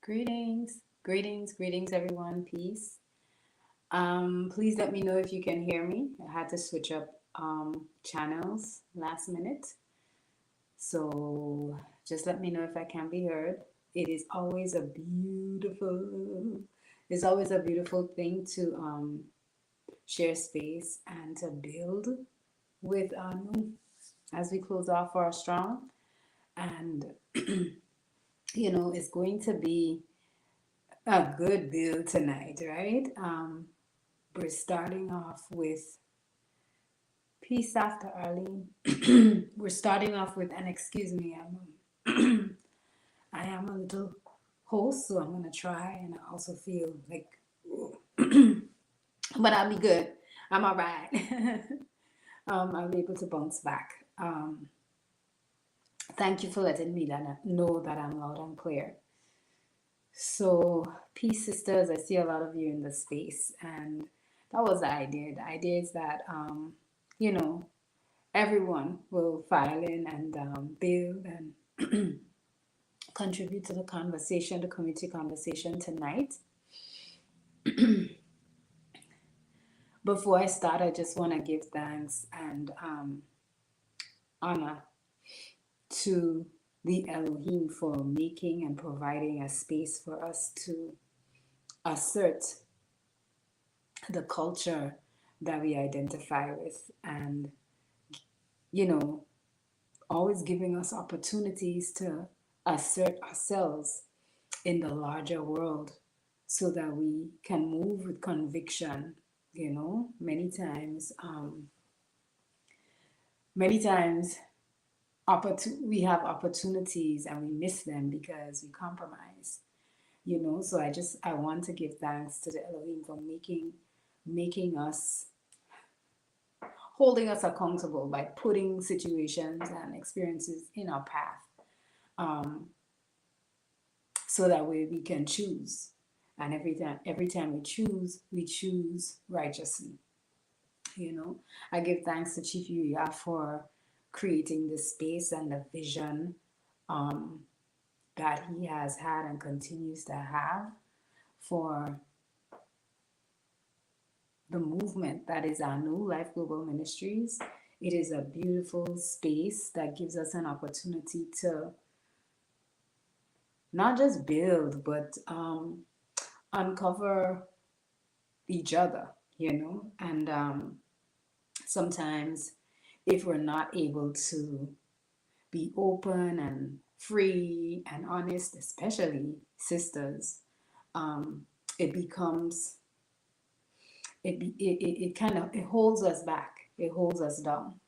Greetings, everyone. Peace. Please let me know if you can hear me. I had to switch up channels last minute, so just let me know if I can be heard. It is always a beautiful. It's always a beautiful thing to share space and to build with as we close off our strong, and it's going to be a good build tonight, right? We're starting off with Peace After Arlene. We're starting off with, and excuse me, I am a little hoarse, so I'm gonna try, and I also feel like, but I'll be good. I'm all right. I'll be able to bounce back. Thank you for letting me know that I'm loud and clear. So, peace, sisters. I see a lot of you in the space, and that was the idea. The idea is that, you know, everyone will file in and build and contribute to the conversation, the community conversation tonight. Before I start, I just want to give thanks and honor to the Elohim for making and providing a space for us to assert the culture that we identify with, and always giving us opportunities to assert ourselves in the larger world so that we can move with conviction. Many times, we have opportunities and we miss them because we compromise. So I want to give thanks to the Elohim for making us, holding us accountable by putting situations and experiences in our path, so that way we can choose. And every time we choose righteously. I give thanks to Chief Yuya for creating this space and the vision that he has had and continues to have for the movement that is Anu Life Global Ministries. It is a beautiful space that gives us an opportunity to not just build, but uncover each other, and sometimes if we're not able to be open and free and honest, especially sisters, it becomes it kind of it holds us back, it holds us down.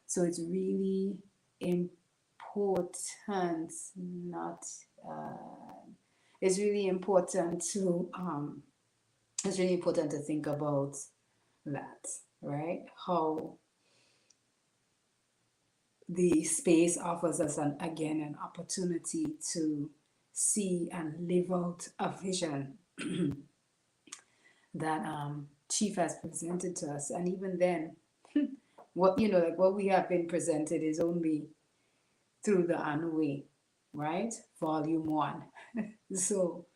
So it's really important not it's really important to think about that, right? How the space offers us an opportunity to see and live out a vision that Chief has presented to us. And even then, what we have been presented is only through the Anu Way, right? Volume 1. So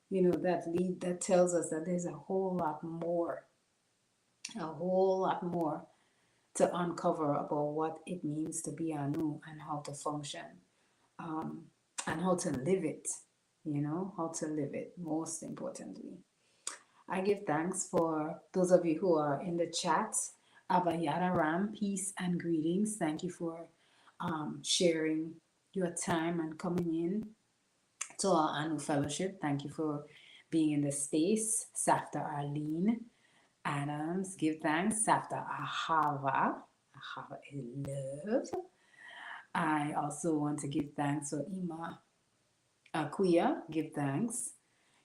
that tells us that there's a whole lot more to uncover about what it means to be Anu and how to function, and how to live it, most importantly. I give thanks for those of you who are in the chat. Abayara Ram, peace and greetings. Thank you for sharing your time and coming in to our Anu Fellowship. Thank you for being in the space. Safta Arlene Adams, give thanks. Safta Ahava is love. I also want to give thanks for Ima Akuya, give thanks.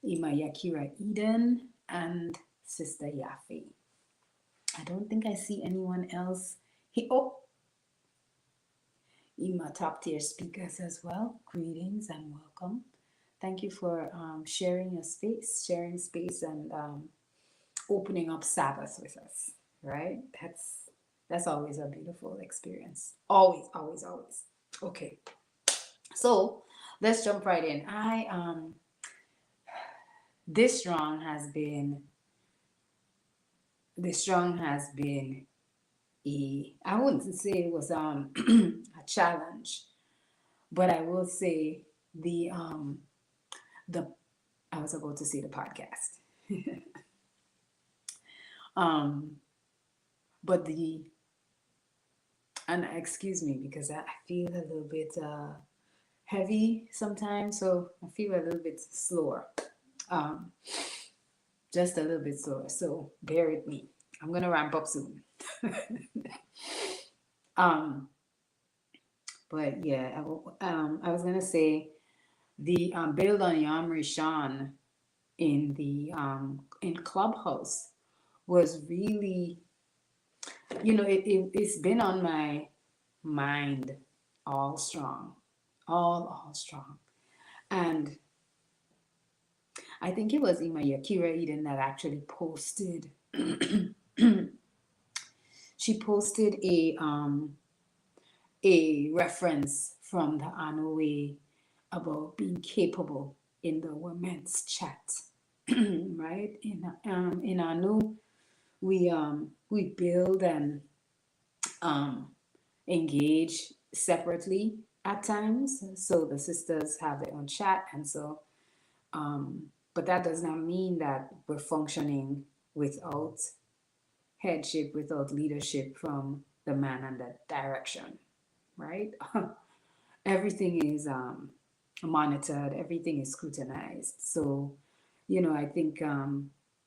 Ima Yakira Eden and Sister Yafi. I don't think I see anyone else. Ima top tier speakers as well. Greetings and welcome. Thank you for sharing space, and opening up Sabbath with us. Right? That's always a beautiful experience. Always, always, always. Okay. So let's jump right in. this strong has been I wouldn't say it was a challenge, but I will say the I was about to say the podcast. um but the and excuse me because I feel a little bit heavy sometimes, so I feel a little bit slower. Um just a little bit slower. So bear with me. I'm gonna ramp up soon. um but yeah, I was gonna say the build on Yam Rishan in Clubhouse was really, it's been on my mind all strong, all strong. And I think it was Ima Yakira Eden that actually posted. She posted a reference from the Anowe about being capable in the women's chat, right? In Anu, we build and um, engage separately at times. So the sisters have their own chat, and so but that does not mean that we're functioning without headship, without leadership from the man and the direction, right? Everything is monitored, everything is scrutinized. So, I think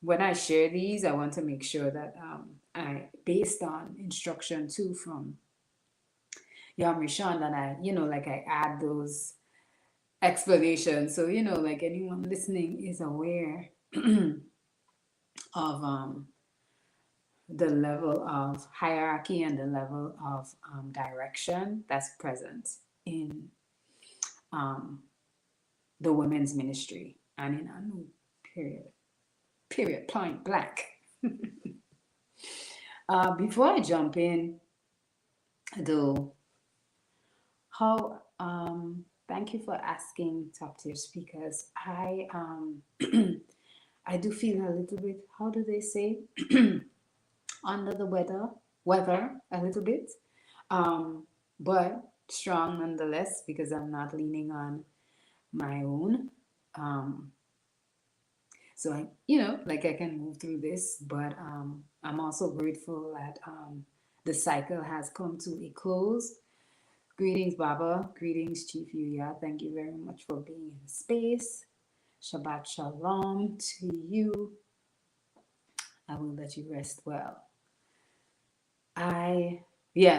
when I share these, I want to make sure that based on instruction too from Yam Rishan, that like I add those explanations. So, like anyone listening is aware of the level of hierarchy and the level of direction that's present in um, the women's ministry and in Anu, period. Period, point blank. Before I jump in, though, thank you for asking top tier speakers. I do feel a little bit, how do they say, under the weather a little bit, but strong nonetheless because I'm not leaning on my own. Um, so like I can move through this, but I'm also grateful that the cycle has come to a close. Greetings, Baba. Greetings, Chief Yuya. Thank you very much for being in the space. Shabbat Shalom to you. I will let you rest well.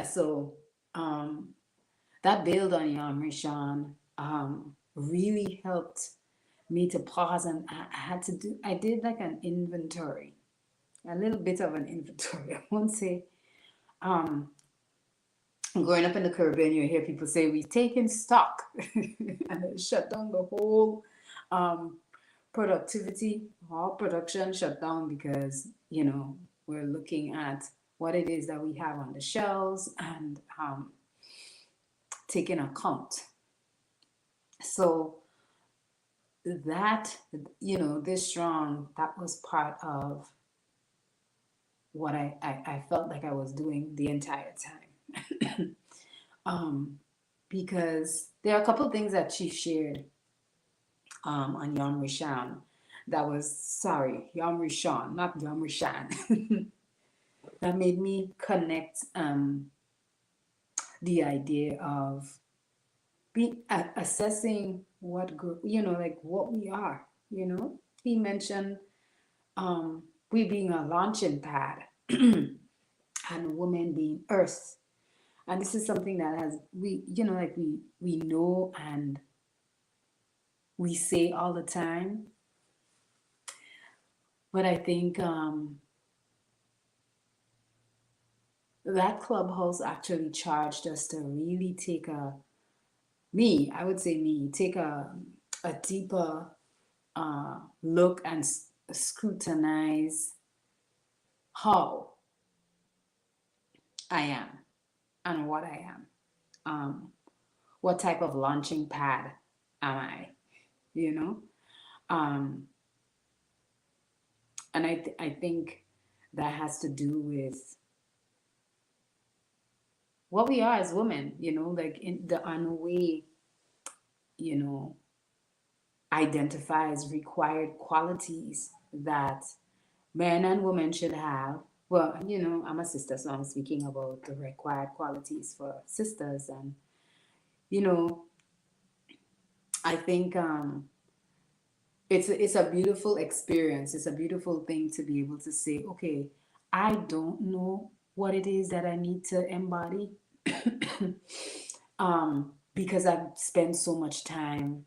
So um, that build on Yom Rishon really helped me to pause, and I did like an inventory, a little bit of an inventory. I won't say, growing up in the Caribbean, you hear people say we've taken stock and it shut down the whole um, productivity, all production shut down because, we're looking at what it is that we have on the shelves and taking account. So that, this strong, that was part of what I felt like I was doing the entire time. Because there are a couple of things that she shared on Yom Rishon Yom Rishon, not Yom Rishon, that made me connect the idea of assessing what group, like what we are, He mentioned we being a launching pad and women being earth. And this is something that like we know and we say all the time. But I think that clubhouse actually charged us to really take take a deeper look and scrutinize how I am and what I am. What type of launching pad am I? You know? And I think that has to do with what we are as women, like in the way, you know, identifies required qualities that men and women should have. Well, I'm a sister, so I'm speaking about the required qualities for sisters. And, you know, I think it's a beautiful experience. It's a beautiful thing to be able to say, okay, I don't know what it is that I need to embody because I've spent so much time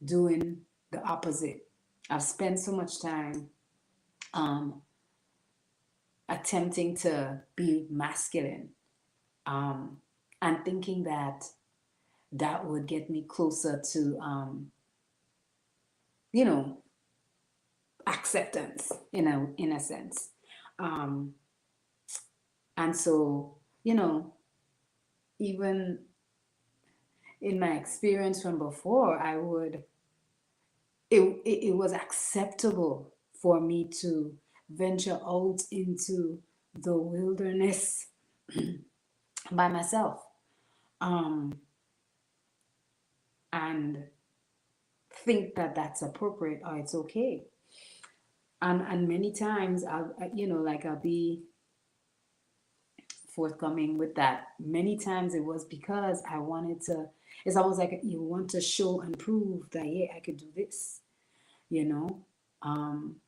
doing the opposite. I've spent so much time um, attempting to be masculine, um, and thinking that that would get me closer to, you know, acceptance in a sense. Um, and so, even in my experience from before, it was acceptable for me to venture out into the wilderness by myself, um, and think that that's appropriate or it's okay. And many times I'll be forthcoming with that. Many times it was because I wanted to. It's almost like you want to show and prove that, yeah, I could do this, you know. Um,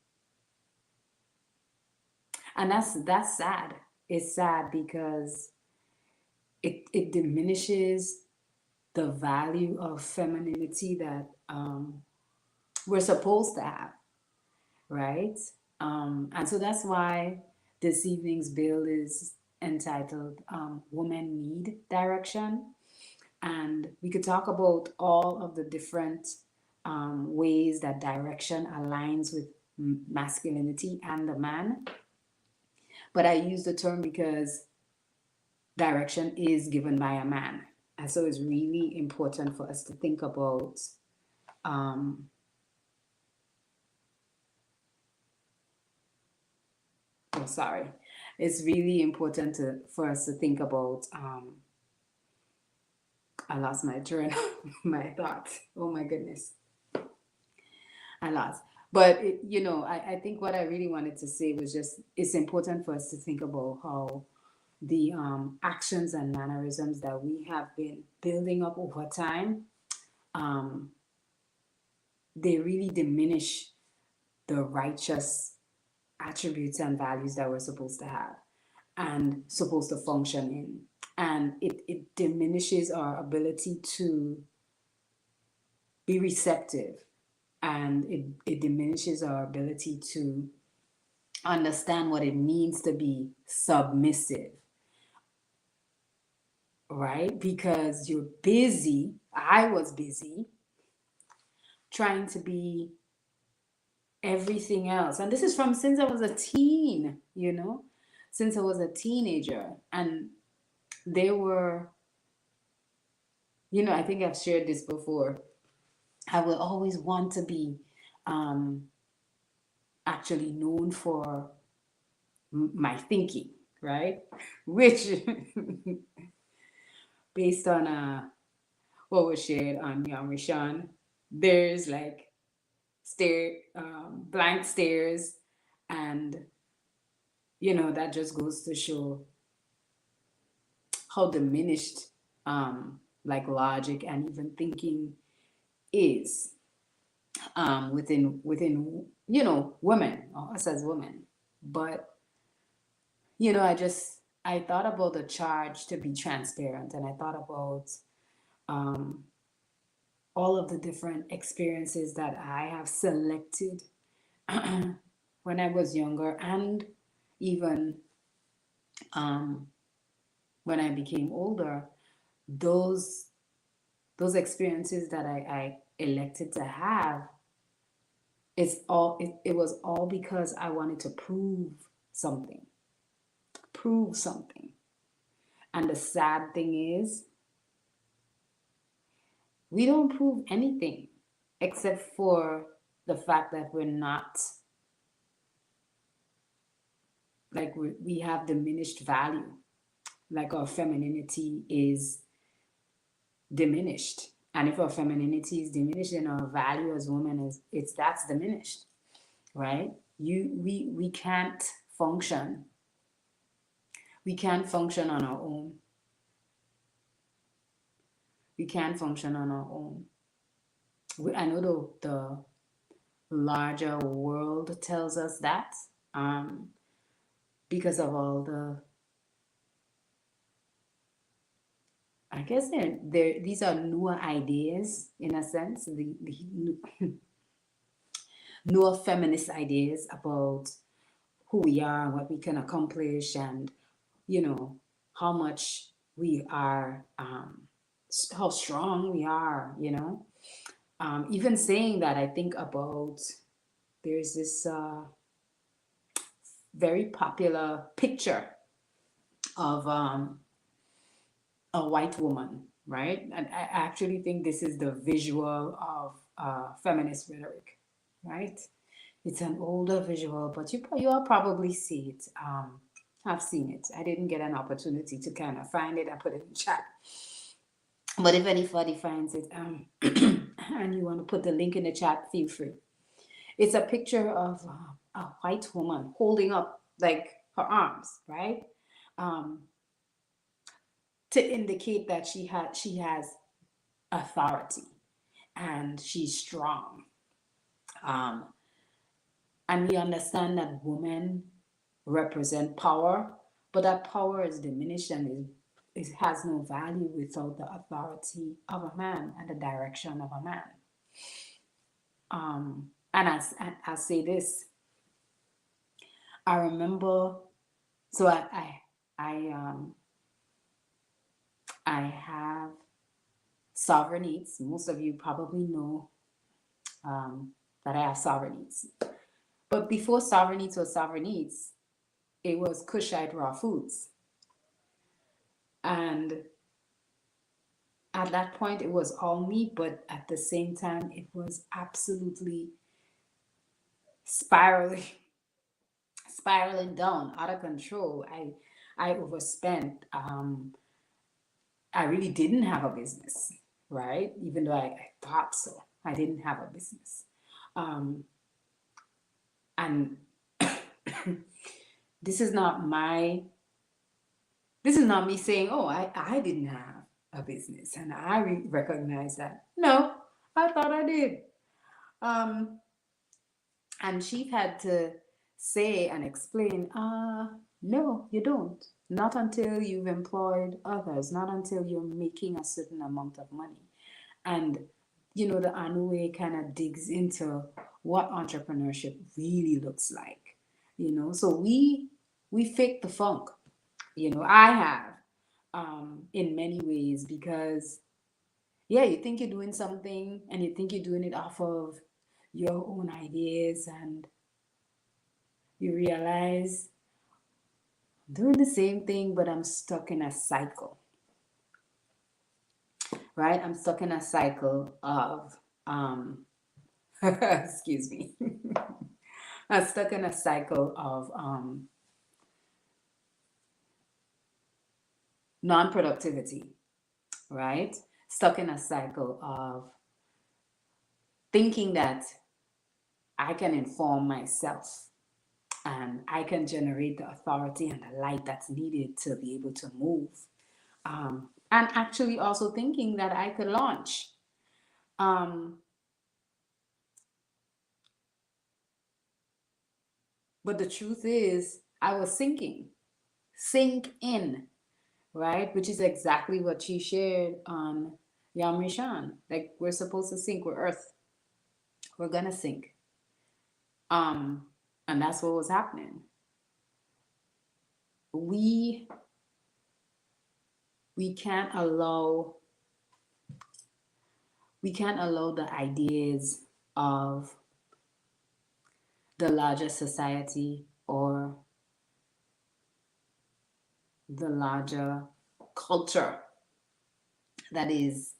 and that's sad. It's sad because it diminishes the value of femininity that we're supposed to have, right? And so that's why this evening's bill is entitled Women Need Direction. And we could talk about all of the different ways that direction aligns with masculinity and the man. But I use the term because direction is given by a man. And so it's really important for us to think about um, oh, sorry. It's really important for us to think about. I lost my train, my thoughts. Oh my goodness, I lost. But I think what I really wanted to say was just it's important for us to think about how the actions and mannerisms that we have been building up over time, um, they really diminish the righteous attributes and values that we're supposed to have and supposed to function in. And it diminishes our ability to be receptive, and it diminishes our ability to understand what it means to be submissive, right? Because you're busy. I was busy trying to be everything else. And this is from since I was a teen, since I was a teenager. And they were, I think I've shared this before. I will always want to be um, actually known for my thinking, right? Which, based on what was shared on Young Rishon, there's like blank stares, and that just goes to show how diminished like logic and even thinking is within women, or us as women. But I thought about the charge to be transparent, and I thought about um, all of the different experiences that I have selected when I was younger, and even um, when I became older. Those those experiences that I elected to have, it was all because I wanted to prove something. And the sad thing is, we don't prove anything except for the fact that we're not, like we have diminished value, like our femininity is diminished. And if our femininity is diminished, then our value as women is, it's that's diminished, right? We can't function. We can't function on our own. We can't function on our own. I know the larger world tells us that, um, because of all the, I guess these are newer ideas in a sense, the newer feminist ideas about who we are, what we can accomplish, and you know how much we are, how strong we are. Even saying that, I think about, there's this very popular picture of a white woman, right? And I actually think this is the visual of feminist rhetoric, right? It's an older visual, but you all probably see it. I've seen it. I didn't get an opportunity to kind of find it and put it in chat. But if anybody finds it, and you want to put the link in the chat, feel free. It's a picture of a white woman holding up like her arms, right? Um, to indicate that she has authority and she's strong. Um, and we understand that women represent power, but that power is diminished and it has no value without the authority of a man and the direction of a man. And I say this, I remember, so I have sovereign needs. Most of you probably know that I have sovereign needs. But before sovereign needs was sovereign needs, it was Kushite raw foods. And at that point, it was all meat, but at the same time, it was absolutely spiraling, spiraling down, out of control. I overspent. I really didn't have a business, right? Even though I thought so, I didn't have a business. And this is not my, this is not me saying, oh, I didn't have a business and I recognize that. No, I thought I did. Um, and she had to say and explain, no, you don't. Not until you've employed others, not until you're making a certain amount of money. And, the Anu way kind of digs into what entrepreneurship really looks like. So we fake the funk. I have, in many ways, because yeah, you think you're doing something and you think you're doing it off of your own ideas, and you realize I'm doing the same thing, but I'm stuck in a cycle, right? I'm stuck in a cycle of, excuse me, I'm stuck in a cycle of non-productivity, right? Stuck in a cycle of thinking that I can inform myself and I can generate the authority and the light that's needed to be able to move. And actually also thinking that I could launch. Um, but the truth is, I was sinking, sink in, right? Which is exactly what she shared on Yam Rishan. Like, we're supposed to sink, we're earth, we're gonna sink. Um, and that's what was happening. We we can't allow the ideas of the larger society or the larger culture that is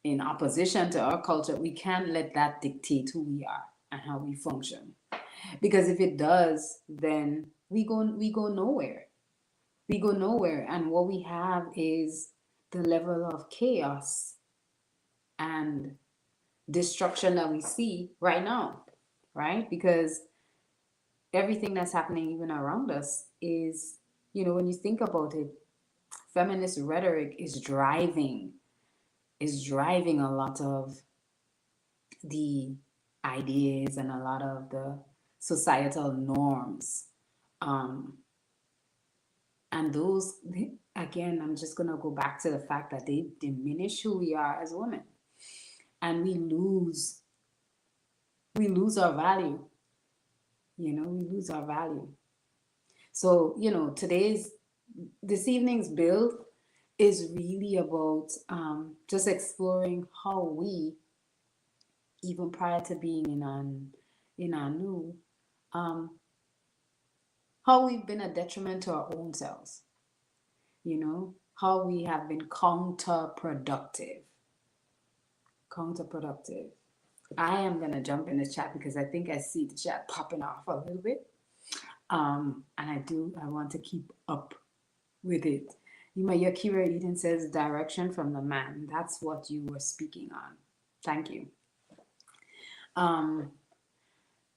in opposition to our culture, we can't let that dictate who we are and how we function. Because if it does, then we go nowhere. We go nowhere, and what we have is the level of chaos and destruction that we see right now, right? Because everything that's happening even around us is, when you think about it, feminist rhetoric is driving a lot of the ideas and a lot of the societal norms. Um, and those, again, I'm just going to go back to the fact that they diminish who we are as women. And we lose our value. We lose our value. So, this evening's build is really about just exploring how we, even prior to being in our new, um, how we've been a detriment to our own selves. How we have been counterproductive. Counterproductive. I am gonna jump in the chat because I think I see the chat popping off a little bit. And I want to keep up with it. Yakira Eden says direction from the man. That's what you were speaking on. Thank you.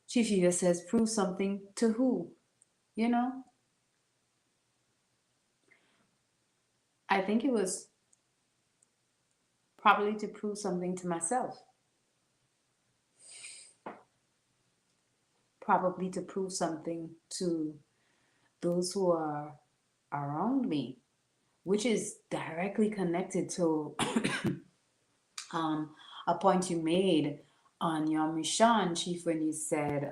Chief says prove something to who? I think it was probably to prove something to myself. Probably to prove something to those who are around me, which is directly connected to a point you made on your mission, Chief, when you said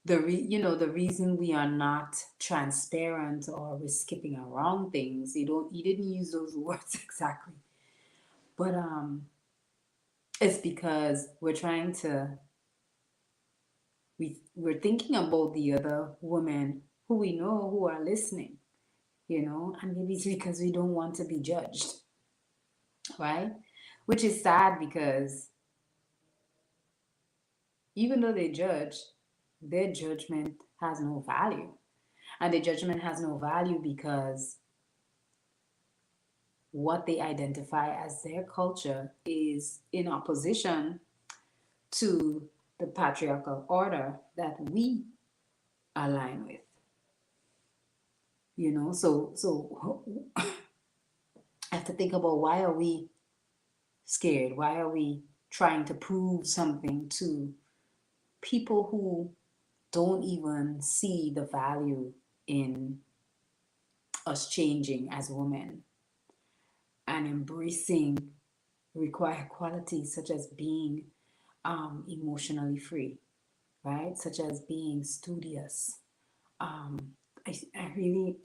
the reason we are not transparent or we're skipping around things. You didn't use those words exactly, but it's because we're trying to we're thinking about the other women who we know who are listening, and maybe it's because we don't want to be judged, right? Which is sad because even though they judge, their judgment has no value. And the judgment has no value because what they identify as their culture is in opposition to the patriarchal order that we align with. So I have to think about, why are we scared? Why are we trying to prove something to people who don't even see the value in us changing as women and embracing required qualities such as being emotionally free, right? Such as being studious. I really,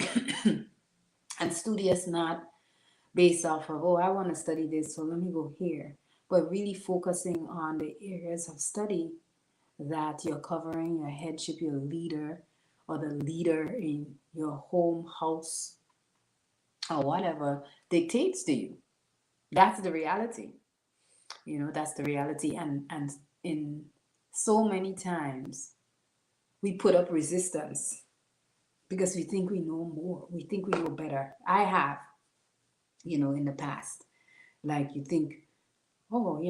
and studious not based off of, oh, I want to study this, so let me go here, but really focusing on the areas of study that you're covering, your headship, your leader, or the leader in your home, house, or whatever dictates to you. That's the reality. That's the reality. And in so many times, we put up resistance because we think we know more. We think we know better. I have, in the past. Like, you think, oh,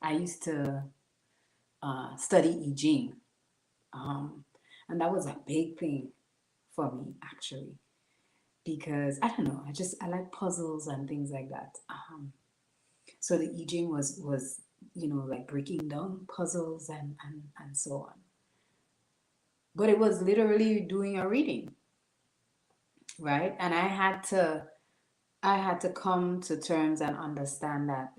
I used to study I Ching. And that was a big thing for me, actually, because I don't know, I like puzzles and things like that. So the I Ching was like breaking down puzzles and so on. But it was literally doing a reading, right? And I had to come to terms and understand that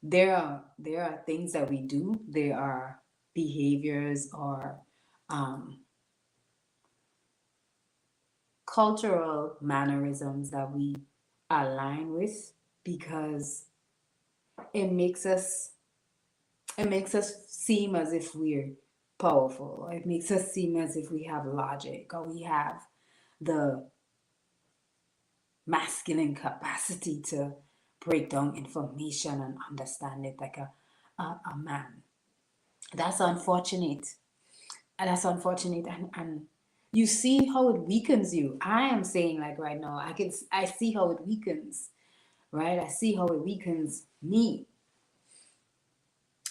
there are things that we do. There are behaviors or cultural mannerisms that we align with because it makes us seem as if we're powerful. It makes us seem as if we have logic or we have the masculine capacity to break down information and understand it like a man. That's unfortunate. And that's unfortunate. And you see how it weakens you. I am saying, like, right now, I see how it weakens, right? I see how it weakens me.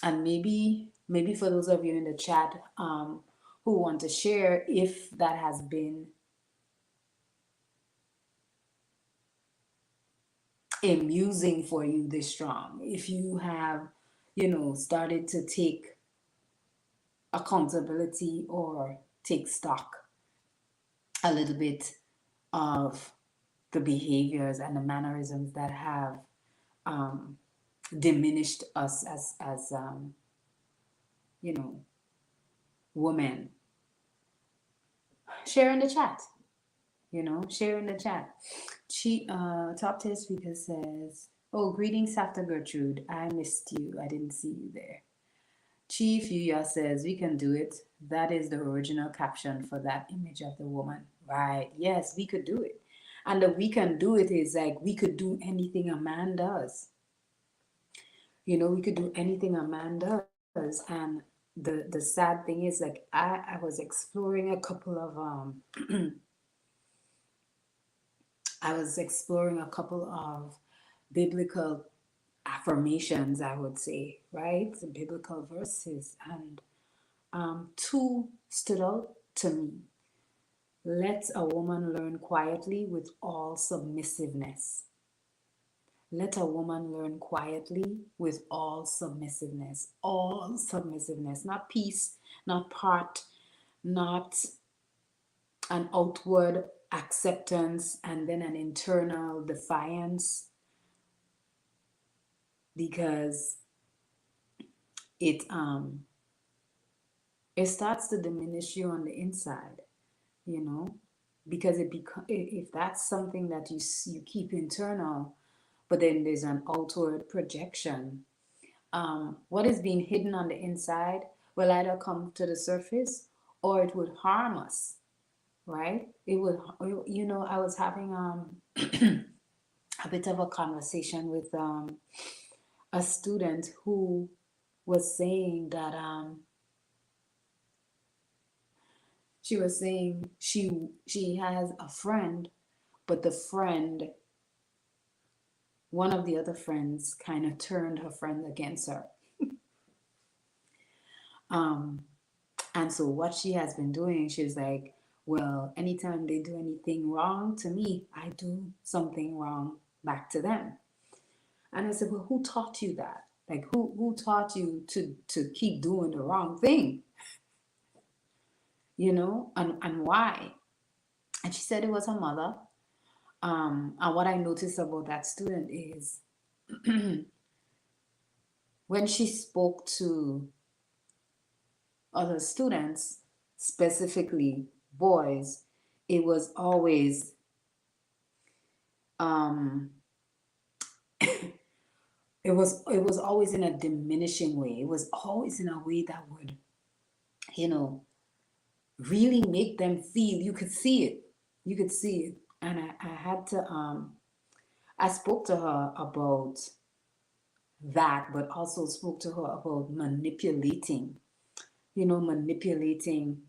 And maybe for those of you in the chat who want to share, if that has been amusing for you this strong, if you have, started to take accountability or take stock a little bit of the behaviors and the mannerisms that have um, diminished us as you know women. Share in the chat. Share in the chat. Top tier speaker says, "Oh, greetings, After Gertrude. I missed you. I didn't see you there." Chief Yuya says, "We can do it." That is the original caption for that image of the woman. Right. Yes, we could do it. And the "we can do it" is like we could do anything a man does. We could do anything a man does. And the sad thing is, like, I was exploring a couple of I was exploring a couple of biblical affirmations, I would say, right? The biblical verses, and two stood out to me. Let a woman learn quietly with all submissiveness. Let a woman learn quietly with all submissiveness. All submissiveness, not peace, not part, not an outward acceptance and then an internal defiance, because it starts to diminish you on the inside, you know, because if that's something that you keep internal, but then there's an outward projection, what is being hidden on the inside will either come to the surface or it would harm us, right? It would, I was having a bit of a conversation with a student who was saying that she was saying she has a friend, but the friend, one of the other friends, kind of turned her friend against her. And so what she has been doing, she's like, well, anytime they do anything wrong to me, I do something wrong back to them. And I said, well, who taught you that? Like, who taught you to keep doing the wrong thing? And why? And she said it was her mother. And what I noticed about that student is when she spoke to other students, specifically boys, it was always it was always in a diminishing way. It was always in a way that would, really make them feel. You could see it. You could see it. And I had to I spoke to her about that, but also spoke to her about manipulating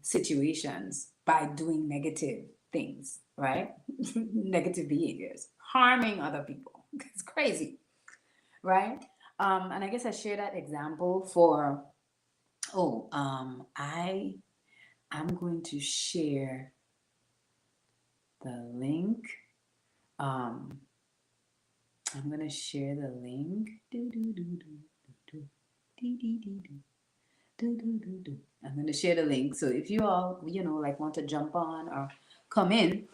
situations by doing negative things, right? Negative behaviors, harming other people. It's crazy, right? And I guess I share that example for, I'm going to share the link. I'm going to share the link. I'm going to share the link. So if you all, want to jump on or come in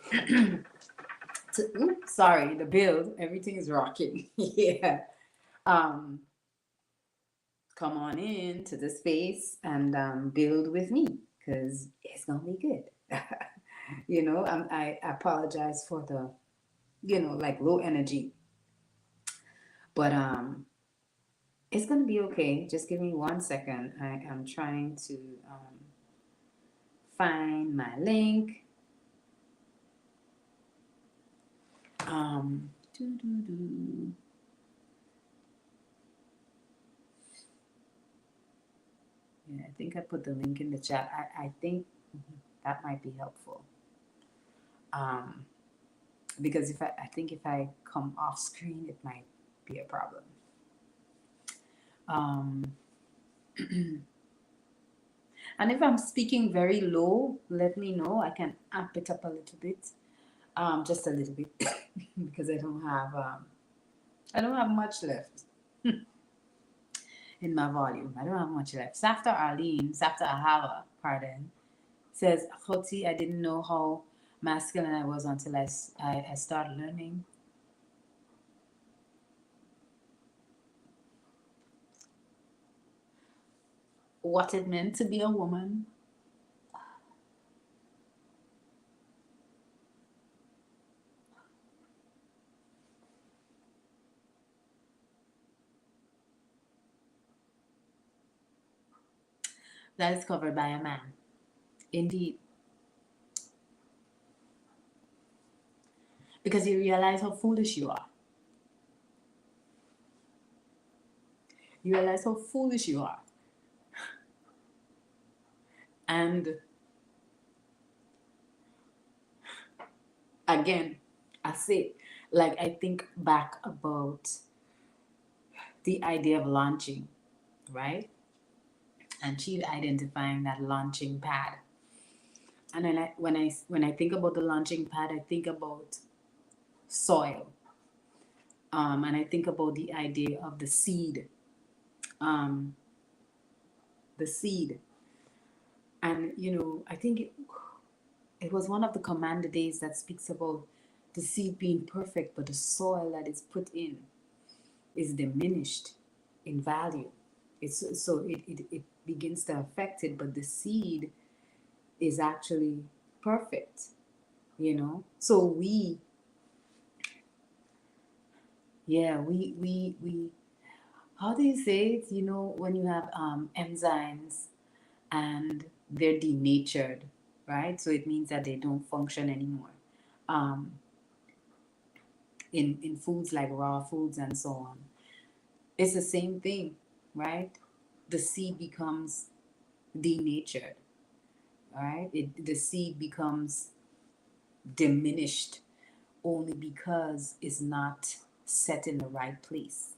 sorry, the build, everything is rocking. Yeah. Come on in to the space and build with me, because it's going to be good. I apologize for the, like, low energy, but it's going to be okay. Just give me 1 second. I am trying to find my link. Doo-doo-doo. Yeah, I think I put the link in the chat. I think that might be helpful. Um, because I think if I come off screen, it might be a problem. Um, and if I'm speaking very low, let me know. I can amp it up a little bit, just a little bit, because I don't have much left in my volume. I don't have much left. Safta Ahava, pardon, says, Khoti, I didn't know how masculine I was until I started learning what it meant to be a woman. That is covered by a man. Indeed. Because you realize how foolish you are. You realize how foolish you are. And again, I say, like, I think back about the idea of launching, right? And she identifying that launching pad. And then when I think about the launching pad, I think about soil. And I think about the idea of the seed. Um, the seed. And I think it was one of the commander days that speaks about the seed being perfect, but the soil that is put in is diminished in value. It begins to affect it, but the seed is actually perfect. So we how do you say it? When you have enzymes and they're denatured, right? So it means that they don't function anymore. Um, in foods like raw foods and so on. It's the same thing, right? The seed becomes denatured, right? The seed becomes diminished only because it's not set in the right place,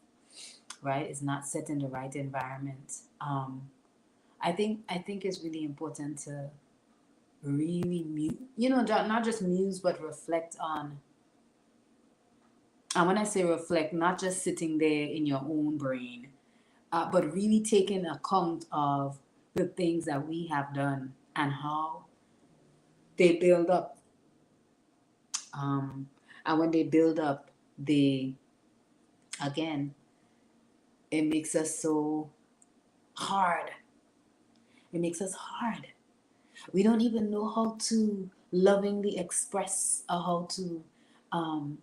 right? It's not set in the right environment. I think it's really important to really not just muse but reflect on. And when I say reflect, not just sitting there in your own brain, but really taking account of the things that we have done and how they build up. Um, and when they build up, they, again, it makes us so hard. It makes us hard. We don't even know how to lovingly express or how to um,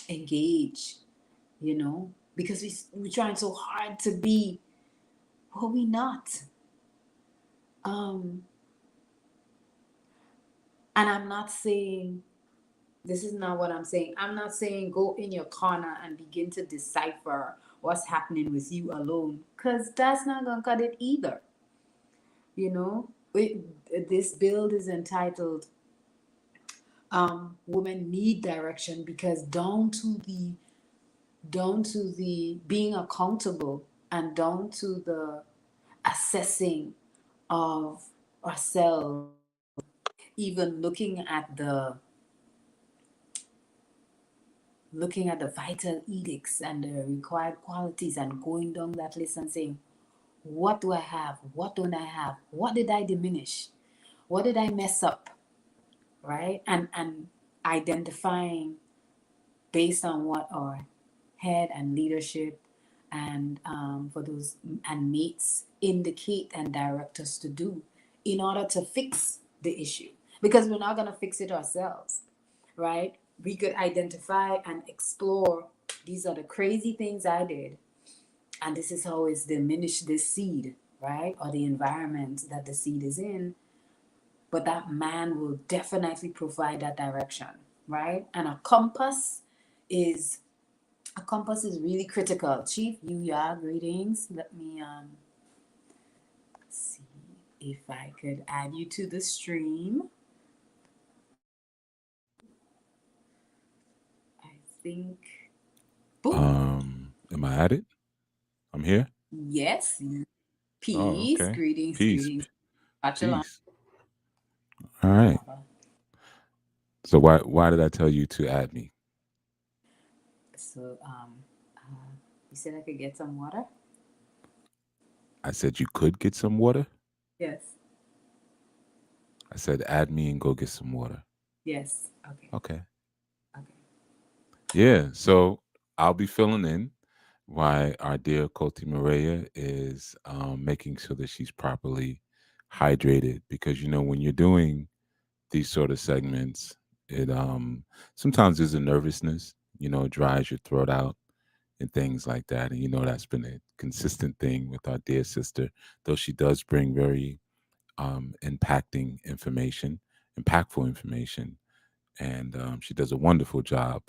engage, because we're trying so hard to be what we not. Um, and I'm not saying, this is not what I'm saying. I'm not saying go in your corner and begin to decipher what's happening with you alone, because that's not going to cut it either. This build is entitled Women Need Direction, because down to the being accountable and down to the assessing of ourselves, even looking at the vital edicts and the required qualities and going down that list and saying, what do I have? What don't I have? What did I diminish? What did I mess up? Right? And identifying based on what our head and leadership and for those and mates indicate and direct us to do in order to fix the issue, because we're not going to fix it ourselves, right? We could identify and explore, these are the crazy things I did, and this is how it's diminished this seed, right? Or the environment that the seed is in. But that man will definitely provide that direction, right? And a compass is a compass is really critical. Chief, you are greetings. Let me see if I could add you to the stream. I think boom. Am I at it? I'm here. Yes. Oh, Peace. okay. Greetings, Peace, greetings. Watch along. peace. All right. Baba. So why did I tell you to add me? So you said I could get some water? I said you could get some water. Yes. I said add me and go get some water. Yes. Okay. Okay. Okay. Yeah. So I'll be filling in why our dear Koti Maria is making sure that she's properly hydrated because when you're doing these sort of segments, it sometimes there's a nervousness, it dries your throat out and things like that. And that's been a consistent thing with our dear sister, though she does bring very impactful information, and she does a wonderful job.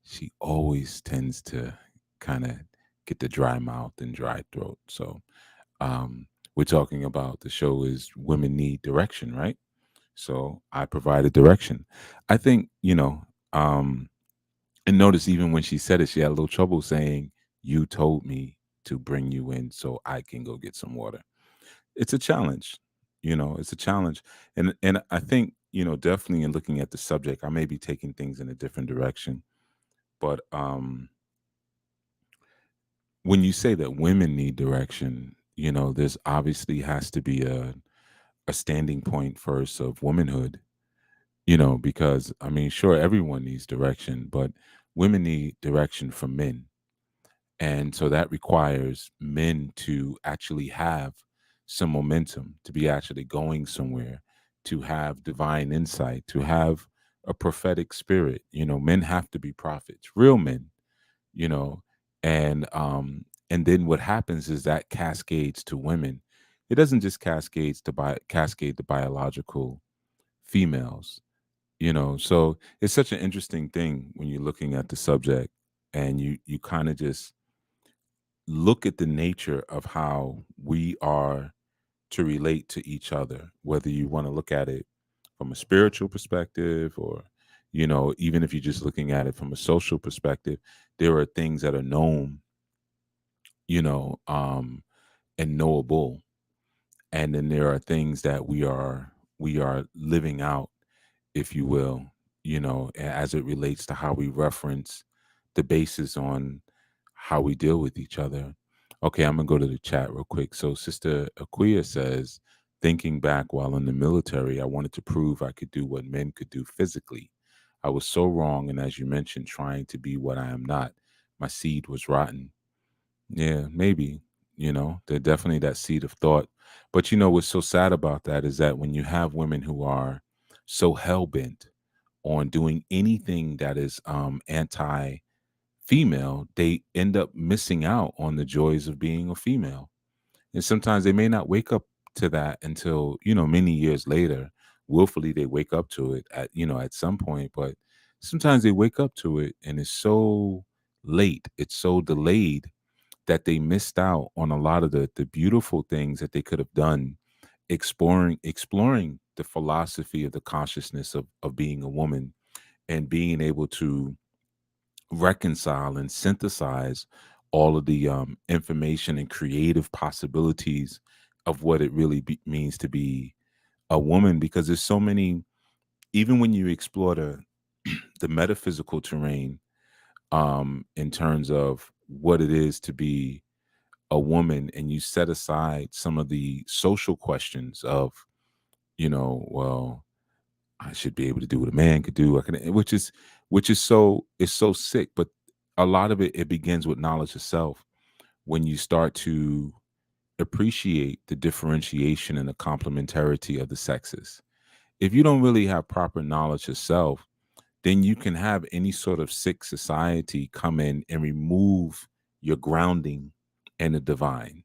She always tends to kind of get the dry mouth and dry throat. So we're talking about the show is Women Need Direction, right? So I provided direction. I think, and notice even when she said it, she had a little trouble saying, "You told me to bring you in so I can go get some water." It's a challenge, it's a challenge. And I think, definitely in looking at the subject, I may be taking things in a different direction. But when you say that women need direction, there's obviously has to be a standing point first of womanhood, because I mean, sure, everyone needs direction, but women need direction from men. And so that requires men to actually have some momentum, to be actually going somewhere, to have divine insight, to have a prophetic spirit. Men have to be prophets, real men, you know, and then what happens is that cascades to women. It doesn't just cascade to biological females, so it's such an interesting thing when you're looking at the subject and you kind of just look at the nature of how we are to relate to each other, whether you want to look at it from a spiritual perspective or, even if you're just looking at it from a social perspective, there are things that are known, you know, um, and knowable. And then there are things that we are living out, if you will, as it relates to how we reference the basis on how we deal with each other. Okay, I'm gonna go to the chat real quick. So Sister Aquia says, thinking back while in the military, I wanted to prove I could do what men could do physically. I was so wrong, and as you mentioned, trying to be what I am not. My seed was rotten. Yeah, maybe, they're definitely that seed of thought. But what's so sad about that is that when you have women who are so hell bent on doing anything that is anti female, they end up missing out on the joys of being a female. And sometimes they may not wake up to that until, many years later. Willfully they wake up to it at some point, but sometimes they wake up to it and it's so late, it's so delayed that they missed out on a lot of the beautiful things that they could have done exploring the philosophy of the consciousness of being a woman and being able to reconcile and synthesize all of the information and creative possibilities of what it really means to be a woman, because there's so many, even when you explore the metaphysical terrain, in terms of what it is to be a woman, and you set aside some of the social questions of, well, I should be able to do what a man could do. I can, which is so, it's so sick. But a lot of it begins with knowledge of self. When you start to appreciate the differentiation and the complementarity of the sexes, if you don't really have proper knowledge of self, then you can have any sort of sick society come in and remove your grounding and the divine.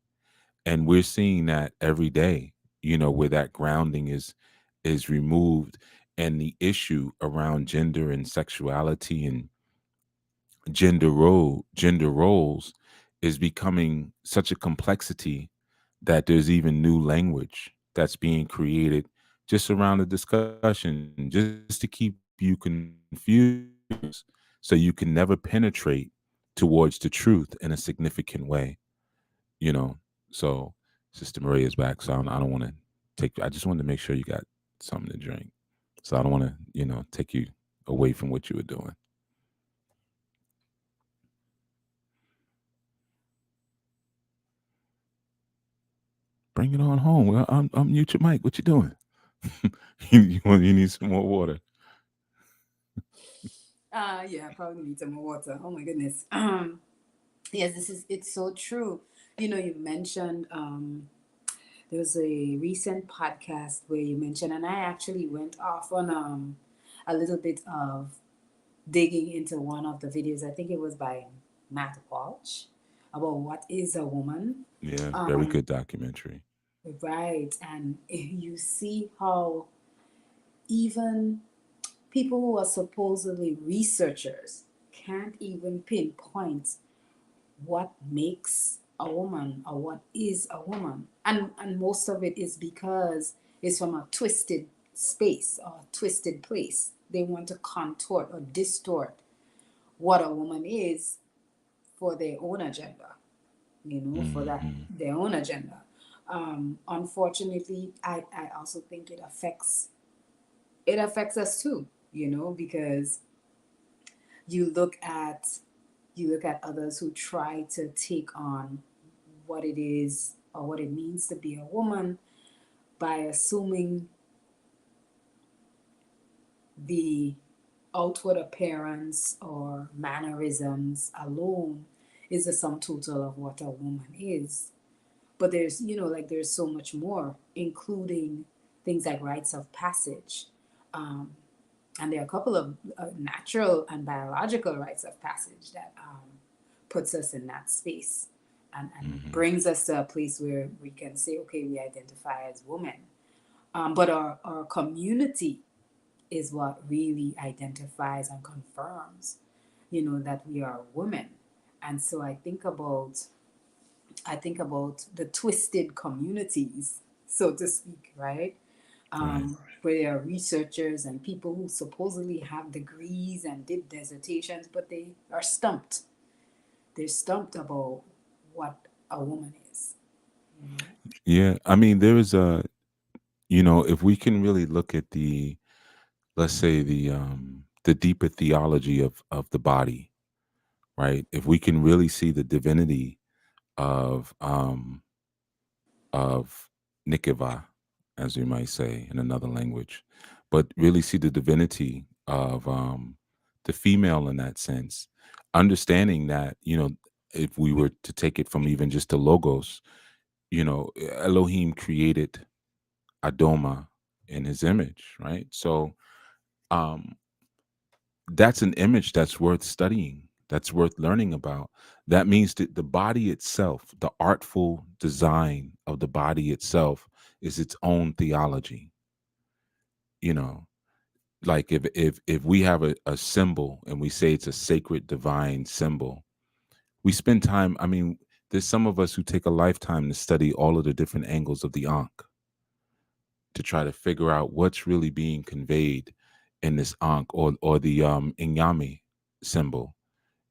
And we're seeing that every day, where that grounding is removed, and the issue around gender and sexuality and gender roles is becoming such a complexity that there's even new language that's being created just around the discussion just to keep you confused so you can never penetrate towards the truth in a significant way, so Sister Maria is back, so I don't want to take, I just wanted to make sure you got something to drink, so I don't want to take you away from what you were doing. Bring it on home. Well, I'm mute your mic. What you doing? You need some more water. Yeah, probably need some more water. Oh my goodness. Yes, it's so true. You mentioned there was a recent podcast where you mentioned, and I actually went off on a little bit of digging into one of the videos. I think it was by Matt Walsh about what is a woman. Yeah, very Um, good documentary. right, and you see how even people who are supposedly researchers can't even pinpoint what makes a woman or what is a woman, and most of it is because it's from a twisted space or a twisted place. They want to contort or distort what a woman is for their own agenda, for that Hmm. their own agenda. Unfortunately, I also think it affects us too, because you look at you look at others who try to take on what it is or what it means to be a woman by assuming the outward appearance or mannerisms alone is the sum total of what a woman is. But there's so much more, including things like rites of passage. Um, and there are a couple of natural and biological rites of passage that puts us in that space and Hmm. brings us to a place where we can say, okay, we identify as women. But our community is what really identifies and confirms, that we are women. And so I think about the twisted communities, so to speak, right? Right. Where there are researchers and people who supposedly have degrees and did dissertations, but they are stumped. They're stumped about what a woman is. You know? Yeah, I mean, there is if we can really look at let's say the deeper theology of the body, right? If we can really see the divinity of of Nikeva, as we might say in another language, but really see the divinity of the female in that sense, understanding that, if we were to take it from even just the logos, Elohim created Adoma in his image, right? So um, that's an image that's worth studying, that's worth learning about. That means that the body itself, the artful design of the body itself, is its own theology. You know, like if we have a symbol and we say it's a sacred divine symbol, we spend time. I mean, there's some of us who take a lifetime to study all of the different angles of the Ankh to try to figure out what's really being conveyed in this Ankh or the Inyami symbol,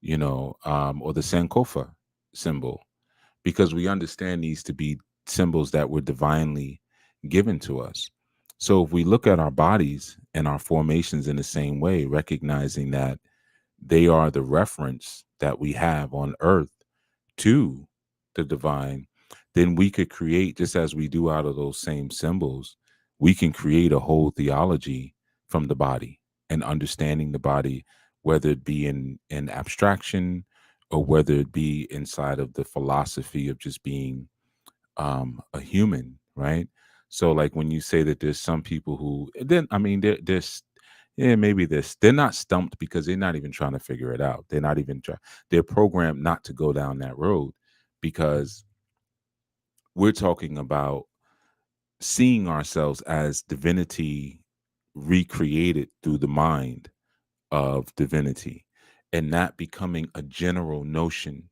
or the Sankofa symbol, because we understand these to be symbols that were divinely given to us. So if we look at our bodies and our formations in the same way, recognizing that they are the reference that we have on earth to the divine, then we could create, just as we do out of those same symbols, we can create a whole theology from the body and understanding the body, whether it be in abstraction or whether it be inside of the philosophy of just being a human, right? So, like when you say that there's some people who, then I mean, yeah, maybe they're not stumped because they're not even trying to figure it out. They're not even trying. They're programmed not to go down that road because we're talking about seeing ourselves as divinity recreated through the mind of divinity. and not becoming a general notion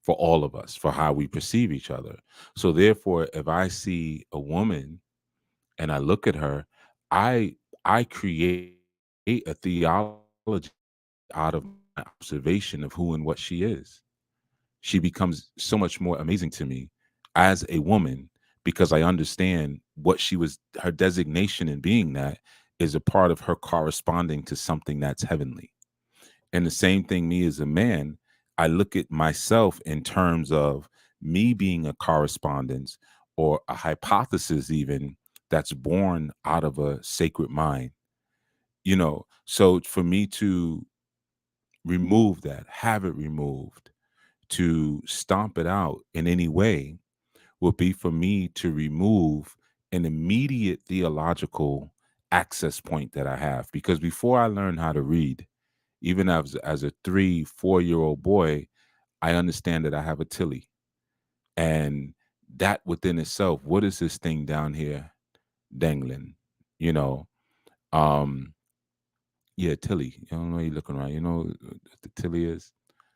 for all of us for how we perceive each other. So therefore, if I see a woman and I look at her, I I create a theology out of my observation of who and what she is. She becomes so much more amazing to me as a woman because I understand what she was, her designation in being that is a part of her corresponding to something that's heavenly. And the same thing, me as a man, I look at myself in terms of me being a correspondence or a hypothesis, even that's born out of a sacred mind. So for me to remove that, have it removed, to stomp it out in any way would be for me to remove an immediate theological access point that I have. Because before I learned how to read, even as a 3, 4 year old boy, I understand that I have a Tilly. And that within itself, what is this thing down here dangling? You know, um, yeah, Tilly. You don't know you're looking around. You know what the Tilly is?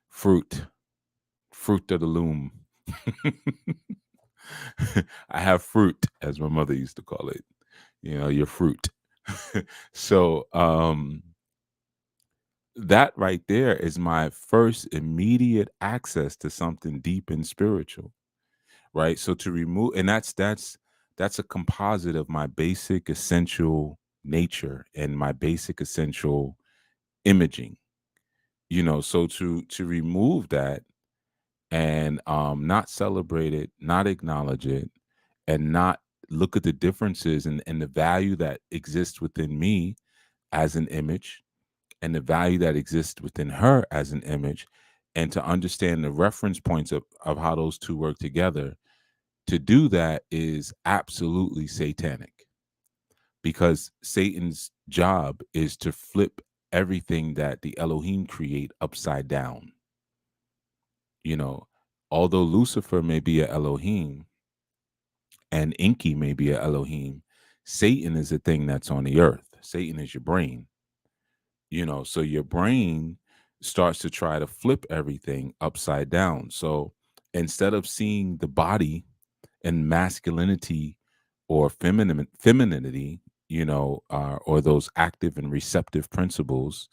Fruit. Fruit of the loom. I have fruit, as my mother used to call it. Your fruit. So that right there is my first immediate access to something deep and spiritual, right? So to remove, and that's a composite of my basic essential nature and my basic essential imaging. So to remove that and not celebrate it, not acknowledge it, and not look at the differences and the value that exists within me as an image and the value that exists within her as an image, and to understand the reference points of how those two work together. To do that is absolutely satanic, because Satan's job is to flip everything that the Elohim create upside down. You know, although Lucifer may be a Elohim and Inky may be a Elohim, Satan is a thing that's on the earth. Satan is your brain. So your brain starts to try to flip everything upside down. So instead of seeing the body and masculinity or femininity, or those active and receptive principles,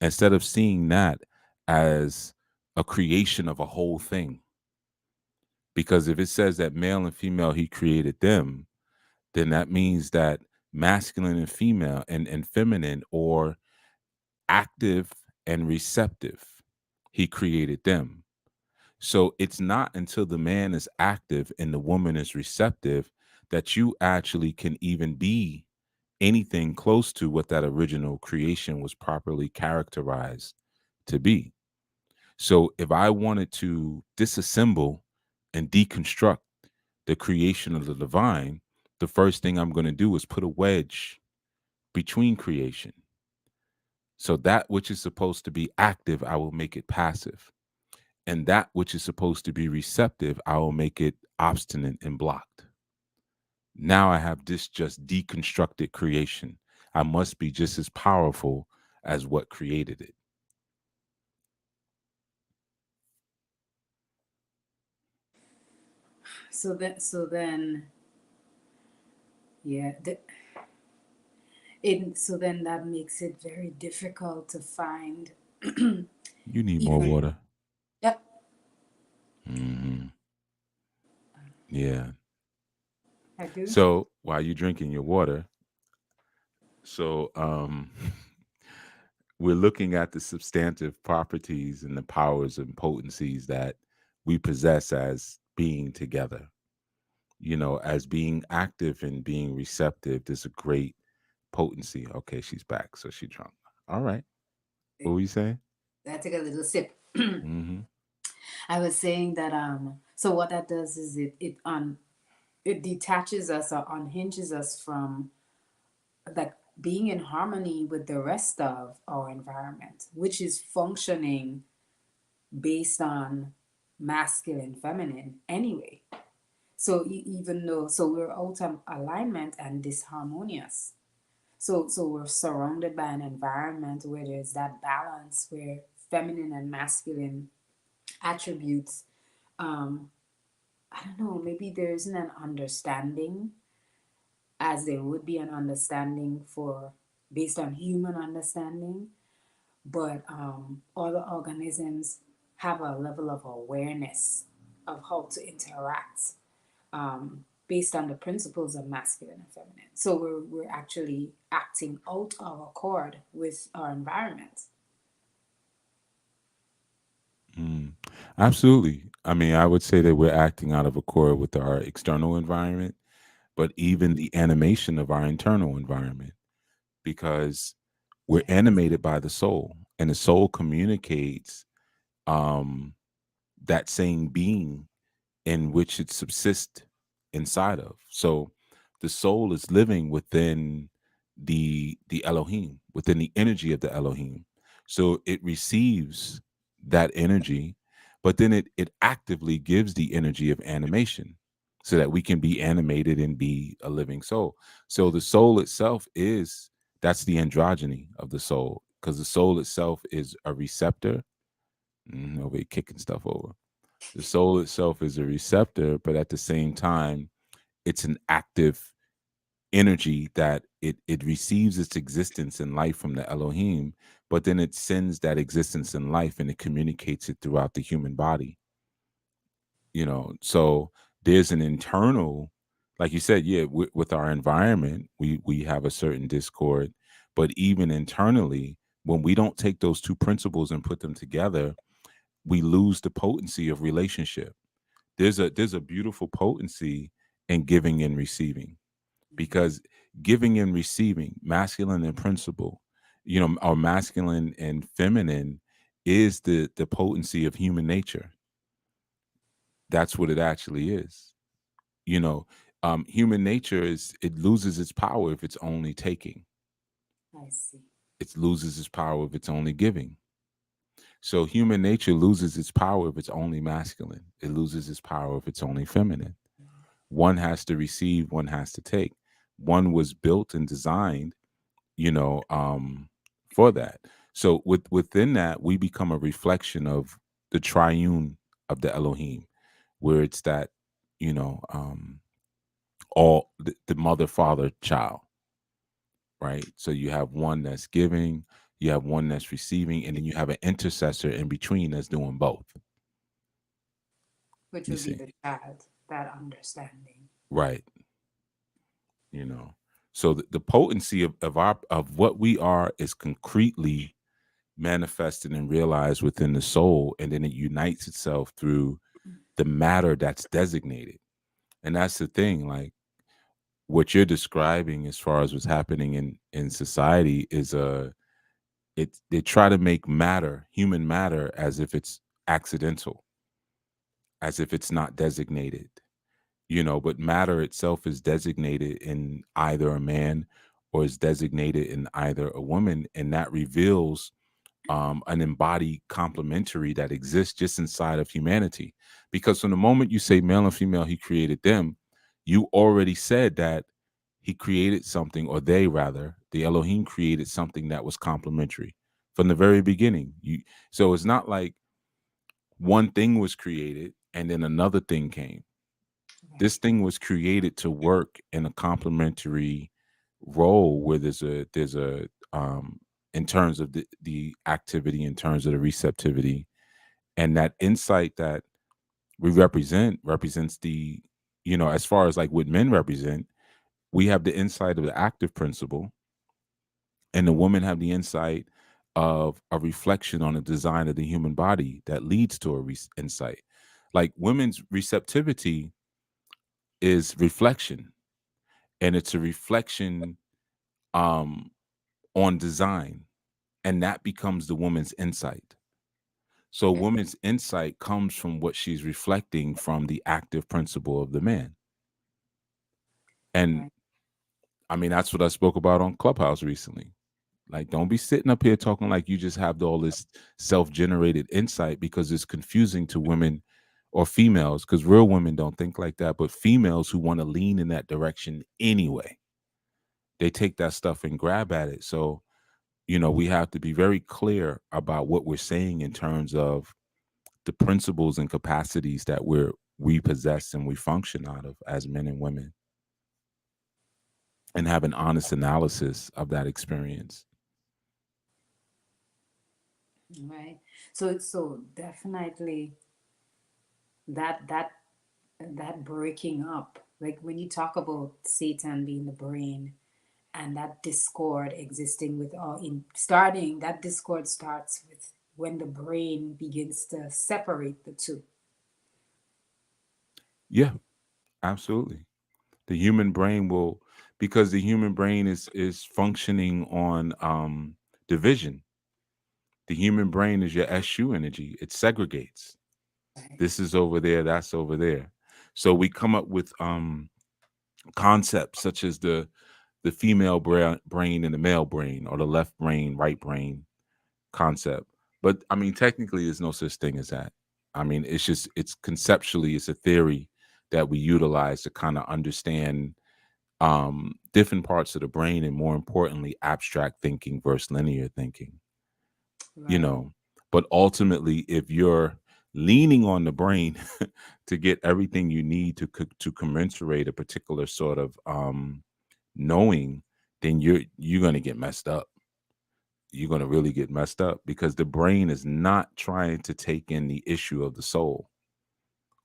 instead of seeing that as a creation of a whole thing, because if it says that male and female he created them, then that means that masculine and female and feminine, or active and receptive, he created them. So it's not until the man is active and the woman is receptive that you actually can even be anything close to what that original creation was properly characterized to be. So if I wanted to disassemble and deconstruct the creation of the divine, the first thing I'm going to do is put a wedge between creation. So that which is supposed to be active, I will make it passive. And that which is supposed to be receptive, I will make it obstinate and blocked. Now I have this just deconstructed creation. I must be just as powerful as what created it. So then, yeah, so then that makes it very difficult to find You need more even. water. Yep, Hmm. Yeah. I do. So while you're drinking your water, so we're looking at the substantive properties and the powers and potencies that we possess as being together. As being active and being receptive, there's a great potency. Okay, she's back, so she drunk. All right. What were you saying? I take a little sip. Mm-hmm. I was saying that so what that does is it detaches us or unhinges us from like being in harmony with the rest of our environment, which is functioning based on masculine, feminine anyway. So even though we're out of alignment and disharmonious, so we're surrounded by an environment where there's that balance where feminine and masculine attributes, um, I don't know, maybe there isn't an understanding as there would be an understanding for based on human understanding, but other organisms have a level of awareness of how to interact based on the principles of masculine and feminine. So we're actually acting out of accord with our environment. Mm. Absolutely. I mean, I would say that we're acting out of accord with our external environment, but even the animation of our internal environment, because we're Yes. animated by the soul, and the soul communicates um, that same being in which it subsists inside of. So the soul is living within the Elohim, within the energy of the Elohim. So it receives that energy, but then it actively gives the energy of animation so that we can be animated and be a living soul. So the soul itself is that's the androgyny of the soul, because the soul itself is a receptor. Over here kicking stuff over. The soul itself is a receptor, but at the same time, it's an active energy that it receives its existence and life from the Elohim, but then it sends that existence and life and it communicates it throughout the human body. So there's an internal, like you said, yeah, with our environment, we have a certain discord, but even internally, when we don't take those two principles and put them together, we lose the potency of relationship. There's a beautiful potency in giving and receiving, because giving and receiving, masculine and principle, or masculine and feminine, is the potency of human nature. That's what it actually is. you know Human nature is, it loses its power if it's only taking. I see. It loses its power if it's only giving. So human nature loses its power if it's only masculine. It loses its power if it's only feminine. One has to receive, one has to take. One was built and designed, you know um for that. So within that, we become a reflection of the triune of the Elohim, where it's that, you know all the mother, father, child, right? So you have one that's giving, you have one that's receiving, and then you have an intercessor in between that's doing both. Which You would be see, the child, that understanding. right? you know so the potency of what we are is concretely manifested and realized within the soul, and then it unites itself through the matter that's designated. And that's the thing, like, what you're describing as far as what's happening in society is they try to make matter, human matter, as if it's accidental, as if it's not designated. But matter itself is designated in either a man or is designated in either a woman, and that reveals an embodied complementary that exists just inside of humanity. Because from the moment you say male and female, he created them, you already said that he created something, or they, rather, the Elohim created something that was complementary from the very beginning. So it's not like one thing was created and then another thing came. Right. This thing was created to work in a complementary role, where there's a in terms of the activity, in terms of the receptivity, and that insight that we represents the, as far as like what men represent, we have the insight of the active principle, and the women have the insight of a reflection on the design of the human body that leads to a insight. Like, women's receptivity is reflection, and it's a reflection um on design, and that becomes the woman's insight. So woman's insight comes from what she's reflecting from the active principle of the man. And Right. I mean, that's what I spoke about on Clubhouse recently. Like, don't be sitting up here talking like you just have all this self-generated insight, because it's confusing to women or females, because real women don't think like that, but females who want to lean in that direction anyway, they take that stuff and grab at it. So We have to be very clear about what we're saying in terms of the principles and capacities that we possess and we function out of as men and women, and have an honest analysis of that experience. Right. So definitely that that breaking up, like when you talk about Satan being the brain and that discord existing with all in starting, that discord starts with when the brain begins to separate the two. Yeah, absolutely. The human brain will, because the human brain is functioning on division. The human brain is your SU energy. It segregates. Right. This is over there, that's over there. So we come up with concepts such as the female brain and the male brain, or the left brain, right brain concept. But I mean, technically, there's no such thing as that. I mean, it's conceptually, it's a theory that we utilize to kind of understand different parts of the brain, and more importantly, abstract thinking versus linear thinking. you Right. know but ultimately, if you're leaning on the brain to get everything you need to commensurate a particular sort of knowing, then you're going to get messed up. You're going to really get messed up, because the brain is not trying to take in the issue of the soul,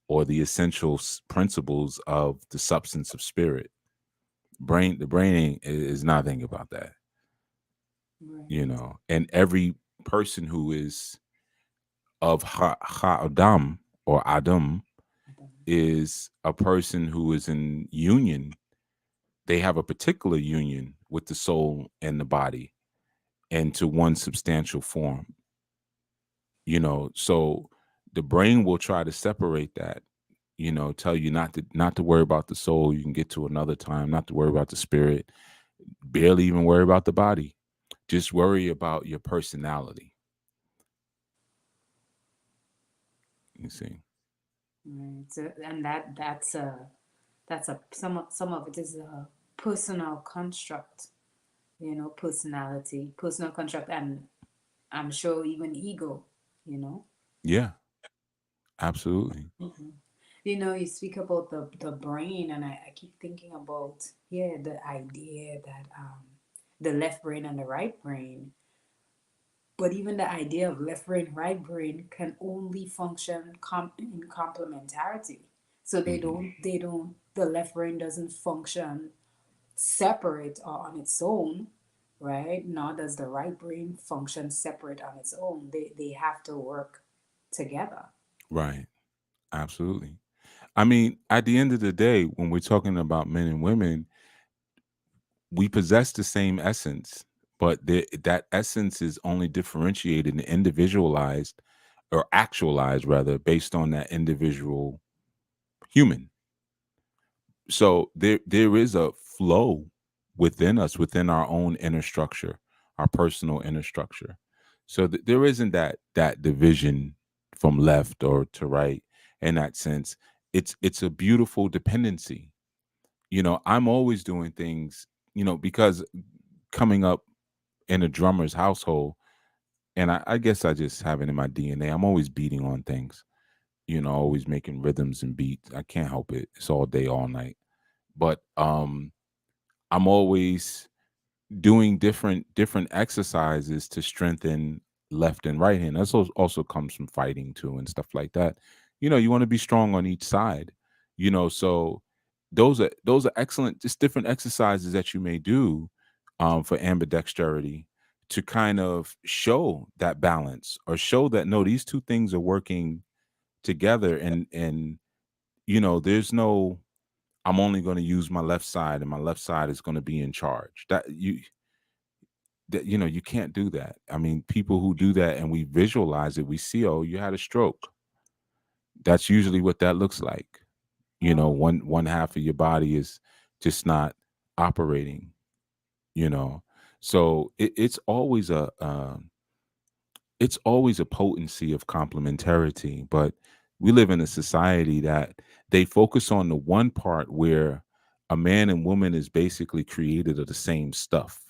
or the essential principles of the substance of spirit. The brain is not thinking about that. Right. And every person who is of Adam, or Adam, is a person who is in union. They have a particular union with the soul and the body, and to one substantial form. So the brain will try to separate that. Tell you not to worry about the soul. You can get to another time. Not to worry about the spirit. Barely even worry about the body. Just worry about your personality. You see. Right. So, and that's a some of it is a personal construct, personality, personal construct, and I'm sure even ego, you know. Yeah, absolutely. Mhm. You speak about the brain, and I keep thinking about, yeah, the idea that the left brain and the right brain, but even the idea of left brain, right brain can only function in complementarity. So Hmm. the left brain doesn't function separate or on its own, right? Nor does the right brain function separate on its own. They have to work together. Right. Absolutely. I mean, at the end of the day, when we're talking about men and women, we possess the same essence, but that essence is only differentiated and individualized, or actualized rather, based on that individual human. So there is a flow within us, within our own inner structure, our personal inner structure. So there isn't that division from left or to right in that sense. It's a beautiful dependency. I'm always doing things, because coming up in a drummer's household, and I guess I just have it in my DNA. I'm always beating on things, always making rhythms and beats. I can't help it. It's all day, all night. But I'm always doing different exercises to strengthen left and right hand. That also comes from fighting too, and stuff like that. You want to be strong on each side. So those are excellent, just different exercises that you may do for ambidexterity, to kind of show that balance, or show that no, these two things are working together. And there's no, I'm only going to use my left side, and my left side is going to be in charge. You can't do that. I mean, people who do that, and we visualize it, we see, oh, you had a stroke. That's usually what that looks like. Oh, One half of your body is just not operating. You know, so it's always a potency of complementarity. But we live in a society that they focus on the one part where a man and woman is basically created of the same stuff.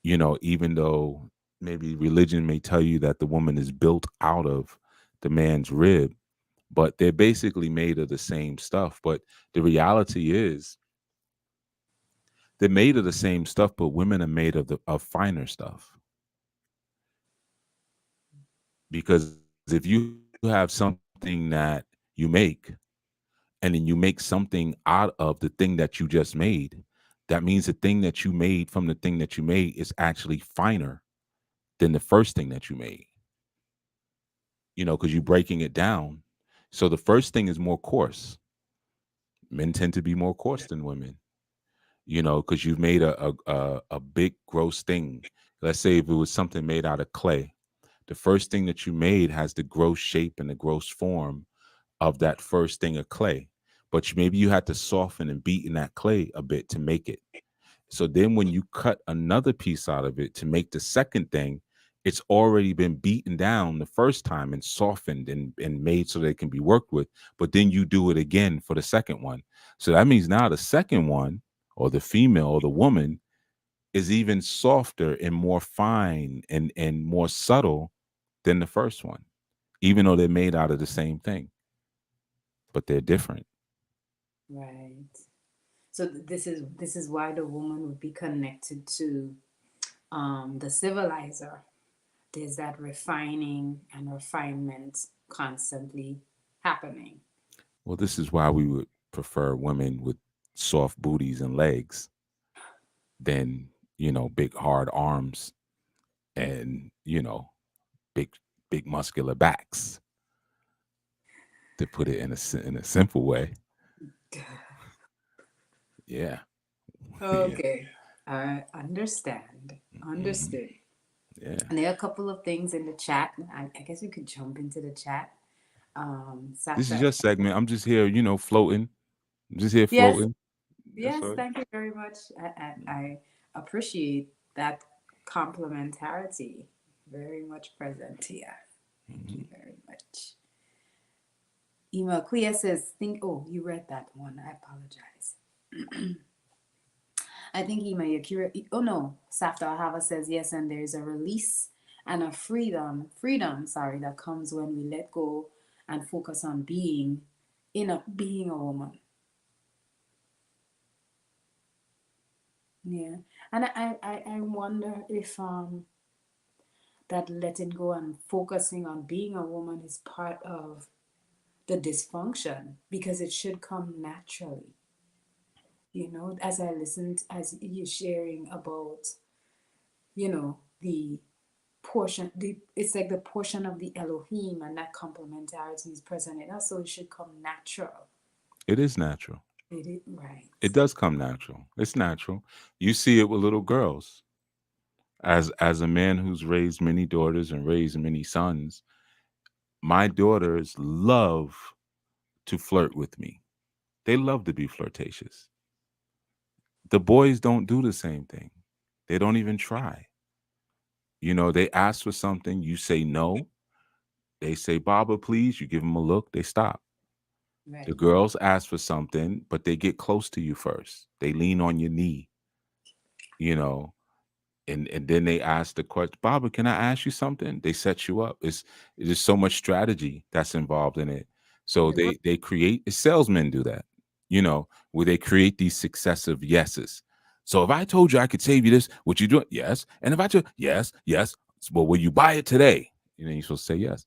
even though maybe religion may tell you that the woman is built out of the man's rib, but they're basically made of the same stuff. But the reality is they're made of the same stuff, but women are made of finer stuff. Because if you have something that you make, and then you make something out of the thing that you just made, that means the thing that you made from the thing that you made is actually finer than the first thing that you made, because you're breaking it down. So the first thing is more coarse. Men tend to be more coarse than women, because you've made a big gross thing. Let's say if it was something made out of clay, the first thing that you made has the gross shape and the gross form of that first thing of clay. But maybe you had to soften and beat in that clay a bit to make it. So then when you cut another piece out of it to make the second thing, it's already been beaten down the first time and softened and made so that it can be worked with. But then you do it again for the second one. So that means now the second one, or the female or the woman, is even softer and more fine and more subtle than the first one, even though they're made out of the same thing, but they're different. Right. So this is why the woman would be connected to the civilizer. There's that refining and refinement constantly happening. Well, this is why we would prefer women with soft booties and legs than, big hard arms and, big, big muscular backs, to put it in a simple way. Yeah. Yeah. Okay, I understand. Hmm. Understood. Yeah. And there are a couple of things in the chat. I guess we could jump into the chat. This is Safta. your segment. I'm just here, floating. I'm just here Yes, floating. That's yes, all. thank you very much. I appreciate that complementarity. Very much present here. Thank you Mhm. very much. Ema Kuya says, think, oh, you read that one. I apologize. I think Ema, you're curious. Oh, no. Safta Ahava says, yes, and there's a release and a freedom, sorry, that comes when we let go and focus on being a woman. Yeah. And I wonder if that letting go and focusing on being a woman is part of the dysfunction because it should come naturally. As I listened, as you sharing about, the it's like the portion of the Elohim and that complementarity is present in us, so it should come natural. It is natural. It is right. It does come natural. It's natural. You see it with little girls. As a man who's raised many daughters and raised many sons, my daughters love to flirt with me. They love to be flirtatious. The boys don't do the same thing. They don't even try. They ask for something, you say no. They say, Baba, please. You give them a look, they stop. The Right. girls ask for something, but they get close to you first. They lean on your knee, you know, and then they ask the question, Baba, can I ask you something? They set you up. It's just so much strategy that's involved in it. So Right. they create, salesmen do that, where they create these successive yeses. So if I told you I could save you this, would you do it? Yes. And if I told yes, yes. Well, will you buy it today? You're supposed to say yes.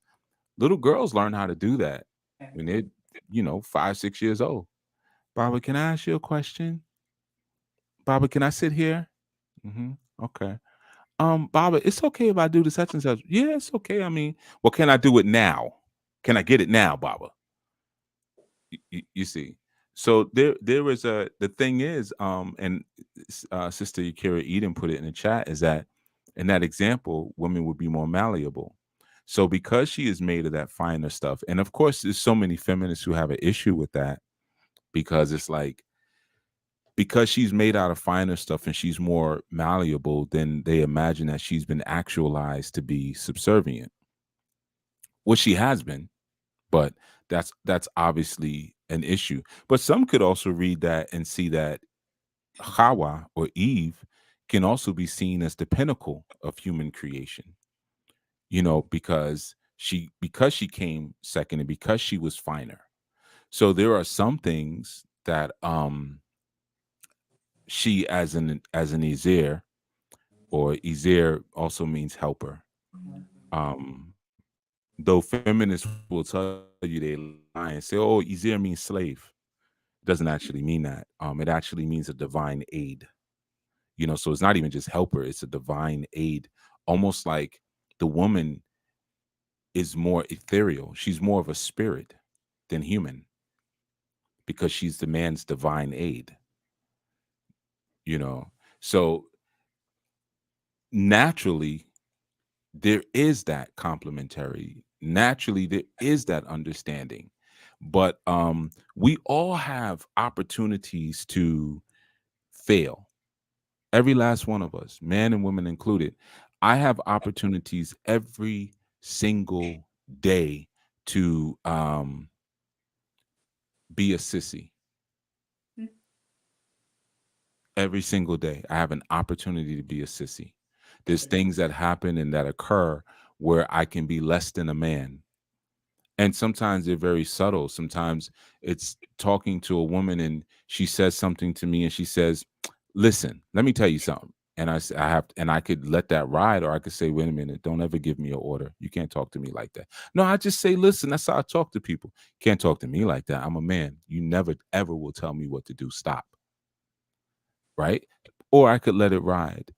Little girls learn how to do that when they're, 5, 6 years old. Baba, can I ask you a question? Baba, can I sit here? Okay. Baba, it's okay if I do the such and such. Yeah, it's okay. I mean, well, can I do it now? Can I get it now, Baba? You see. So there is the thing is, and Sister Yakira Eden put it in the chat, is that in that example, women would be more malleable. So because she is made of that finer stuff, and of course, there's so many feminists who have an issue with that because it's like because she's made out of finer stuff and she's more malleable, then they imagine that she's been actualized to be subservient, which she has been, but that's obviously an issue. But some could also read that and see that Hawa or Eve can also be seen as the pinnacle of human creation, because she came second and because she was finer. So there are some things that she, as an Ezer, or Ezer also means helper. Um though feminists will tell you they lie and say, "Oh, Ezer means slave." It doesn't actually mean that. It actually means a divine aid. So it's not even just helper; it's a divine aid. Almost like the woman is more ethereal. She's more of a spirit than human because she's the man's divine aid. You know, so naturally there is that complementary. Naturally there is that understanding, but we all have opportunities to fail. Every last one of us, man and women included. I have opportunities every single day to be a sissy. Every single day I have an opportunity to be a sissy. There's things that happen and that occur where I can be less than a man. And sometimes they're very subtle. Sometimes it's talking to a woman and she says something to me and she says, "Listen, let me tell you something." And I could let that ride, or I could say, "Wait a minute, don't ever give me an order. You can't talk to me like that." No, I just say, "Listen, that's how I talk to people. Can't talk to me like that. I'm a man. You never ever will tell me what to do. Stop." Right? Or I could let it ride.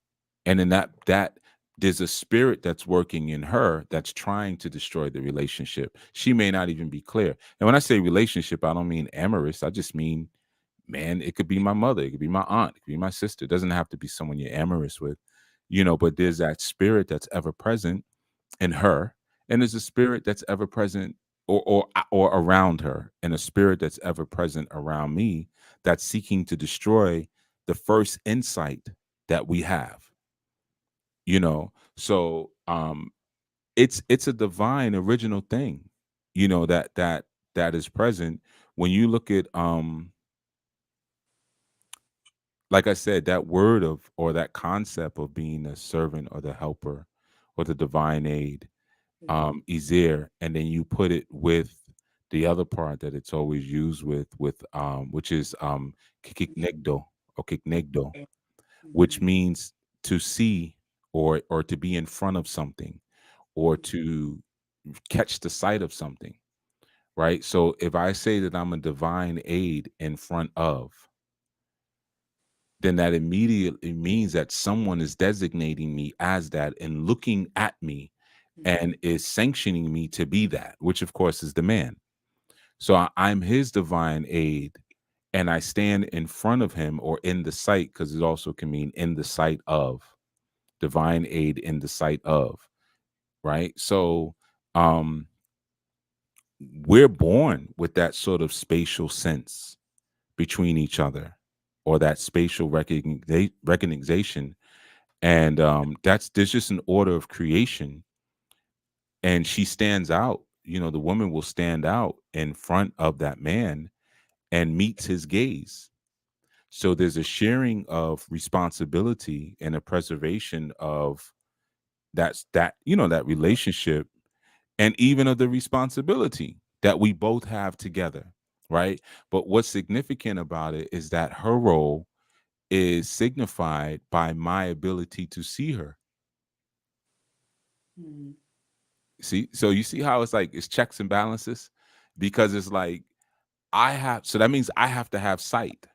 And in that there's a spirit that's working in her that's trying to destroy the relationship. She may not even be clear. And when I say relationship, I don't mean amorous. I just mean, man, it could be my mother, it could be my aunt, it could be my sister. It doesn't have to be someone you're amorous with, but there's that spirit that's ever present in her, and there's a spirit that's ever present, or around her, and a spirit that's ever present around me, that's seeking to destroy the first insight that we have. So it's a divine original thing, that is present when you look at, like I said, that word of, or that concept of being a servant or the helper or the divine aid, Ezer, and then you put it with the other part that it's always used with which is kikignedo, or kiknegdo, which means to see, or to be in front of something, or to catch the sight of something, right? So if I say that I'm a divine aid in front of, then that immediately means that someone is designating me as that and looking at me and is sanctioning me to be that, which of course is the man. So I'm his divine aid, and I stand in front of him, or in the sight, because it also can mean in the sight of, divine aid in the sight of, right? So um we're born with that sort of spatial sense between each other, or that spatial recognition. And that's there's just an order of creation, and she stands out. The woman will stand out in front of that man and meets his gaze. So there's a sharing of responsibility and a preservation of that relationship, and even of the responsibility that we both have together, right? But what's significant about it is that her role is signified by my ability to see her. See, so you see how it's like it's checks and balances, because it's like so that means I have to have sight,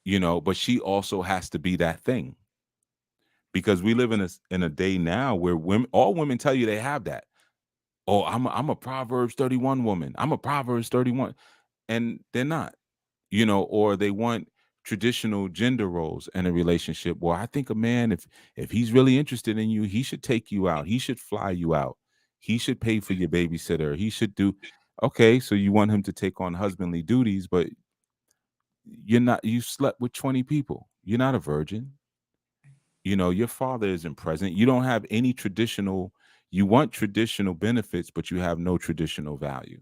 but she also has to be that thing, because we live in a day now where all women tell you they have that. Oh, I'm a Proverbs 31 woman. I'm a Proverbs 31, and they're not, or they want traditional gender roles in a relationship. Well, I think a man, if he's really interested in you, he should take you out. He should fly you out. He should pay for your babysitter. He should do. Okay, so you want him to take on husbandly duties, but you slept with 20 people. You're not a virgin. Your father isn't present. You don't have any traditional, you want traditional benefits, but you have no traditional value,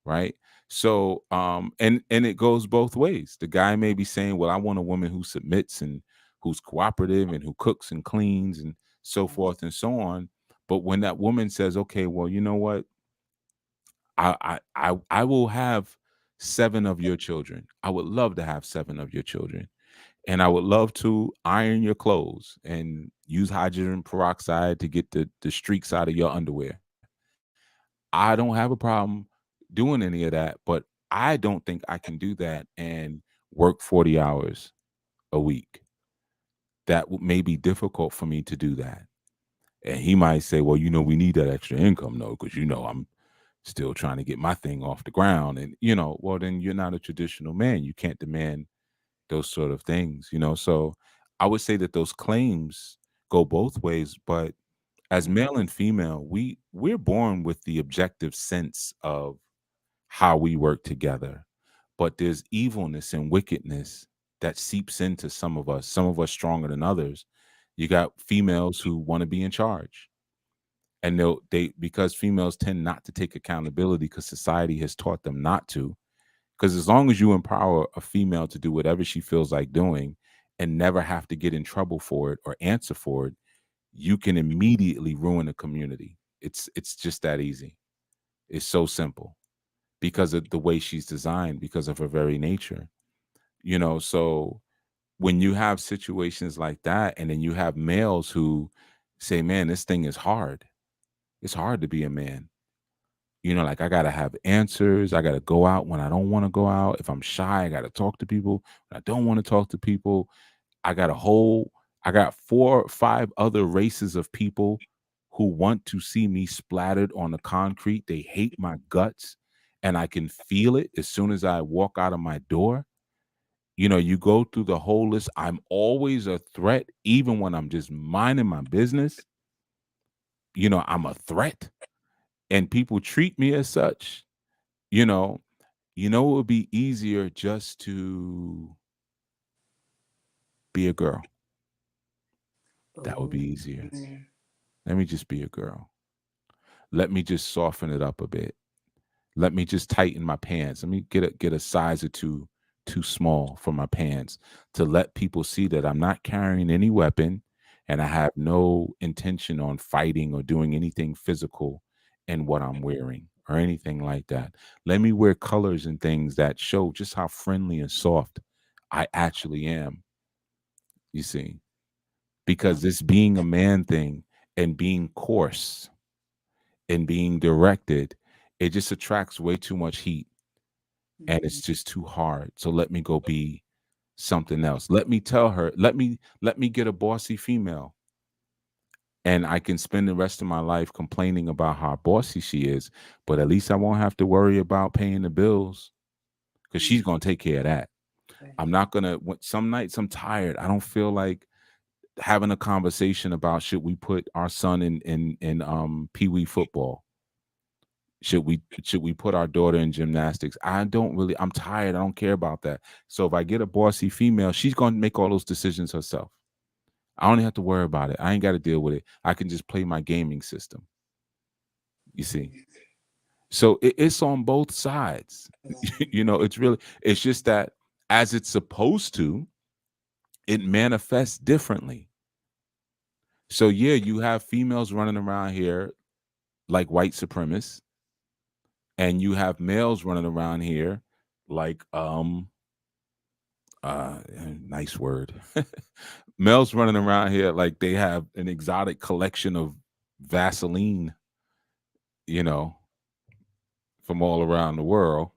right? So and it goes both ways. The guy may be saying, well, I want a woman who submits and who's cooperative and who cooks and cleans and so Right. forth and so on. But when that woman says, okay, well, you know what, I will have 7 of your children. I would love to have 7 of your children, and I would love to iron your clothes and use hydrogen peroxide to get the streaks out of your underwear. I don't have a problem doing any of that, but I don't think I can do that and work 40 hours a week. May be difficult for me to do that. And he might say, well, we need that extra income though, because I'm still trying to get my thing off the ground. And, well, then you're not a traditional man. You can't demand those sort of things. So I would say that those claims go both ways, but as male and female, we're born with the objective sense of how we work together. But there's evilness and wickedness that seeps into some of us stronger than others. You got females who want to be in charge. And they because females tend not to take accountability because society has taught them not to. Because as long as you empower a female to do whatever she feels like doing and never have to get in trouble for it or answer for it, you can immediately ruin a community. It's just that easy. It's so simple because of the way she's designed, because of her very nature. So when you have situations like that, and then you have males who say, man, this thing is hard. It's hard to be a man. Like I gotta have answers. I gotta go out when I don't want to go out. If I'm shy, I gotta talk to people. When I don't want to talk to people, I got a whole I got 4 or 5 other races of people who want to see me splattered on the concrete. They hate my guts, and I can feel it as soon as I walk out of my door. You go through the whole list. I'm always a threat, even when I'm just minding my business. I'm a threat, and people treat me as such. You know, it would be easier just to be a girl. That would be Oh, easier. mm, Let me just be a girl. Let me just soften it up a bit. Let me just tighten my pants. Let me get a size or two too small for my pants to let people see that I'm not carrying any weapon and I have no intention on fighting or doing anything physical in what I'm wearing or anything like that. Let me wear colors and things that show just how friendly and soft I actually am, you see. Because this being a man thing and being coarse and being directed, it just attracts way too much heat and mm, it's just too hard. So let me go be something else. Let me tell her, let me get a bossy female and I can spend the rest of my life complaining about how bossy she is, but at least I won't have to worry about paying the bills because she's mm, going to take care of that. I'm right. not going to, some nights I'm tired. I don't feel like having a conversation about should we put our son in pee wee football. Should we put our daughter in gymnastics? I don't really. I'm tired. I don't care about that. So if I get a bossy female, she's going to make all those decisions herself. I don't have to worry about it. I ain't got to deal with it. I can just play my gaming system. You see. Mm, So it's on both sides. right. It's just that as it's supposed to, it manifests differently. So yeah, you have females running around here like white supremacists, and you have males running around here like nice word. Males running around here like they have an exotic collection of Vaseline, you know, from all around the world.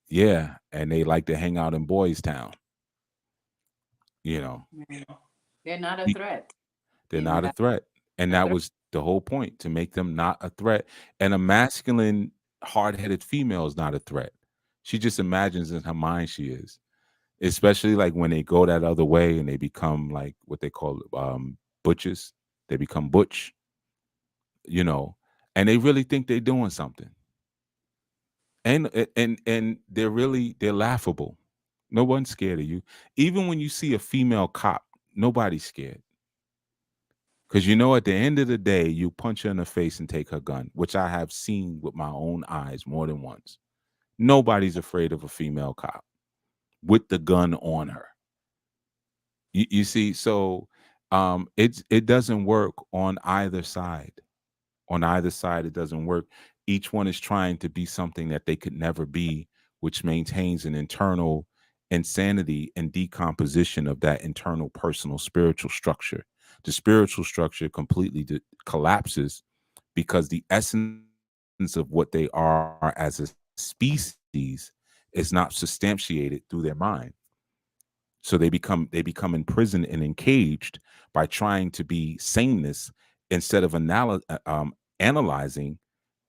Yeah, and they like to hang out in Boys Town, you know. Right. They're not a Be- threat. They're They're not a not threat. And a that threat. was the whole point, to make them not a threat. And a masculine, hard-headed female is not a threat. She just imagines in her mind she is. Especially like when they go that other way and they become like what they call butches. They become butch, you know, and they really think they're doing something. And they're laughable. No one's scared of you. Even when you see a female cop, nobody's scared. Because at the end of the day, you punch her in the face and take her gun, which I have seen with my own eyes more than once. Nobody's afraid of a female cop with the gun on her. You see, so it doesn't work on either side. On either side, it doesn't work. Each one is trying to be something that they could never be, which maintains an internal insanity and decomposition of that internal personal spiritual structure. The spiritual structure completely collapses because the essence of what they are as a species is not substantiated through their mind. So they become imprisoned and encaged by trying to be sameness instead of analyzing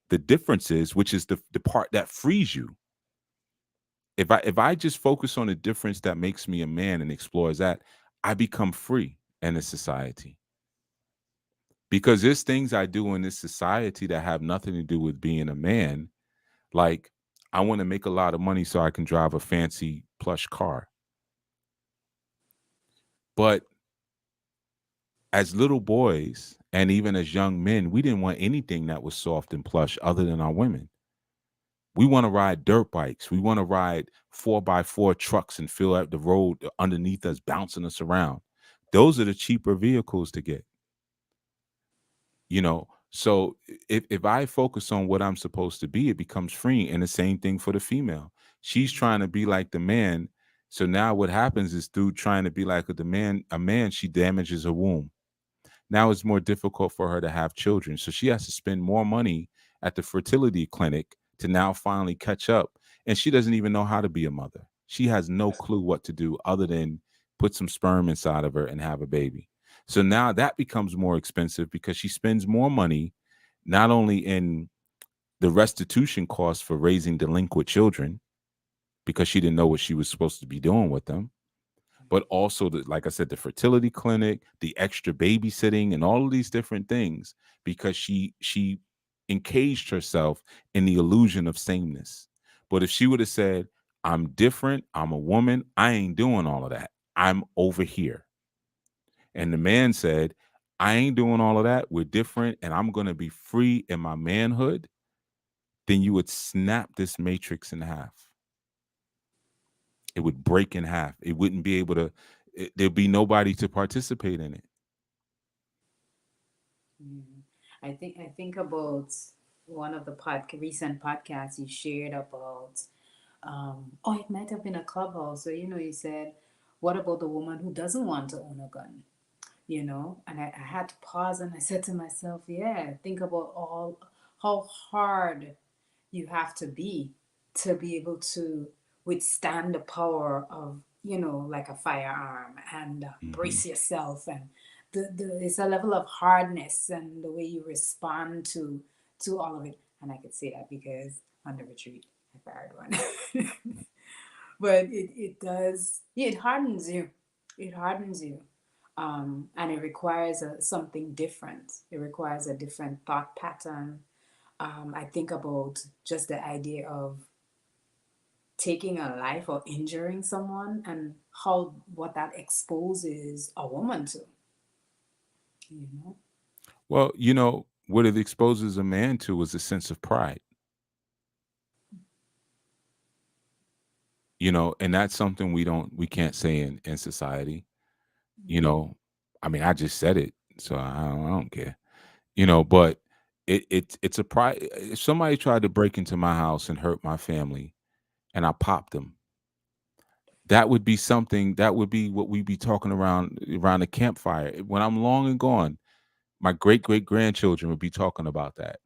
the differences, which is the part that frees you. If I just focus on the difference that makes me a man and explores that, I become free in a society. Because there's things I do in this society that have nothing to do with being a man. Like, I want to make a lot of money so I can drive a fancy plush car. But as little boys and even as young men, we didn't want anything that was soft and plush other than our women. We want to ride dirt bikes. We want to ride 4x4 trucks and feel like the road underneath us bouncing us around. Those are the cheaper vehicles to get, you know. So if I focus on what I'm supposed to be, it becomes freeing. And the same thing for the female. She's trying to be like the man. So now what happens is through trying to be like a man, she damages her womb. Now it's more difficult for her to have children. So she has to spend more money at the fertility clinic to now finally catch up. And she doesn't even know how to be a mother. She has no clue what to do other than put some sperm inside of her and have a baby. So now that becomes more expensive because she spends more money, not only in the restitution costs for raising delinquent children, because she didn't know what she was supposed to be doing with them, but also like I said, the fertility clinic, the extra babysitting, and all of these different things, because she encaged herself in the illusion of sameness. But if she would have said, "I'm different, I'm a woman, I ain't doing all of that. I'm over here," and the man said, "I ain't doing all of that. We're different, and I'm gonna be free in my manhood," then you would snap this matrix in half. It would break in half. It wouldn't be able to. There'd be nobody to participate in it. Mhm. I think about one of the recent podcasts you shared about. Oh, it might have been a clubhouse. So you said, "What about the woman who doesn't want to own a gun?" And I had to pause and I said to myself, "Yeah, think about all how hard you have to be able to withstand the power of like a firearm and Mhm. brace yourself and it's a level of hardness and the way you respond to all of it." And I could say that because on the retreat I fired one. But it does, yeah, it hardens you. It hardens you. And it requires something different. It requires a different thought pattern. I think about just the idea of taking a life or injuring someone and how what that exposes a woman to, you know. Well, what it exposes a man to is a sense of pride, and that's something we can't say in society, you know. I mean, I just said it, so I don't care, but it's a pride. If somebody tried to break into my house and hurt my family and I popped them, that would be something that would be what we'd be talking around the campfire. When I'm long and gone, my great grandchildren would be talking about that.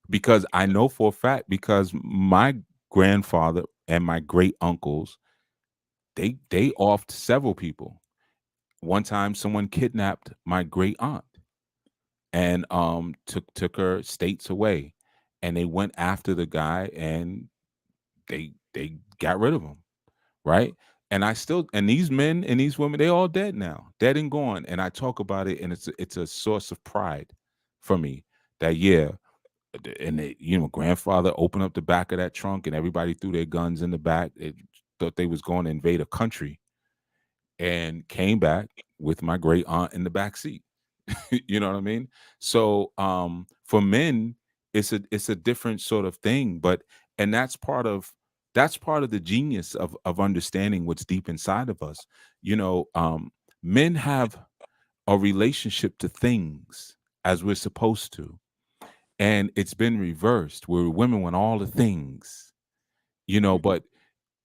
Because I know for a fact, because my grandfather and my great uncles, they offed several people. One time someone kidnapped my great aunt and took her states away, and they went after the guy and they got rid of him, right? And I still, and these men and these women, they all dead now, dead and gone. And I talk about it, and it's a source of pride for me that, yeah. And grandfather opened up the back of that trunk and everybody threw their guns in the back. They thought they was going to invade a country and came back with my great aunt in the back seat. You know what I mean? So for men, it's a different sort of thing, but and that's part of That's part of the genius of understanding what's deep inside of us. You know, men have a relationship to things as we're supposed to, and it's been reversed where women want all the things, you know. Mhm. But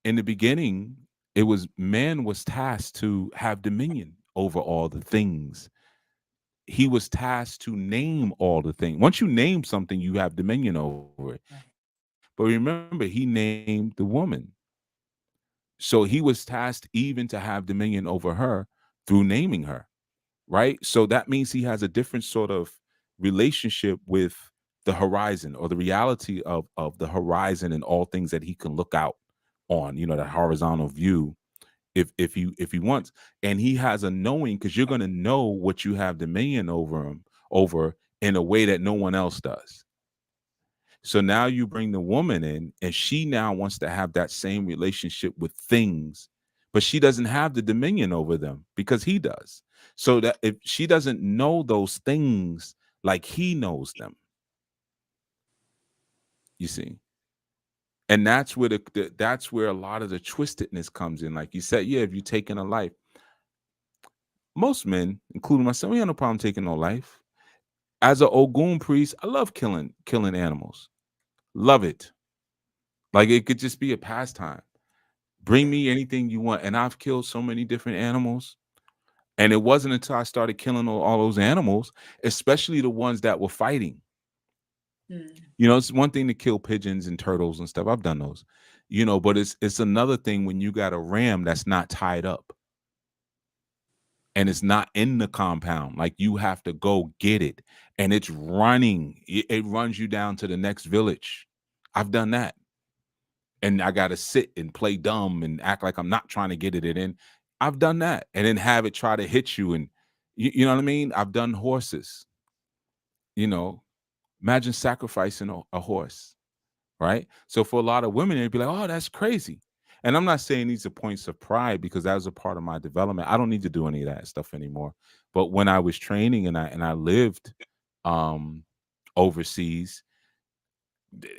in the beginning, it was man was tasked to have dominion over all the things. He was tasked to name all the things. Once you name something, you have dominion over it. Right. But remember, he named the woman. So he was tasked even to have dominion over her through naming her, right? So that means he has a different sort of relationship with the horizon, or the reality of the horizon and all things that he can look out on, you know, that horizontal view, if he wants. And he has a knowing, because you're going to know what you have dominion over him over in a way that no one else does. So now you bring the woman in, and she now wants to have that same relationship with things, but she doesn't have the dominion over them because he does. So that if she doesn't know those things like he knows them, you see. And that's where that's where a lot of the twistedness comes in. Like you said, yeah, if you're taking a life, most men, including myself, we have no problem taking no life. As a Ogun priest, I love killing animals. Love it. Like it could just be a pastime. Bring me anything you want. And I've killed so many different animals. And it wasn't until I started killing all those animals, especially the ones that were fighting. Mm. You know, it's one thing to kill pigeons and turtles and stuff. I've done those. You know, but it's another thing when you got a ram that's not tied up and it's not in the compound. Like you have to go get it, and it's running. It runs you down to the next village. I've done that. And I got to sit and play dumb and act like I'm not trying to get it in. I've done that, and then have it try to hit you, and you know what I mean. I've done horses. You know, imagine sacrificing a horse, right? So for a lot of women, they'd be like, "Oh, that's crazy." And I'm not saying these are points of pride, because that was a part of my development. I don't need to do any of that stuff anymore. But when I was training and I lived um overseas,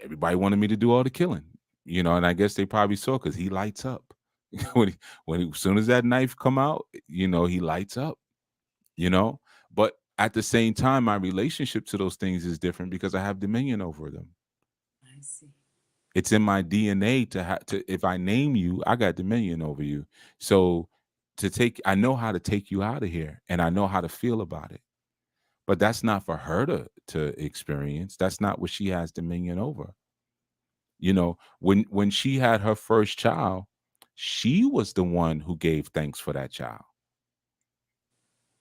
everybody wanted me to do all the killing, you know, and I guess they probably saw, because he lights up. As soon as that knife come out, you know, he lights up, you know. But at the same time, my relationship to those things is different because I have dominion over them. I see. It's in my DNA to have to. If I name you, I got dominion over you. So I know how to take you out of here, and I know how to feel about it. But that's not for her to experience. That's not what she has dominion over. You know, when she had her first child, she was the one who gave thanks for that child.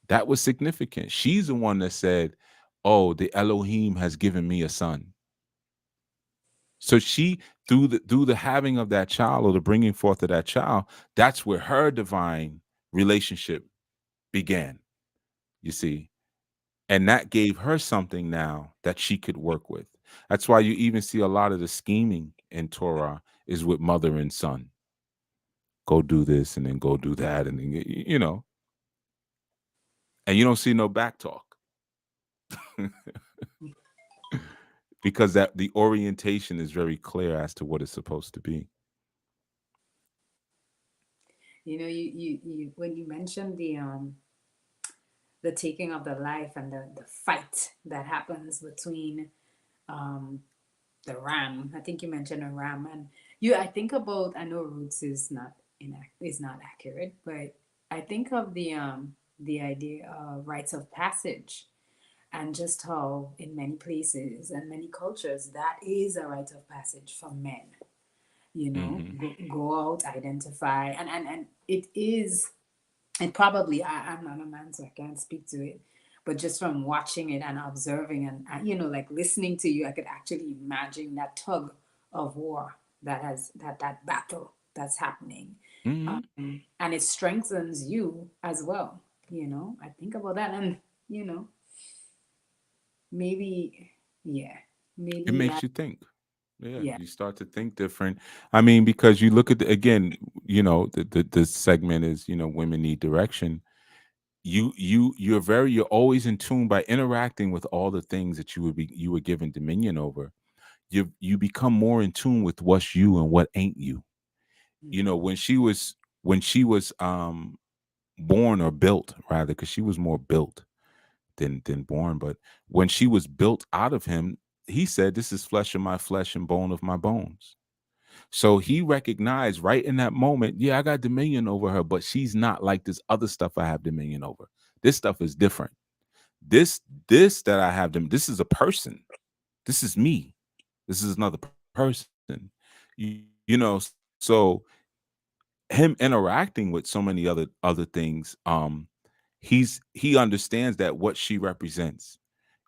That was significant. She's the one that said, "Oh, the Elohim has given me a son." So she, through the having of that child, or the bringing forth of that child, that's where her divine relationship began. You see, and that gave her something now that she could work with. That's why you even see a lot of the scheming in Torah is with mother and son. Go do this and then go do that, and then, you know, and you don't see no back talk. Because that the orientation is very clear as to what it's supposed to be. You know, you when you mentioned the taking of the life and the fight that happens between um the ram. I think you mentioned a ram, and I think about. I know roots is not accurate, but I think of the idea of rites of passage, and just how in many places and many cultures that is a rite of passage for men. You know, Hmm. go out, identify, and it is. And probably I'm not a man, so I can't speak to it. But just from watching it and observing and like listening to you, I could actually imagine that tug of war that battle that's happening, Hmm. and it strengthens you as well. I think about that, and you know, maybe, yeah, It maybe makes that, you think. Yeah, yeah, you start to think different. I mean, because you look at again, you know, the segment is, you know, women need direction. You're always in tune by interacting with all the things that you were given dominion over. you become more in tune with what's you and what ain't you. You know, Mhm. when she was born, or built rather, because she was more built than born. But when she was built out of him, he said, "This is flesh of my flesh and bone of my bones." So he recognized right in that moment, yeah, I got dominion over her, but she's not like this other stuff I have dominion over. This stuff is different. This this that I have them. This is a person. This is me. This is another person. So him interacting with so many other things, he understands that what she represents,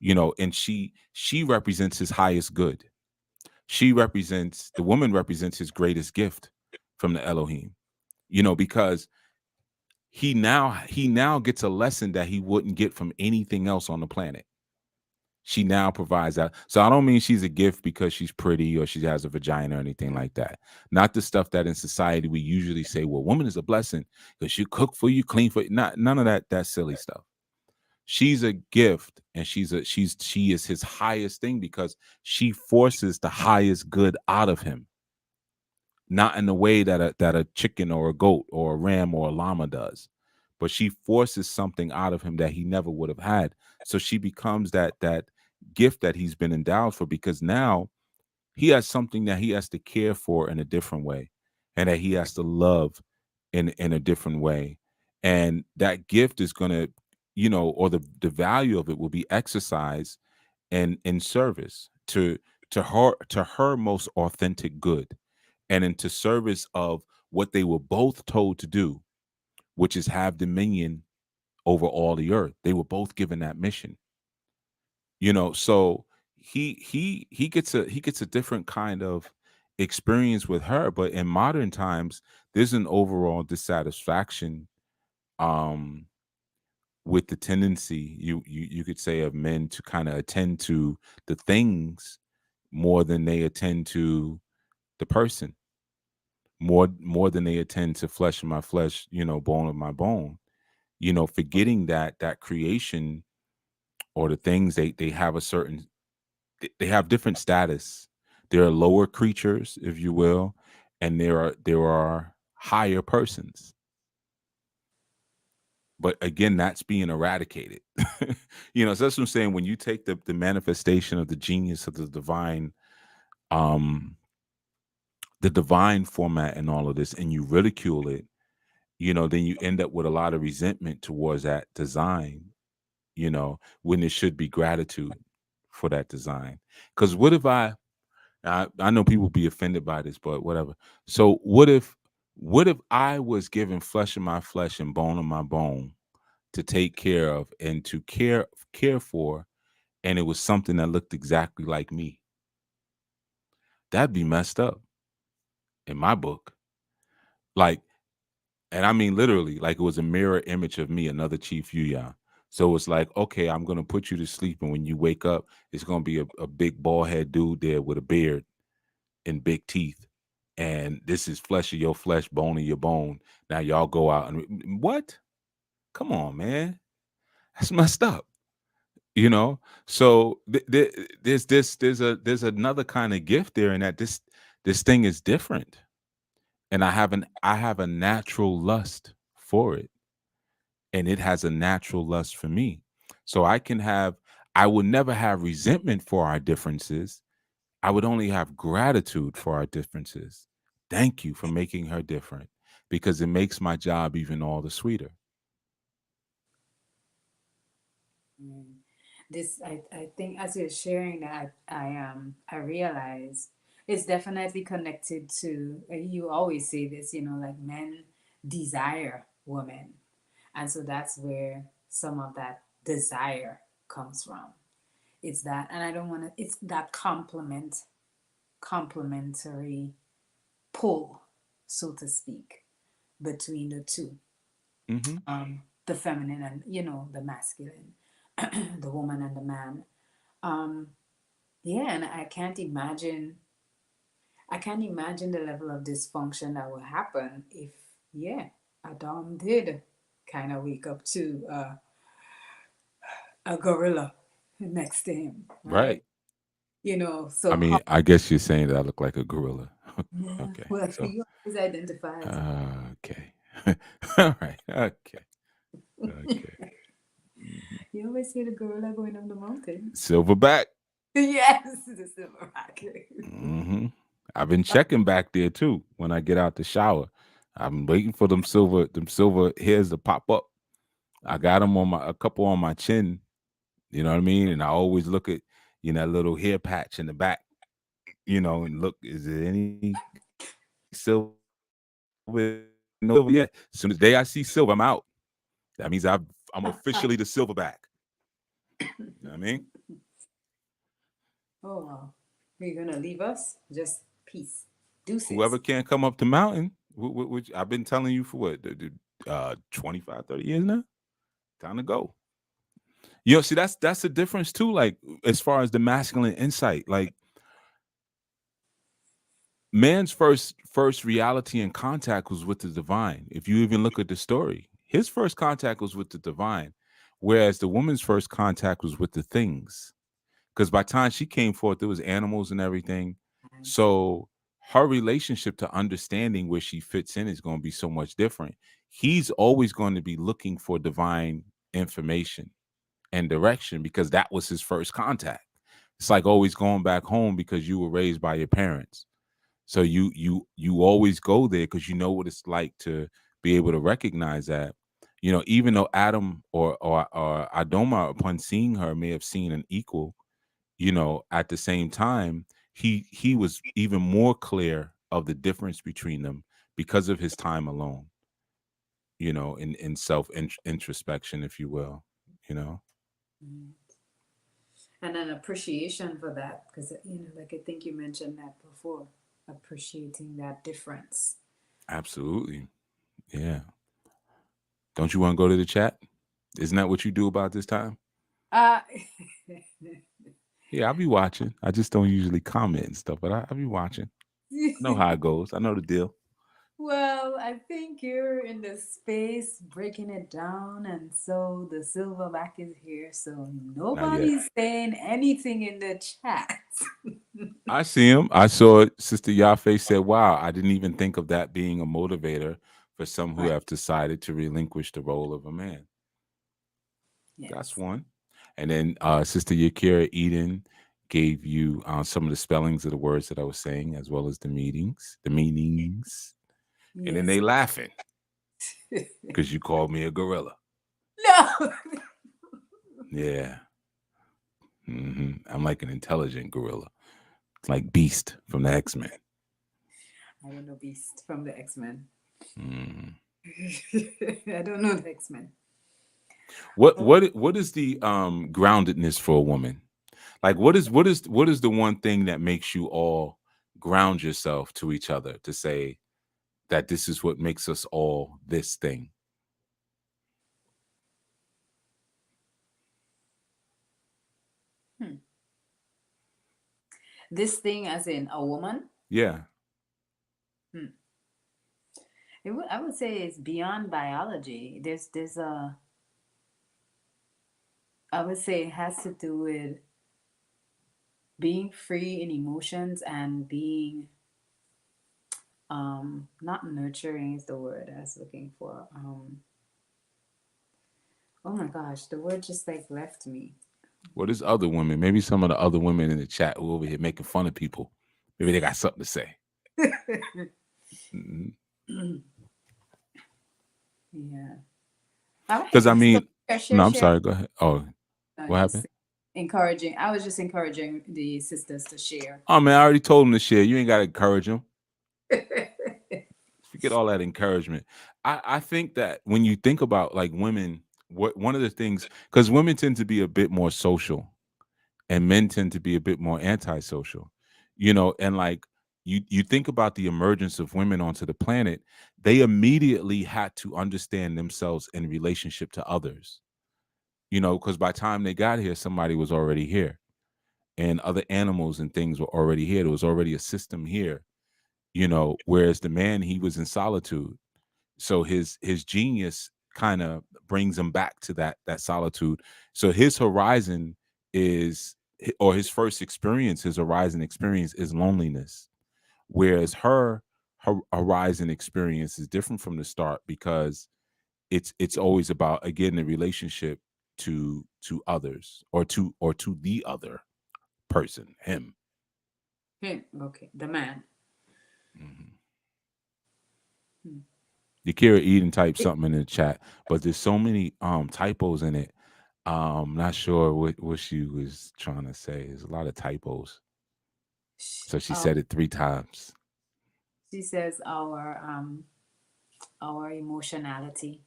and she represents his highest good. The woman represents his greatest gift from the Elohim, because he now gets a lesson that he wouldn't get from anything else on the planet. She now provides that. So I don't mean she's a gift because she's pretty or she has a vagina or anything like that. Not the stuff that in society we usually say, well, woman is a blessing because she cook for you, clean for you. Not none of that silly stuff. She's a gift, and she is his highest thing because she forces the highest good out of him, not in the way that a chicken or a goat or a ram or a llama does, but she forces something out of him that he never would have had. So she becomes that gift that he's been endowed for, because now he has something that he has to care for in a different way, and that he has to love in a different way. And that gift is going to, or the value of it will be exercised in service to her most authentic good, and into service of what they were both told to do, which is have dominion over all the earth. They were both given that mission. So he gets a different kind of experience with her. But in modern times, there's an overall dissatisfaction, um with the tendency, you could say, of men to kind of attend to the things more than they attend to the person, more than they attend to flesh of my flesh, bone of my bone, forgetting that creation, or the things, they have a certain, they have different status. There are lower creatures, if you will, and there are higher persons. But again, that's being eradicated. So that's what I'm saying. When you take the manifestation of the genius of um the divine format and all of this, and you ridicule it, then you end up with a lot of resentment towards that design, when it should be gratitude for that design. Because what if I know people be offended by this, but whatever. So what if I was given flesh of my flesh and bone of my bone to take care of and to care for, and it was something that looked exactly like me? That'd be messed up in my book. Like, and I mean literally, like it was a mirror image of me, another Chief Yuya. So it's like, okay, I'm gonna put you to sleep, and when you wake up, it's gonna be a big bald head dude there with a beard and big teeth. And this is flesh of your flesh, bone of your bone. Now y'all go out and what? Come on, man. That's messed up. You know? So there's another kind of gift there, in that this thing is different. And I have a natural lust for it. And it has a natural lust for me. So I will never have resentment for our differences. I would only have gratitude for our differences. Thank you for making her different, because it makes my job even all the sweeter. Mm. I think as you're sharing that, I realize it's definitely connected to, you always say this, like men desire women. And so that's where some of that desire comes from. It's that, and I don't want to, it's that complementary pull, so to speak, between the two, Hmm. the feminine and, the masculine, the woman and the man. Um, yeah, and I can't imagine the level of dysfunction that would happen if, yeah, Adam did kind of wake up to a gorilla next to him, Right. right? I So mean, how, I guess you're saying that I look like a gorilla. yeah, Okay. well, So, you always identify as a okay. All right. Okay. Okay. Mhm. you always see the gorilla going up the mountain. Silverback. Yes, the silver rocket. Hmm. I've been checking back there too when I get out the shower. I'm waiting for them silver hairs to pop up. I got them on a couple on my chin. You know what I mean? And I always look at that little hair patch in the back. And look, is there any silver? No silver yet. As soon as the day I see silver, I'm out. That means I'm officially the silverback. You know what I mean? Oh wow. You're gonna leave us? Just peace. Deuces. Whoever can't come up the mountain, which I've been telling you for what, 25, 30 years now? Time to go. See, that's the difference too. Like, as far as the masculine insight, like man's first reality and contact was with the divine. If you even look at the story, his first contact was with the divine, whereas the woman's first contact was with the things. Because by the time she came forth, there was animals and everything. So her relationship to understanding where she fits in is going to be so much different. He's always going to be looking for divine information and direction because that was his first contact. It's like always going back home because you were raised by your parents. So you always go there because you know what it's like to be able to recognize that. Even though Adam or Adoma, upon seeing her, may have seen an equal, at the same time, he was even more clear of the difference between them because of his time alone, in self introspection, if you will, you know. Mm. And an appreciation for that, because like I think you mentioned that before, appreciating that difference. Absolutely. Yeah. Don't you want to go to the chat? Isn't that what you do about this time? Uh Yeah, I'll be watching. I just don't usually comment and stuff, but I'll be watching. I know how it goes. I know the deal. well, I think you're in the space breaking it down, and so the silverback is here, so Not yet. nobody's saying anything in the chat. I see him. I saw it. Sister Yafe said, wow, I didn't even think of that being a motivator for some who Right. have decided to relinquish the role of a man. That's Yes. one. And then Sister Yakira Eden gave you some of the spellings of the words that I was saying, as well as the meanings. And then Yes. they laughing because you called me a gorilla. No. Yeah. I'm like an intelligent gorilla. It's like Beast from the X-Men. I don't know Beast from the X-Men. Mm. I don't know the X-Men. What is the groundedness for a woman? Like what is the one thing that makes you all ground yourself to each other to say that this is what makes us all this thing? Hmm. This thing, as in a woman. Yeah. Hmm. I would say it's beyond biology. There's a. I would say it has to do with being free in emotions and being not nurturing is the word I was looking for. Oh my gosh, the word just like left me. What is other women? Maybe some of the other women in the chat who over here making fun of people. Maybe they got something to say. Yeah. All Because I right. So mean, no, I'm share. sorry. Go ahead. Oh, what Just happened? encouraging. I was just encouraging the sisters to share. Oh man, I already told them to share. You ain't got to encourage them. Forget all that encouragement. I think that when you think about like women, what one of the things, because women tend to be a bit more social and men tend to be a bit more antisocial, and like you think about the emergence of women onto the planet, they immediately had to understand themselves in relationship to others, because by the time they got here, somebody was already here and other animals and things were already here. There was already a system here, whereas the man, he was in solitude. So his genius kind of brings him back to that solitude. So his horizon is or his first experience, his horizon experience is loneliness, whereas her horizon experience is different from the start because it's always about, again, the relationship to others, or to the other person, him. Okay, the man. Mhm. Hmm. Yakira Eden typed It- something in the chat, but there's so many typos in it. Not sure what she was trying to say. There's a lot of typos. So she Um, said it 3 times. she says our emotionality,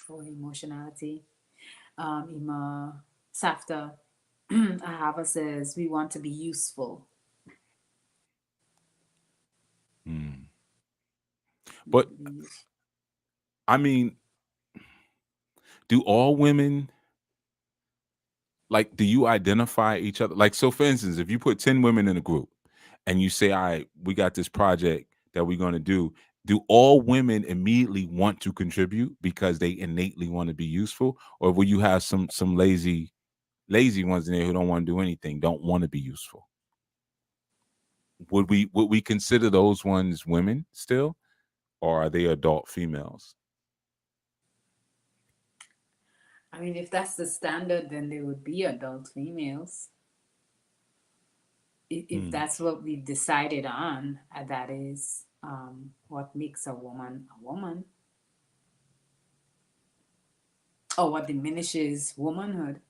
our emotionality. Ima Safta Ahava says we want to be useful. Mm. We want But to be I mean, do all women, like, do you identify each other? Like, so for instance, if you put 10 women in a group and you say, all right, we got this project that we're going to do all women immediately want to contribute because they innately want to be useful? Or will you have some lazy ones in there who don't want to do anything, don't want to be useful? Would we consider those ones women still, or are they adult females? I mean, if that's the standard, then they would be adult females. If Hmm. that's what we've decided on, that is what makes a woman, or what diminishes womanhood.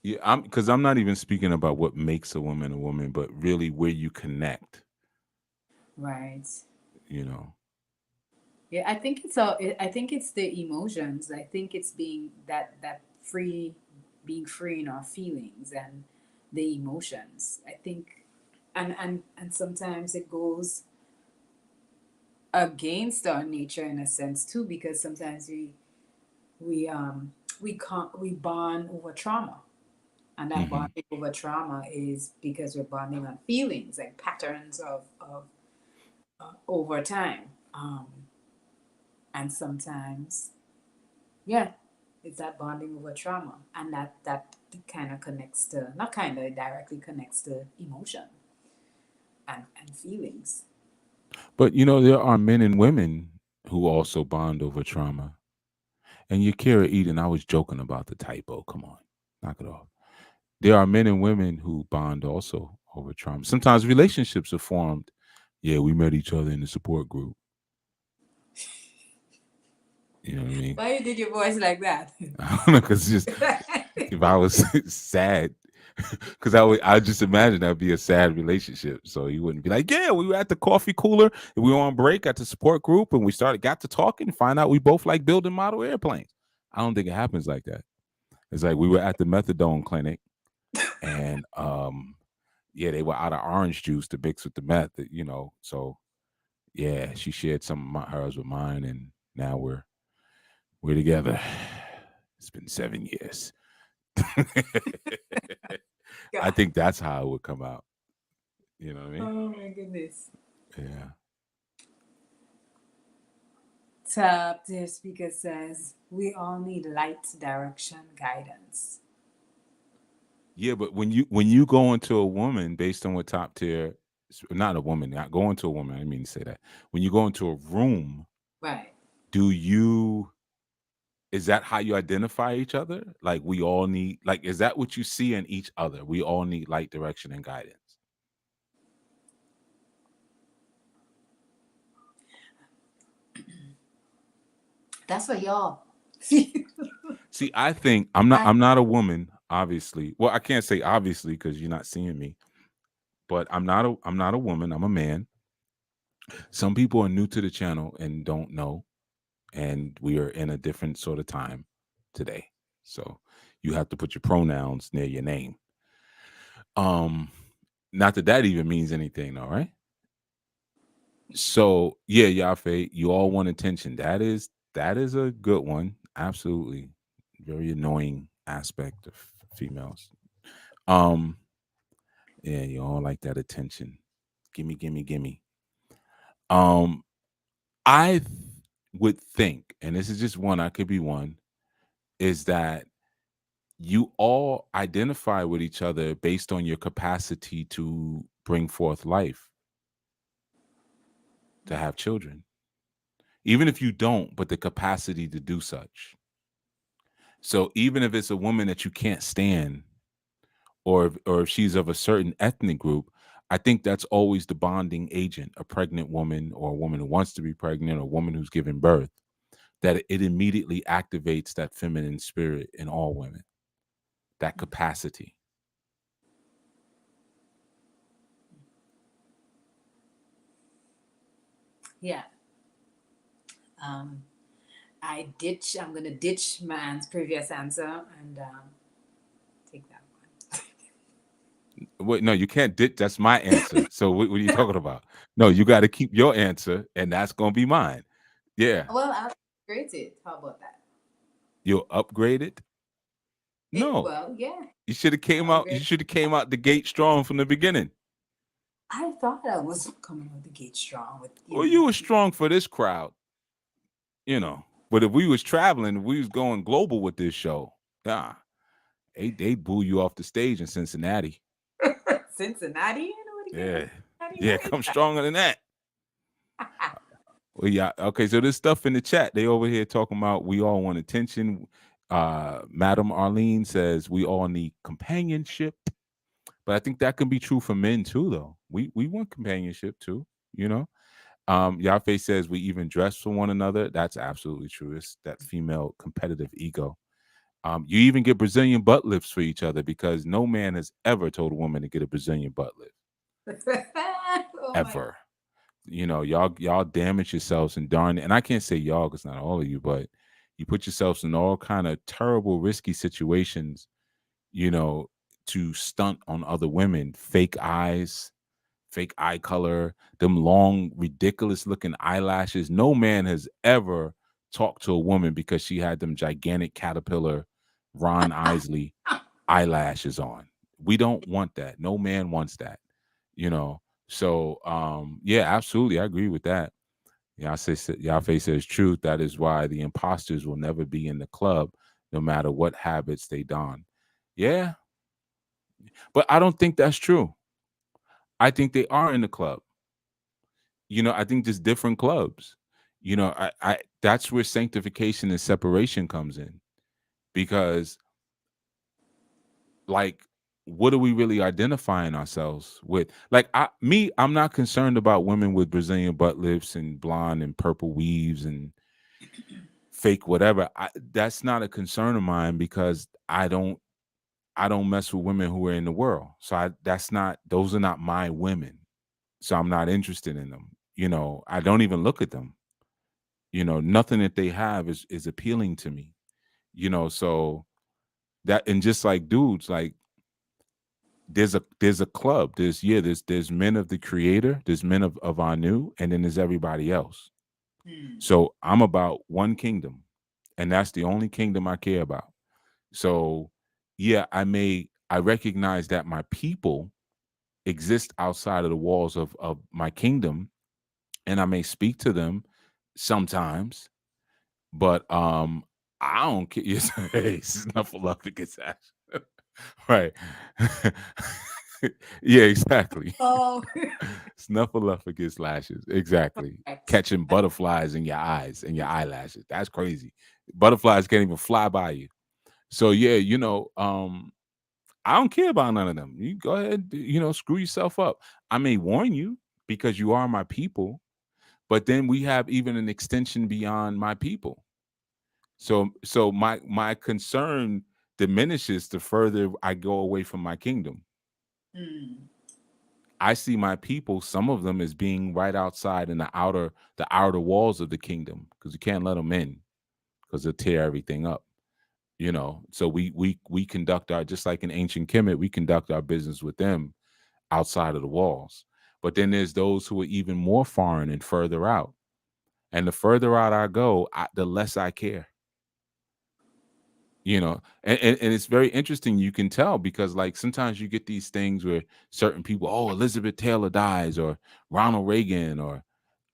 Yeah, I'm not even speaking about what makes a woman, but really where you connect. Right. You know. Yeah, I think it's the emotions. I think it's being that free, being free in our feelings and the emotions. I think, and sometimes it goes against our nature in a sense too, because sometimes we we can't we bond over trauma, and that Hmm. bonding over trauma is because we're bonding on feelings and patterns of over time, and sometimes, yeah, it's that bonding over trauma, and that kind of connects to, not kind of, it directly connects to emotion and feelings. But there are men and women who also bond over trauma. And Yakira Eden, I was joking about the typo. Come on, knock it off. There are men and women who bond also over trauma. Sometimes relationships are formed. Yeah, we met each other in the support group. You know what I mean? Why you did your voice like that? I don't know, because just if I was sad, because I just imagine that'd be a sad relationship. So you wouldn't be like, yeah, we were at the coffee cooler and we were on break at the support group and we got to talking and find out we both like building model airplanes. I don't think it happens like that. It's like we were at the methadone clinic and yeah, they were out of orange juice to mix with the meth. So yeah, she shared some of hers with mine, and now we're together. It's been 7 years. I God. think that's how it would come out. You know what I mean? Oh my goodness. Yeah. Tap, the speaker says, we all need light direction guidance. Yeah, but when you go into a woman based on what top tier, not a woman, not go into a woman. I didn't mean to say that. When you go into a room, Right. do you is that how you identify each other? Like we all need, like, is that what you see in each other? We all need light direction and guidance. That's for y'all. See, I think I'm not I, I'm not a woman, obviously. Well, I can't say obviously because you're not seeing me, but I'm not a woman. I'm a man. Some people are new to the channel and don't know, and we are in a different sort of time today. So you have to put your pronouns near your name. Um, Not that that even means anything, all right? So yeah, Yafe, you all want attention. That is a good one. Absolutely. Very annoying aspect of females. Um, yeah, you all like that attention. Gimme, gimme, gimme. Um, I would think, and this is just one, I could be one, is that you all identify with each other based on your capacity to bring forth life, to have children. Even if you don't, but the capacity to do such. So even if it's a woman that you can't stand, or if she's of a certain ethnic group, I think that's always the bonding agent, a pregnant woman or a woman who wants to be pregnant or a woman who's giving birth, that it immediately activates that feminine spirit in all women, that capacity. Yeah. Um, I'm gonna ditch my previous answer and take that one. Wait, no, you can't ditch. That's my answer. So what are you talking about? No, you got to keep your answer, and that's gonna be mine. Yeah, Well, I'll upgrade it. How about that? you'll upgrade it. No, Well, yeah, you should have came out. You upgrade. should have came out the gate strong from the beginning. I thought I was coming out the gate strong with, Well, you were strong for this crowd, you know. But if we was traveling, if we was going global with this show, yeah, they boo you off the stage in Cincinnati. Cincinnati. You know what again? Yeah, Cincinnati. yeah, come stronger than that. Well, yeah. Okay, so there's stuff in the chat. They over here talking about we all want attention. Madam Arlene says we all need companionship, but I think that can be true for men too, though. We want companionship too, you know. Yafe says we even dress for one another. That's absolutely true. It's that female competitive ego. You even get Brazilian butt lifts for each other because no man has ever told a woman to get a Brazilian butt lift. Oh my. Ever. You know, y'all damage yourselves and darn it. And I can't say y'all because not all of you, but you put yourselves in all kind of terrible, risky situations, you know, to stunt on other women. Fake eyes, fake eye color, them long, ridiculous looking eyelashes. No man has ever talked to a woman because she had them gigantic caterpillar Ron Isley eyelashes on. We don't want that. No man wants that, you know. So yeah, absolutely. I agree with that. Yafe says truth. That is why the imposters will never be in the club, no matter what habits they don. Yeah, but I don't think that's true. I think they are in the club. You know, I think there's different clubs. You know, I that's where sanctification and separation comes in. Because like what are we really identifying ourselves with? Like I'm not concerned about women with Brazilian butt lifts and blonde and purple weaves and fake whatever. That's not a concern of mine because I don't mess with women who are in the world. So that's not those are not my women. So I'm not interested in them. You know, I don't even look at them. You know, nothing that they have is appealing to me. You know, so that and just like dudes, like there's a club. There's men of the creator, there's men of Anu, and then there's everybody else. Hmm. So I'm about one kingdom, and that's the only kingdom I care about. So yeah, I recognize that my people exist outside of the walls of my kingdom, and I may speak to them sometimes, but I don't care. Yes, hey, snuffleupagus ass. Right. Yeah, exactly. Oh, Snuffleupagus lashes. Exactly. correct. Catching butterflies in your eyes and your eyelashes. That's crazy. Butterflies can't even fly by you. So yeah, you know, I don't care about none of them. You go ahead, you know, screw yourself up. I may warn you because you are my people, but then we have even an extension beyond my people. So my concern diminishes the further I go away from my kingdom. Hmm. I see my people, some of them as being right outside in the outer walls of the kingdom because you can't let them in because they'll tear everything up. You know, so we conduct our just like in ancient Kemet, we conduct our business with them outside of the walls. But then there's those who are even more foreign and further out. And the further out I go, the less I care. You know, and it's very interesting. You can tell because like sometimes you get these things where certain people, oh, Elizabeth Taylor dies or Ronald Reagan, or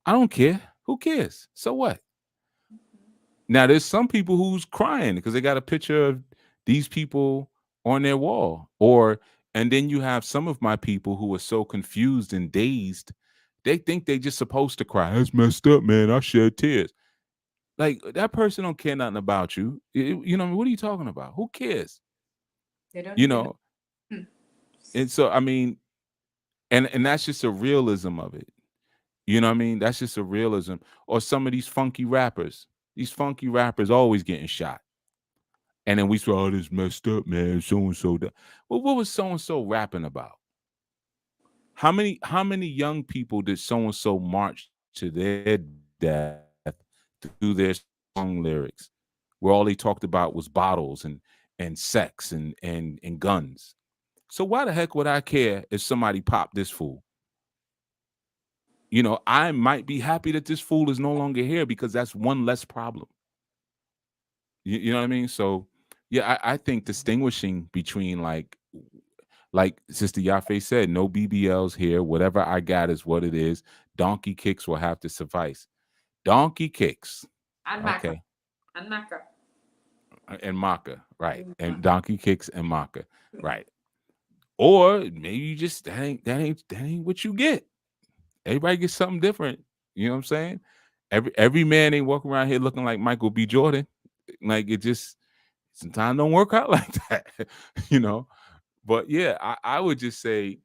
I don't care. Who cares? So what? Now there's some people who's crying because they got a picture of these people on their wall. Or and then you have some of my people who are so confused and dazed, they think they just supposed to cry. That's messed up, man. I shed tears. Like that person don't care nothing about you. You know, what are you talking about? Who cares? They don't You even know. know, Hmm. and so I mean, and that's just a realism of it. You know what I mean? That's just a realism. Or some of these funky rappers. These funky rappers always getting shot. And then we say, oh, this messed up, man. So and so. Well, what was so and so rapping about? How many young people did so and so march to their death through their song lyrics, where all they talked about was bottles and sex and guns? So why the heck would I care if somebody popped this fool? I might be happy that this fool is no longer here because that's one less problem. You know what I mean? So yeah, I think distinguishing between like Sister Yafe said, no BBLs here. Whatever I got is what it is. Donkey kicks will have to suffice. Donkey kicks. And Maka. Okay. And Maka. And Maka, right. Mhm. And donkey kicks and Maka. Right. Or maybe you just that ain't what you get. Everybody gets something different. You know what I'm saying? Every man ain't walking around here looking like Michael B. Jordan. Like it just sometimes don't work out like that. you know. But yeah, I would just say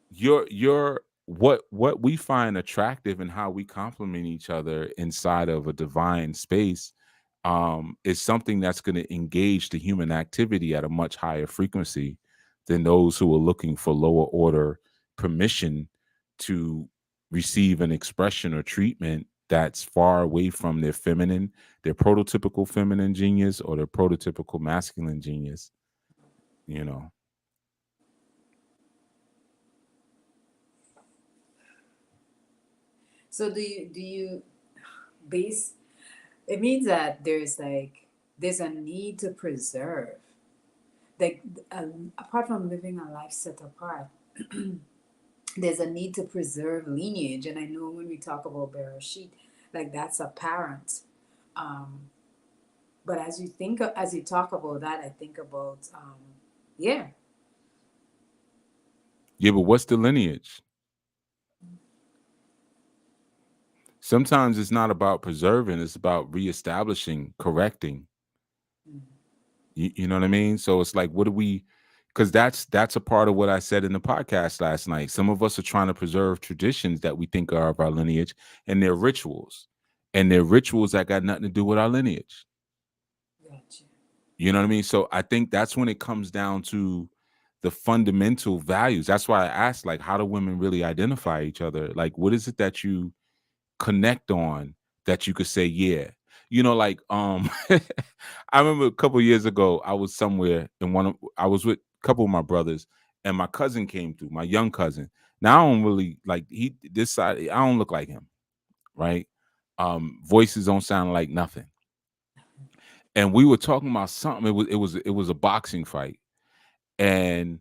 your what we find attractive and how we complement each other inside of a divine space is something that's going to engage the human activity at a much higher frequency than those who are looking for lower order permission to receive an expression or treatment that's far away from their prototypical feminine genius or their prototypical masculine genius, you know. So do you base it means that there's a need to preserve, like, apart from living a life set apart, there's a need to preserve lineage. And I know when we talk about Bereshit, like, that's apparent. um but as you talk about that, I think about, yeah. Yeah, but what's the lineage? Sometimes it's not about preserving, it's about reestablishing, correcting. You know what I mean? So it's like, what do we? Because that's a part of what I said in the podcast last night. Some of us are trying to preserve traditions that we think are of our lineage, and they're rituals that got nothing to do with our lineage. Gotcha. You know what I mean? So I think that's when it comes down to the fundamental values. That's why I asked, like, how do women really identify each other? Like, what is it that you connect on that you could say, yeah, like I remember a couple years ago I was somewhere and I was with a couple of my brothers and my cousin came through, my young cousin. Now I don't really like he this side, I don't look like him, right? Voices don't sound like nothing. And we were talking about something. It was a boxing fight. And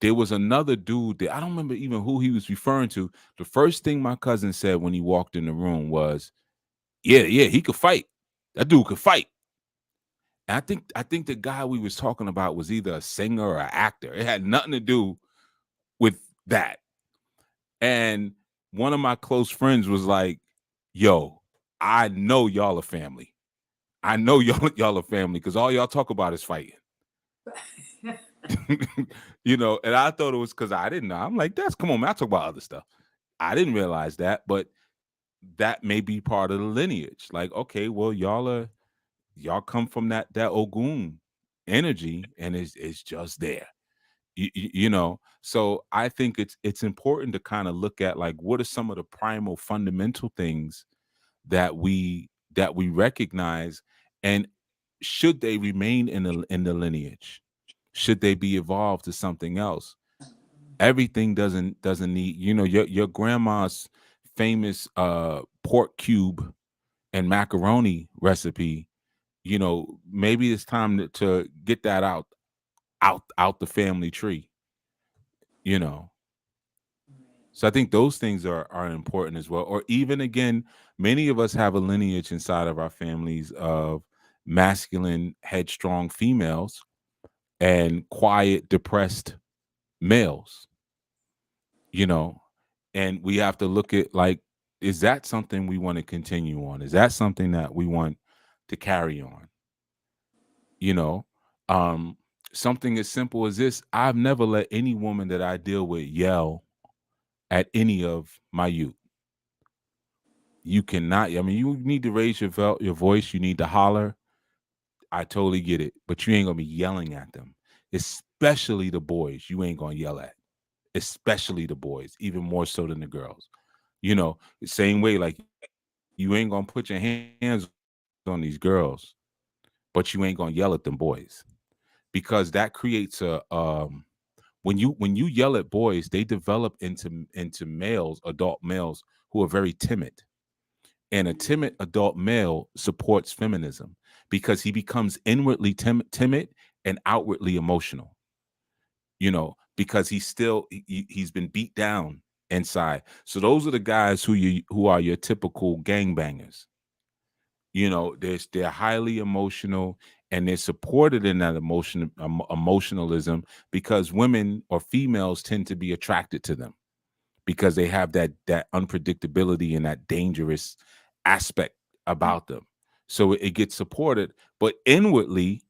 there was another dude that I don't remember even who he was referring to. The first thing my cousin said when he walked in the room was, yeah, yeah, he could fight. That dude could fight. And I think the guy we was talking about was either a singer or an actor. It had nothing to do with that. And one of my close friends was like, "Yo, I know y'all are family. I know y'all are family because all y'all talk about is fighting." And I thought it was because I didn't know. I'm like, "That's come on, man. I talk about other stuff." I didn't realize that, but that may be part of the lineage. Like, okay, well, y'all come from that Ogun energy, and it's just there. So I think it's important to kind of look at, like, what are some of the primal fundamental things that we recognize, and should they remain in the lineage? Should they be evolved to something else? Everything doesn't need, your grandma's famous pork cube and macaroni recipe. Maybe it's time to get that out the family tree. you know so I think those things are important as well. Or even, again, many of us have a lineage inside of our families of masculine, headstrong females and quiet, depressed males, you know, and we have to look at like, is that something we want to continue on? Is that something that we want to carry on? You know, um, something as simple as this: I've never let any woman that I deal with yell at any of my youth. You cannot. I mean, you need to raise your voice. You need to holler. I totally get it, but you ain't gonna be yelling at them, especially the boys. You ain't gonna yell at, especially the boys, even more so than the girls. You know, the same way, like you ain't gonna put your hands on these girls, but you ain't gonna yell at them boys because that creates a when you yell at boys, they develop into males, adult males who are very timid. And a timid adult male supports feminism because he becomes inwardly timid and outwardly emotional, because he's been beat down inside. So those are the guys who are your typical gangbangers. They're highly emotional and they're supported in that emotionalism because women or females tend to be attracted to them because they have that unpredictability and that dangerous aspect about them. So it gets supported, but inwardly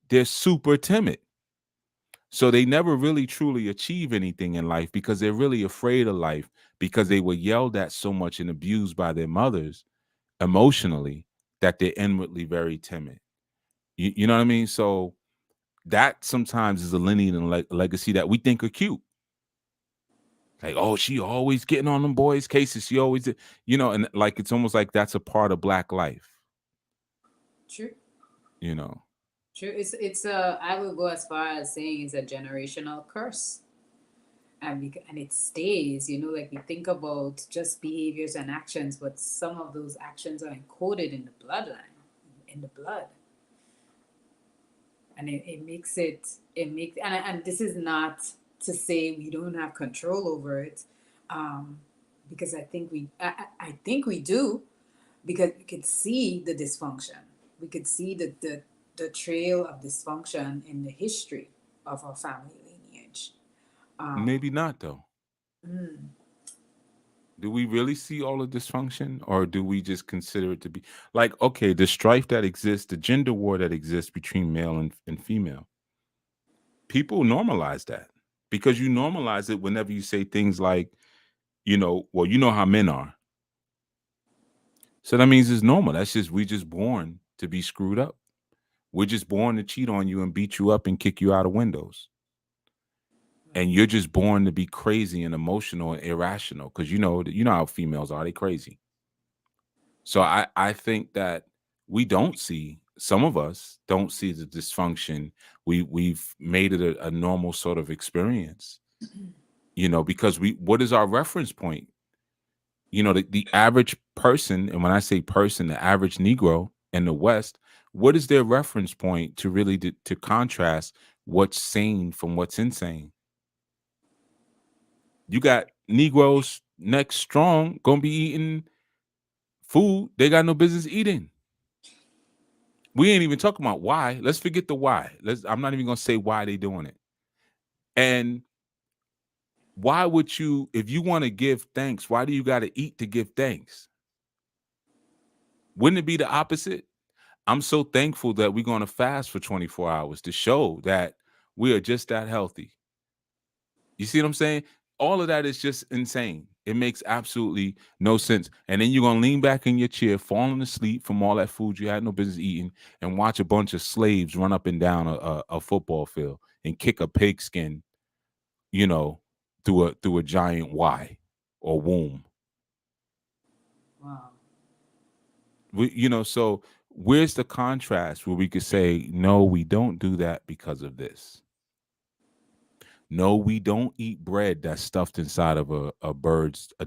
they're super timid. So they never really truly achieve anything in life because they're really afraid of life because they were yelled at so much and abused by their mothers emotionally that they're inwardly very timid. You know what I mean? So that sometimes is a lineage and legacy that we think are cute. Like, oh, she always getting on them boys' cases. She always, and like it's almost like that's a part of black life. True. You know, True. It's a. I would go as far as saying it's a generational curse, and it stays. Like we think about just behaviors and actions, but some of those actions are encoded in the bloodline, in the blood, and it makes and this is not to say we don't have control over it, um, because I think we do, because we could see the dysfunction. We could see the trail of dysfunction in the history of our family lineage. Um, maybe not though. mm, Do we really see all the dysfunction, or do we just consider it to be like, okay, the strife that exists, the gender war that exists between male and female? People normalize that because you normalize it whenever you say things like, well, you know how men are. So that means it's normal. That's just we just born to be screwed up. We're just born to cheat on you and beat you up and kick you out of windows. And you're just born to be crazy and emotional and irrational because you know how females are. They crazy. So I think that we don't see, some of us don't see the dysfunction. We've made it a normal sort of experience, because what is our reference point? The average person, and when I say person, the average Negro in the West, what is their reference point to really to contrast what's sane from what's insane? You got Negroes next strong gonna be eating food they got no business eating. We ain't even talking about why. Let's forget the why. I'm not even gonna say why they doing it. And why would you, if you want to give thanks, why do you got to eat to give thanks? Wouldn't it be the opposite? I'm so thankful that we're going to fast for 24 hours to show that we are just that healthy. You see what I'm saying? All of that is just insane. It makes absolutely no sense. And then you're going to lean back in your chair, falling asleep from all that food you had no business eating, and watch a bunch of slaves run up and down a football field and kick a pigskin, you know, through a giant Y or womb. wow. So where's the contrast where we could say, no, we don't do that because of this? No, we don't eat bread that's stuffed inside of a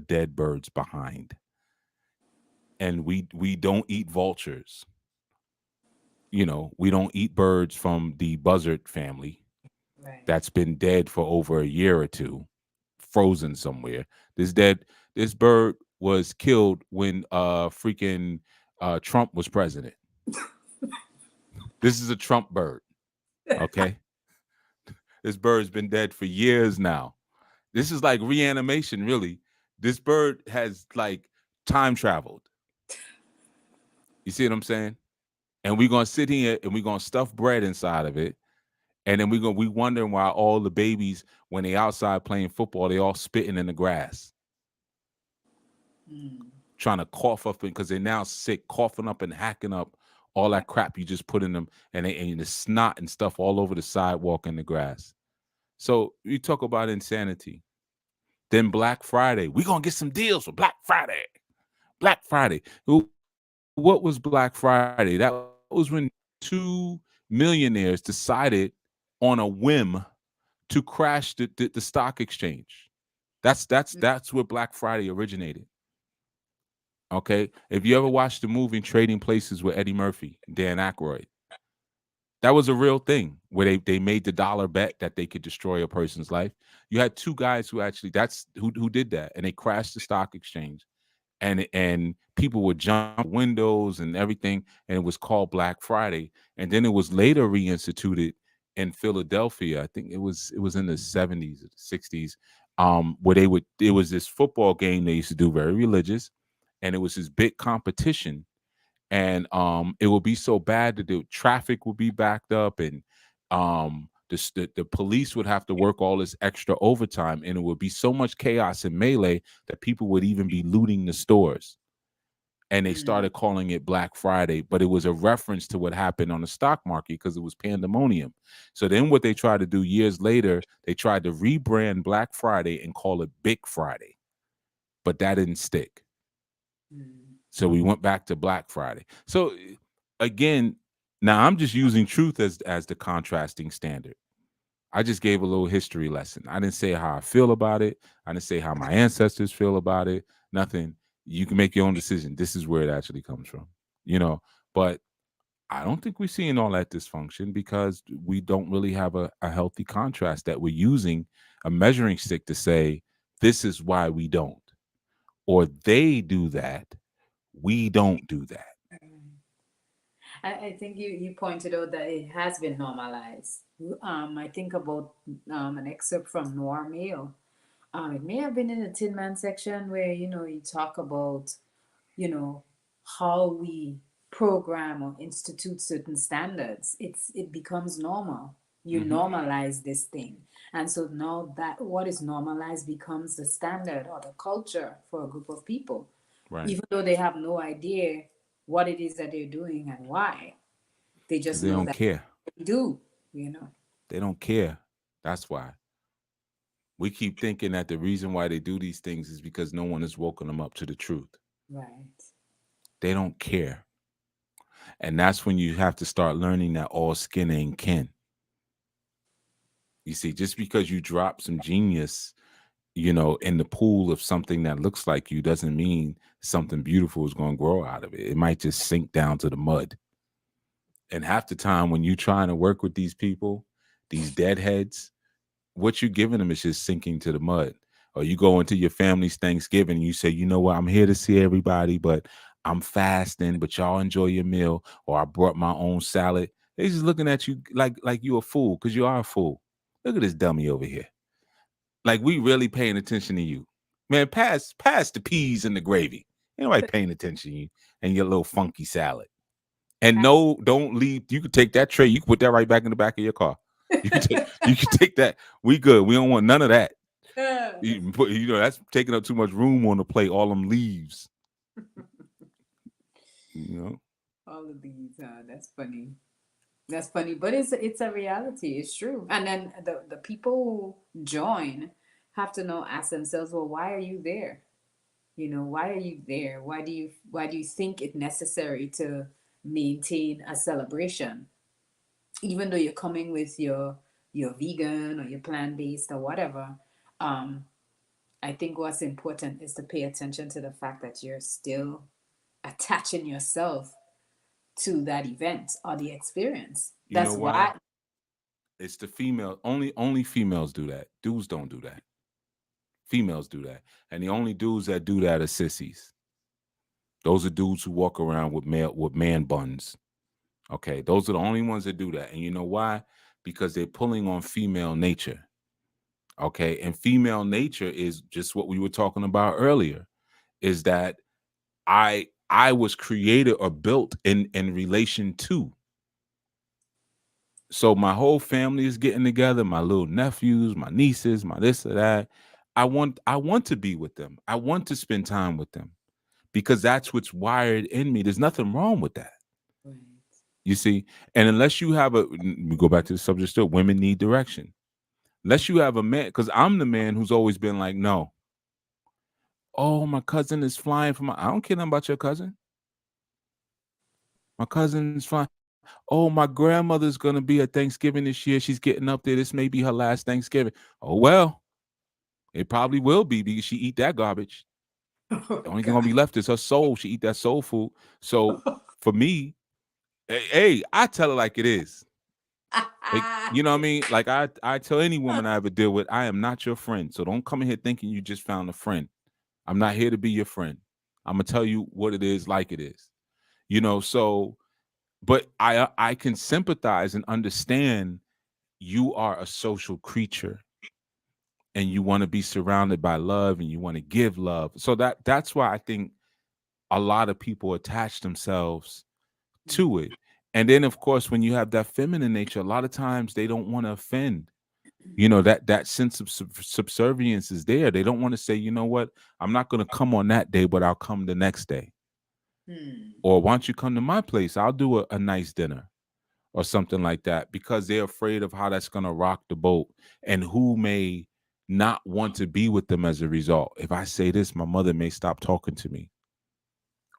dead bird's behind. And we don't eat vultures. We don't eat birds from the buzzard family Right. that's been dead for over a year or two, frozen somewhere. This bird was killed when freaking Trump was president. This is a Trump bird. Okay, this bird's been dead for years now. This is like reanimation, really. This bird has like time traveled. You see what I'm saying? And we're gonna sit here and we're gonna stuff bread inside of it. And then we wondering why all the babies, when they outside playing football, they all spitting in the grass, Mm. trying to cough up because they're now sick, coughing up and hacking up all that crap you just put in them, and the snot and stuff all over the sidewalk and the grass. So you talk about insanity. Then Black Friday, we gonna get some deals for Black Friday. Black Friday. What was Black Friday? That was when two millionaires decided on a whim to crash the stock exchange. That's where Black Friday originated. Okay, if you ever watched the movie Trading Places with Eddie Murphy, Dan Aykroyd, that was a real thing where they made the dollar bet that they could destroy a person's life. You had two guys who actually that's who did that, and they crashed the stock exchange, and people would jump windows and everything, and it was called Black Friday. And then it was later reinstituted in Philadelphia. I think it was in the 70s or 60s, where they would it was this football game they used to do, very religious, and it was this big competition. And it would be so bad that the traffic would be backed up, and the police would have to work all this extra overtime, and it would be so much chaos and melee that people would even be looting the stores. And they Mm. started calling it Black Friday, but it was a reference to what happened on the stock market because it was pandemonium. So then what they tried to do years later, they tried to rebrand Black Friday and call it Big Friday, but that didn't stick. Mm. So we went back to Black Friday. So again, now I'm just using truth as the contrasting standard. I just gave a little history lesson. I didn't say how I feel about it. I didn't say how my ancestors feel about it. Nothing. You can make your own decision. This is where it actually comes from. You know, but I don't think we're seeing all that dysfunction because we don't really have a healthy contrast that we're using a measuring stick to say this is why we don't. Or they do that. We don't do that. Mm. I think you pointed out that it has been normalized. I think about an excerpt from Noir Mail. It may have been in the Tin Man section where you talk about how we program or institute certain standards. It becomes normal. You Hmm. normalize this thing, and so now that what is normalized becomes the standard or the culture for a group of people, Right. even though they have no idea what it is that they're doing and why. They Because just they know don't that care. they do. You know. They don't care. That's why. We keep thinking that the reason why they do these things is because no one has woken them up to the truth. Right. They don't care. And that's when you have to start learning that all skin ain't kin. You see, just because you drop some genius, in the pool of something that looks like you doesn't mean something beautiful is going to grow out of it. It might just sink down to the mud. And half the time when you're trying to work with these people, these deadheads, what you're giving them is just sinking to the mud. Or you go into your family's Thanksgiving and you say, you know what, I'm here to see everybody, but I'm fasting, but y'all enjoy your meal. Or I brought my own salad. They just looking at you like you a fool, because you are a fool. Look at this dummy over here. Like we really paying attention to you. Man, pass the peas and the gravy. Ain't nobody paying attention to you and your little funky salad. And no, don't leave. You could take that tray. You can put that right back in the back of your car. You can take that. We good. We don't want none of that. That's taking up too much room on the plate. All them leaves. You know. All of these. That's funny. That's funny, but it's a reality. It's true. And then the people who join have to know, ask themselves, well, why are you there? Why are you there? Why do you think it necessary to maintain a celebration, even though you're coming with your vegan or your plant based or whatever? Um, I think what's important is to pay attention to the fact that you're still attaching yourself to that event or the experience. You know That's why? why. It's the female. Only females do that. Dudes don't do that. Females do that. And the only dudes that do that are sissies. Those are dudes who walk around with man buns Okay, those are the only ones that do that. And you know why? Because they're pulling on female nature. Okay, and female nature is just what we were talking about earlier, is that I was created or built in relation to. So my whole family is getting together, my little nephews, my nieces, my this or that. I want to be with them. I want to spend time with them because that's what's wired in me. There's nothing wrong with that. Right. You see? And unless you have we go back to the subject still, women need direction. Unless you have a man, because I'm the man who's always been like, no, oh, my cousin is flying from I don't care nothing about your cousin. My cousin's flying. Oh, my grandmother's gonna be at Thanksgiving this year. She's getting up there. This may be her last Thanksgiving. Oh well, it probably will be because she eat that garbage. Oh The only thing gonna be God. left is her soul. She eat that soul food. So for me, hey, I tell her like it is. Like, you know what I mean? Like I tell any woman I ever deal with, I am not your friend. So don't come in here thinking you just found a friend. I'm not here to be your friend. I'm gonna tell you what it is like it is. So but I can sympathize and understand you are a social creature and you want to be surrounded by love and you want to give love. So that's why I think a lot of people attach themselves to it. And then of course when you have that feminine nature, a lot of times they don't want to offend. That sense of subservience is there. They don't want to say, you know what, I'm not going to come on that day, but I'll come the next day. Hmm. Or why don't you come to my place? I'll do a nice dinner or something like that because they're afraid of how that's going to rock the boat and who may not want to be with them as a result. If I say this, my mother may stop talking to me,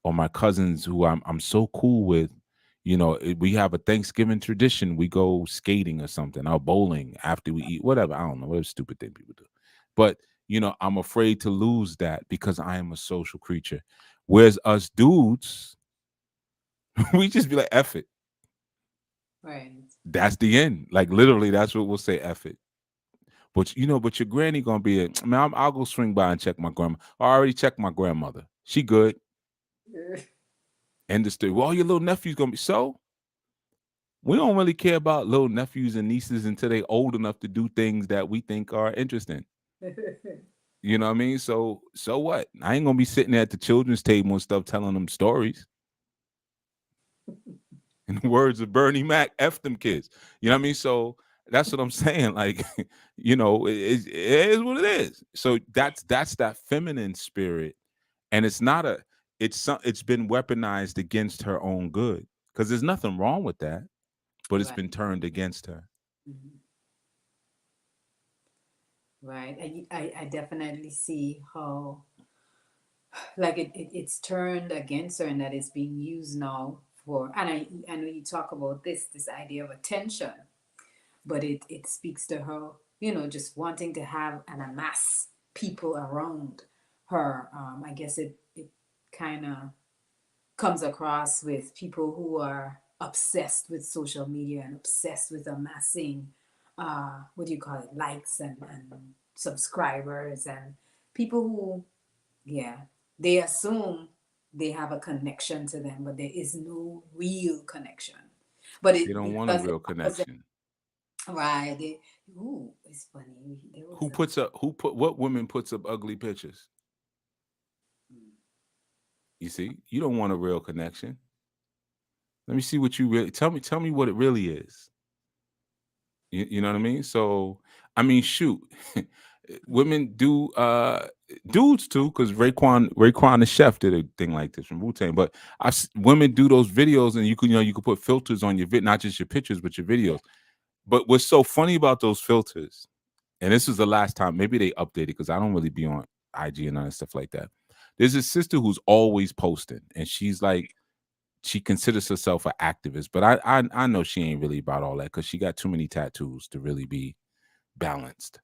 or my cousins who I'm so cool with. We have a Thanksgiving tradition. We go skating or something, or bowling after we eat, whatever. I don't know, whatever stupid thing people do. But I'm afraid to lose that because I am a social creature. Whereas us dudes, we just be like, F it. Right. That's the end. Like literally, that's what we'll say, F it. But your granny gonna be man, I'll go swing by and check my grandma. I already checked my grandmother. She good. End of story. Well, your little nephew's gonna be so. We don't really care about little nephews and nieces until they old enough to do things that we think are interesting. You know what I mean? So what? I ain't gonna be sitting at the children's table and stuff telling them stories. In the words of Bernie Mac, F them kids. You know what I mean? So that's what I'm saying. Like, it is what it is. So that's that feminine spirit. And it's been weaponized against her own good. Because there's nothing wrong with that, but it's Right. been turned against her. Mhm. Right. I definitely see how like it's turned against her and that it's being used now for and I know you talk about this idea of attention, but it speaks to her, just wanting to have and amass people around her. I guess it kind of comes across with people who are obsessed with social media and obsessed with amassing what do you call it, likes and subscribers, and people who, yeah, they assume they have a connection to them, but there is no real connection. But They it don't want a because real because they, connection. right, ooh, it's funny. There was What women puts up ugly pictures? You see, you don't want a real connection. Let me see what you really tell me what it really is. You know what I mean? So, I mean, shoot, women do dudes too, because Raekwon the chef did a thing like this from Wu Tang. But women do those videos, and you can put filters on your not just your pictures, but your videos. But what's so funny about those filters, and this was the last time, maybe they updated because I don't really be on IG and other stuff like that. There's a sister who's always posting, and she's like she considers herself an activist, but I know she ain't really about all that because she got too many tattoos to really be balanced.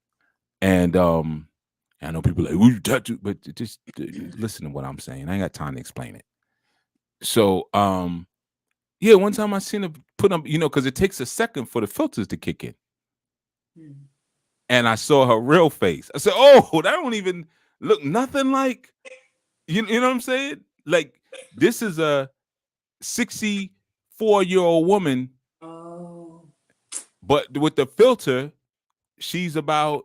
And I know people are like, "Ooh, tattoo," but just listen to what I'm saying. I ain't got time to explain it. So yeah, one time I seen her put up, because it takes a second for the filters to kick in. mm, And I saw her real face. I said, "Oh, that don't even look nothing like you know what I'm saying? Like this is a 4-year-old woman, Oh. but with the filter, she's about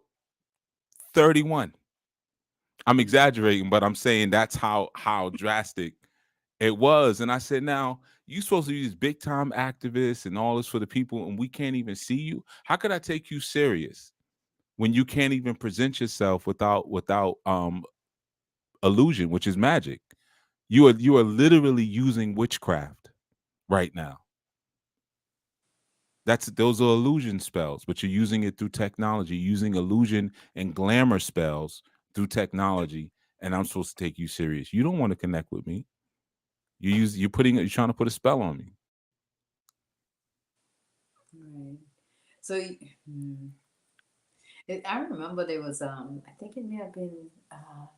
31. I'm exaggerating, but I'm saying that's how drastic it was. And I said, now you supposed to be these big time activists and all this for the people, and we can't even see you. How could I take you serious when you can't even present yourself without illusion, which is magic? You are literally using witchcraft right now. Those are illusion spells, but you're using it through technology, using illusion and glamour spells through technology, and I'm supposed to take you serious. You don't want to connect with me. You're trying to put a spell on me. Right. So, I remember there was I think it may have been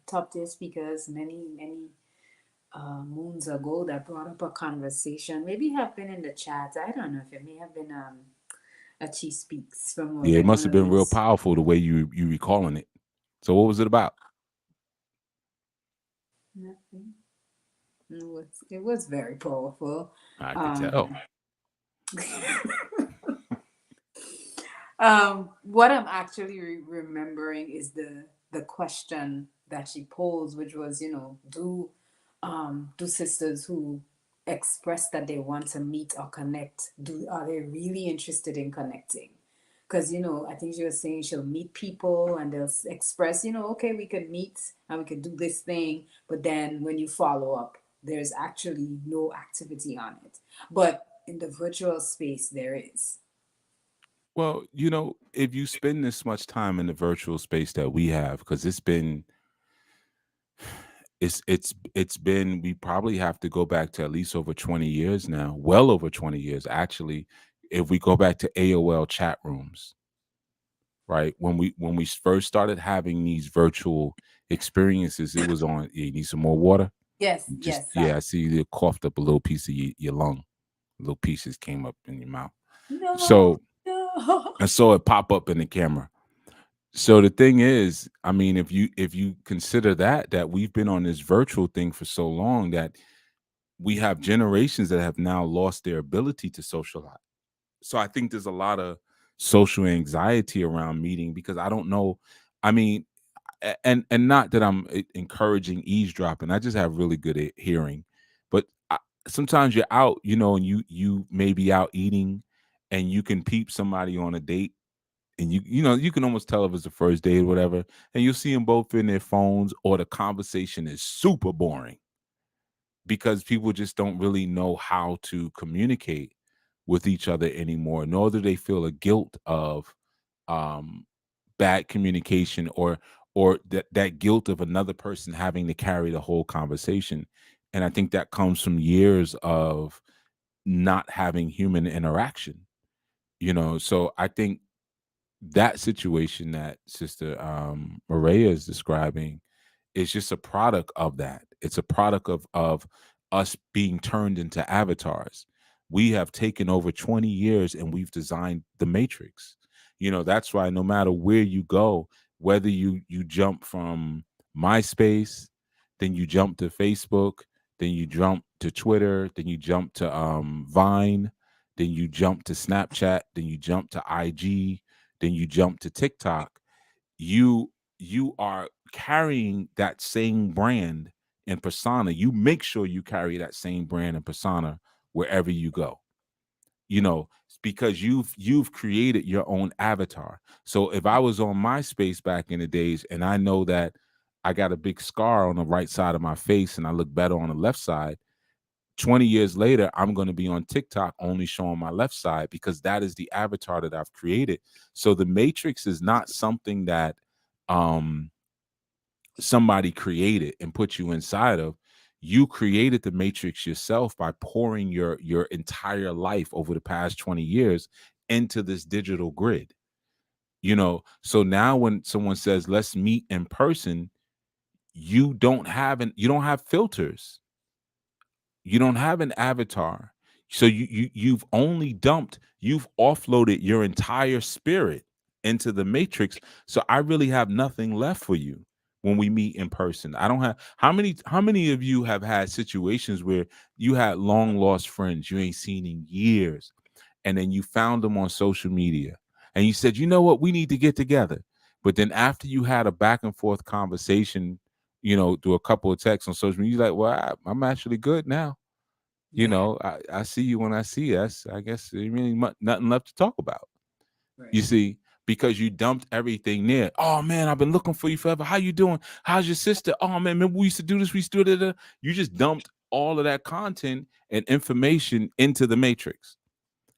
top tier speakers many moons ago that brought up a conversation. Maybe have been in the chat. I don't know if it may have been a Chi Speaks from Yeah, it must one have of been real these. powerful the way you recalling it. So what was it about? Nothing. It was very powerful. I could tell. Um, what I'm actually remembering is the question that she posed, which was, do sisters who express that they want to meet or connect, are they really interested in connecting? Because I think she was saying she'll meet people and they'll express, okay, we could meet and we could do this thing, but then when you follow up, there's actually no activity on it. But in the virtual space, there is. Well, if you spend this much time in the virtual space that we have, because it's been we probably have to go back to at least over 20 years now, well over 20 years actually, if we go back to AOL chat rooms, right? When we first started having these virtual experiences, it was on. You need some more water? Yes, Just, yes, yeah, I see you coughed up a little piece of your lung. Little pieces came up in your mouth. no, So no. I saw it pop up in the camera. So the thing is, I mean, if you consider that we've been on this virtual thing for so long that we have generations that have now lost their ability to socialize. So I think there's a lot of social anxiety around meeting because I don't know. I mean, and not that I'm encouraging eavesdropping. I just have really good hearing, but sometimes you're out, and you may be out eating, and you can peep somebody on a date, and you can almost tell if it's the first date or whatever, and you'll see them both in their phones, or the conversation is super boring because people just don't really know how to communicate with each other anymore, nor do they feel a guilt of um bad communication, or that guilt of another person having to carry the whole conversation. And I think that comes from years of not having human interaction. So I think that situation that Sister Maria is describing is just a product of that. It's a product of us being turned into avatars. We have taken over 20 years and we've designed the matrix. That's why no matter where you go, whether you jump from MySpace, then you jump to Facebook, then you jump to Twitter, then you jump to Vine, then you jump to Snapchat, then you jump to IG, then you jump to TikTok, you are carrying that same brand and persona. You make sure you carry that same brand and persona wherever you go. It's because you've created your own avatar. So if I was on MySpace back in the days and I know that I got a big scar on the right side of my face and I look better on the left side, 20 years later, I'm going to be on TikTok only showing my left side because that is the avatar that I've created. So the matrix is not something that um somebody created and put you inside of. You created the matrix yourself by pouring your entire life over the past 20 years into this digital grid. So now when someone says let's meet in person, you don't have filters. You don't have an avatar. So you've offloaded your entire spirit into the matrix. So I really have nothing left for you when we meet in person. I don't have how many of you have had situations where you had long lost friends you ain't seen in years, and then you found them on social media and you said, you know what, we need to get together. But then after you had a back and forth conversation, through a couple of texts on social media, you're like, well, I'm actually good now. Yeah. I see you when I see you. I guess there ain't really nothing left to talk about. You Right. see, because you dumped everything there. Oh man, I've been looking for you forever. How you doing? How's your sister? Oh man, remember we used to do this, we used to do that. You just dumped all of that content and information into the matrix.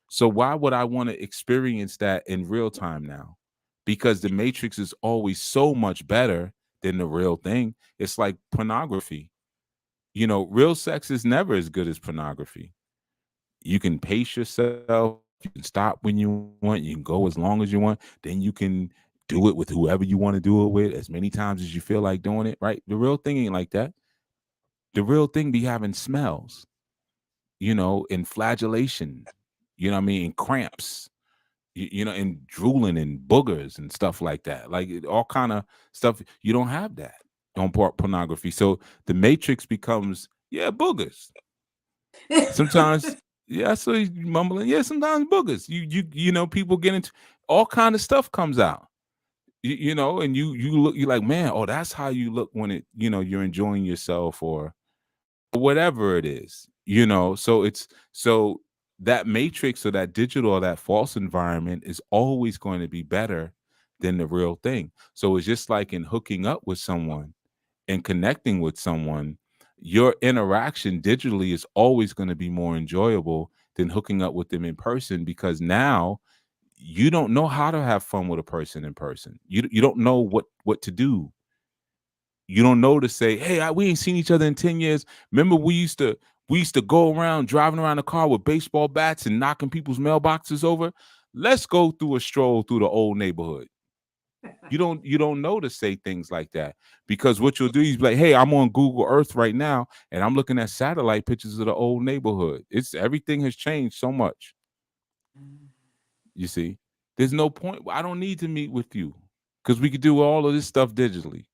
So why would I want to experience that in real time now? Because the matrix is always so much better than the real thing. It's like pornography. Real sex is never as good as pornography. You can pace yourself, you can stop when you want, you can go as long as you want, then you can do it with whoever you want to do it with as many times as you feel like doing it, right? The real thing ain't like that. The real thing be having smells, and flagellation, what I mean, and cramps, and drooling and boogers and stuff like that. Like all kind of stuff. You don't have that on pornography. So the matrix becomes, yeah, boogers. Sometimes, yeah, so you mumbling. Yeah, sometimes boogers. People get into all kind of stuff comes out. And you look, you're like, man, oh, that's how you look when you're enjoying yourself or whatever it is. So that matrix or that digital or that false environment is always going to be better than the real thing. So it's just like in hooking up with someone and connecting with someone, your interaction digitally is always going to be more enjoyable than hooking up with them in person, because now you don't know how to have fun with a person in person. You don't know what to do. You don't know to say, hey, we ain't seen each other in 10 years. Remember we used to go around driving around the car with baseball bats and knocking people's mailboxes over. Let's go through a stroll through the old neighborhood. You don't know to say things like that, because what you'll do is be like, hey, I'm on Google Earth right now and I'm looking at satellite pictures of the old neighborhood. It's everything has changed so much. You see, there's no point. I don't need to meet with you because we could do all of this stuff digitally.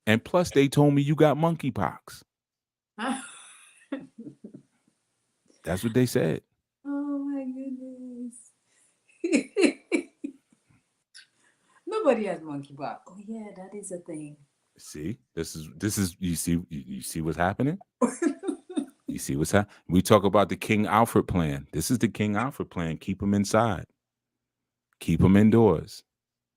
And plus, they told me you got monkeypox. That's what they said. Oh my goodness. Nobody has monkeypox. Oh yeah, that is a thing. See, this is you see what's happening. You see what's happening. We talk about the King Alfred plan. This is the King Alfred plan. Keep them inside. Keep them indoors.